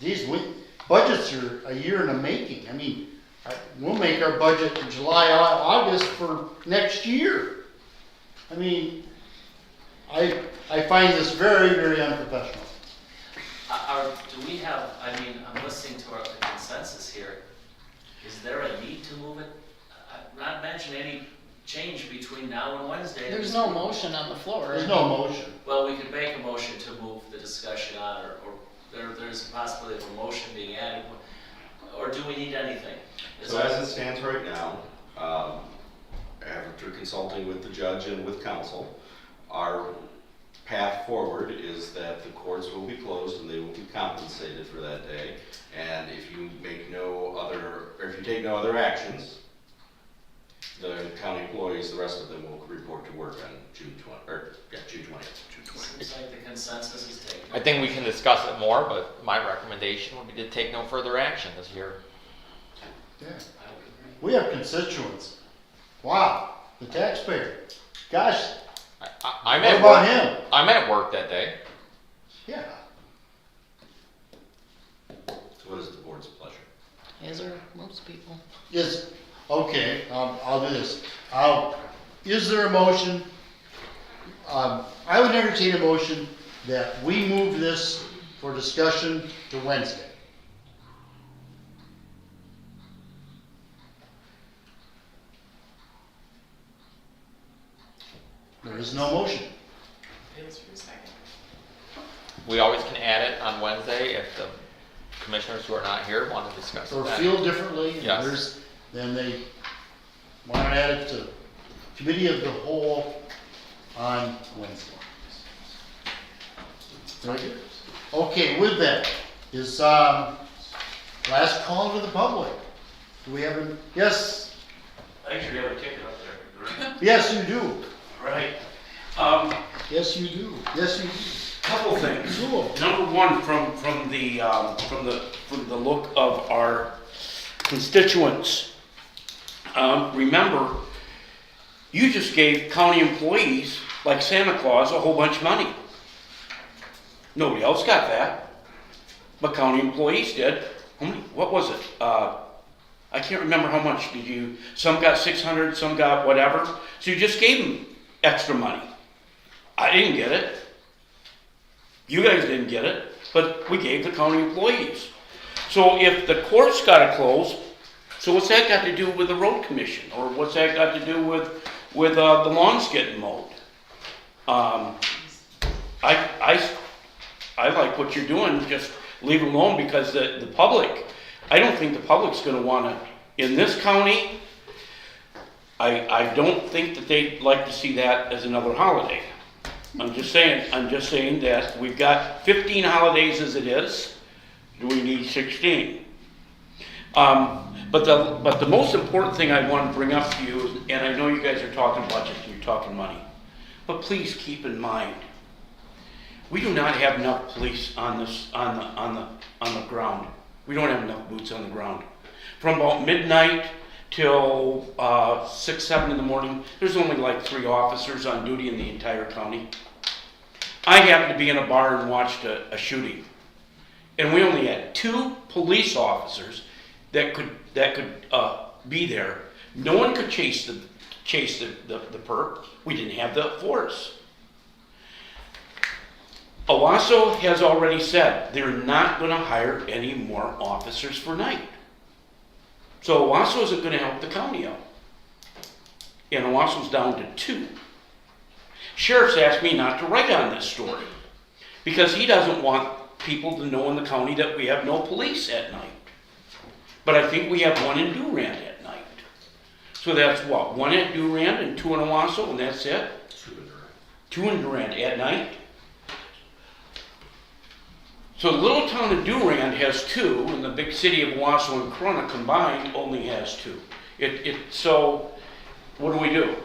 these budgets are a year in the making. I mean, we'll make our budget in July, August for next year. I mean, I find this very, very unprofessional. Do we have, I'm listening to the consensus here. Is there a need to move it? I'm not mentioning any change between now and Wednesday. There's no motion on the floor. There's no motion. Well, we could make a motion to move the discussion on, or there's a possibility of a motion being added, or do we need anything? So as it stands right now, after consulting with the judge and with counsel, our path forward is that the courts will be closed and they will be compensated for that day. And if you make if you take no other actions, the county employees, the rest of them will report to work on June 20th. Seems like the consensus is taken. I think we can discuss it more, but my recommendation would be to take no further action this year. Yeah. We have constituents. Wow, the taxpayer. Gosh, I'm what at about work. him? I'm at work that day. Yeah. So what is the board's pleasure? As are most people. Okay, I'll do this. Is there a motion? I would entertain a motion that we move this for discussion to Wednesday. There is no motion. We always can add it on Wednesday if the commissioners who are not here want to discuss Or that. feel differently, and Yes. then they want to add it to committee of the whole on Wednesday. Very good. Okay, with that, is, last call to the public. Do we have a, yes, I actually have a ticket up there. yes, you do. Right. Yes, you do. Yes, you do. Couple things. Two of them. Number one, from the look of our constituents, remember, you just gave county employees like Santa Claus a whole bunch of money. Nobody else got that, but county employees did. How many? What was it? I can't remember how much did you. Some got 600, some got whatever. So you just gave them extra money. I didn't get it. You guys didn't get it, but we gave the county employees. So if the court's got to close, so what's that got to do with the road commission, or what's that got to do with the lawns getting mowed? I like what you're doing. Just leave it alone, because the public. I don't think the public's going to want to in this county. I don't think that they'd like to see that as another holiday. I'm just saying that we've got 15 holidays as it is. Do we need 16? But the most important thing I want to bring up to you, and I know you guys are talking budget, you're talking money, but please keep in mind, we do not have enough police on the ground. We don't have enough boots on the ground. From about midnight till 6, 7 in the morning, there's only like 3 officers on duty in the entire county. I happened to be in a bar and watched a shooting, and we only had 2 police officers that could be there. No one could chase the perp. We didn't have the force. Owasso has already said they're not going to hire any more officers for night. So Owasso isn't going to help the county out. And Owasso's down to 2. Sheriff's asked me not to write on this story because he doesn't want people to know in the county that we have no police at night. But I think we have 1 in Durand at night. So that's what, 1 at Durand and 2 in Owasso, and that's it? 2 in Durand at night. So the little town of Durand has 2, and the big city of Owasso and Corona combined only has 2. So what do?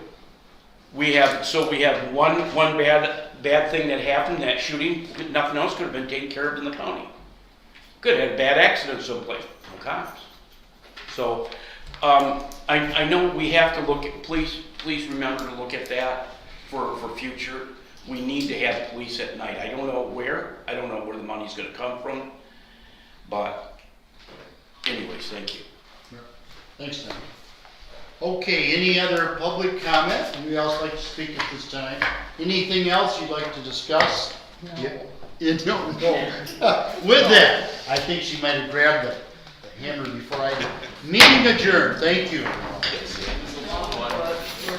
We have one bad thing that happened, that shooting. Nothing else could have been taken care of in the county. Could have had a bad accident someplace. No cops. So I know we have to look at. Please remember to look at that for future. We need to have police at night. I don't know where. I don't know where the money's going to come from. But anyways, thank you. Thanks, Tom. Okay, any other public comment? Anybody else like to speak at this time? Anything else you'd like to discuss? No. Yeah, no. With that, I think she might have grabbed the hammer before I did. Meeting adjourned. Thank you.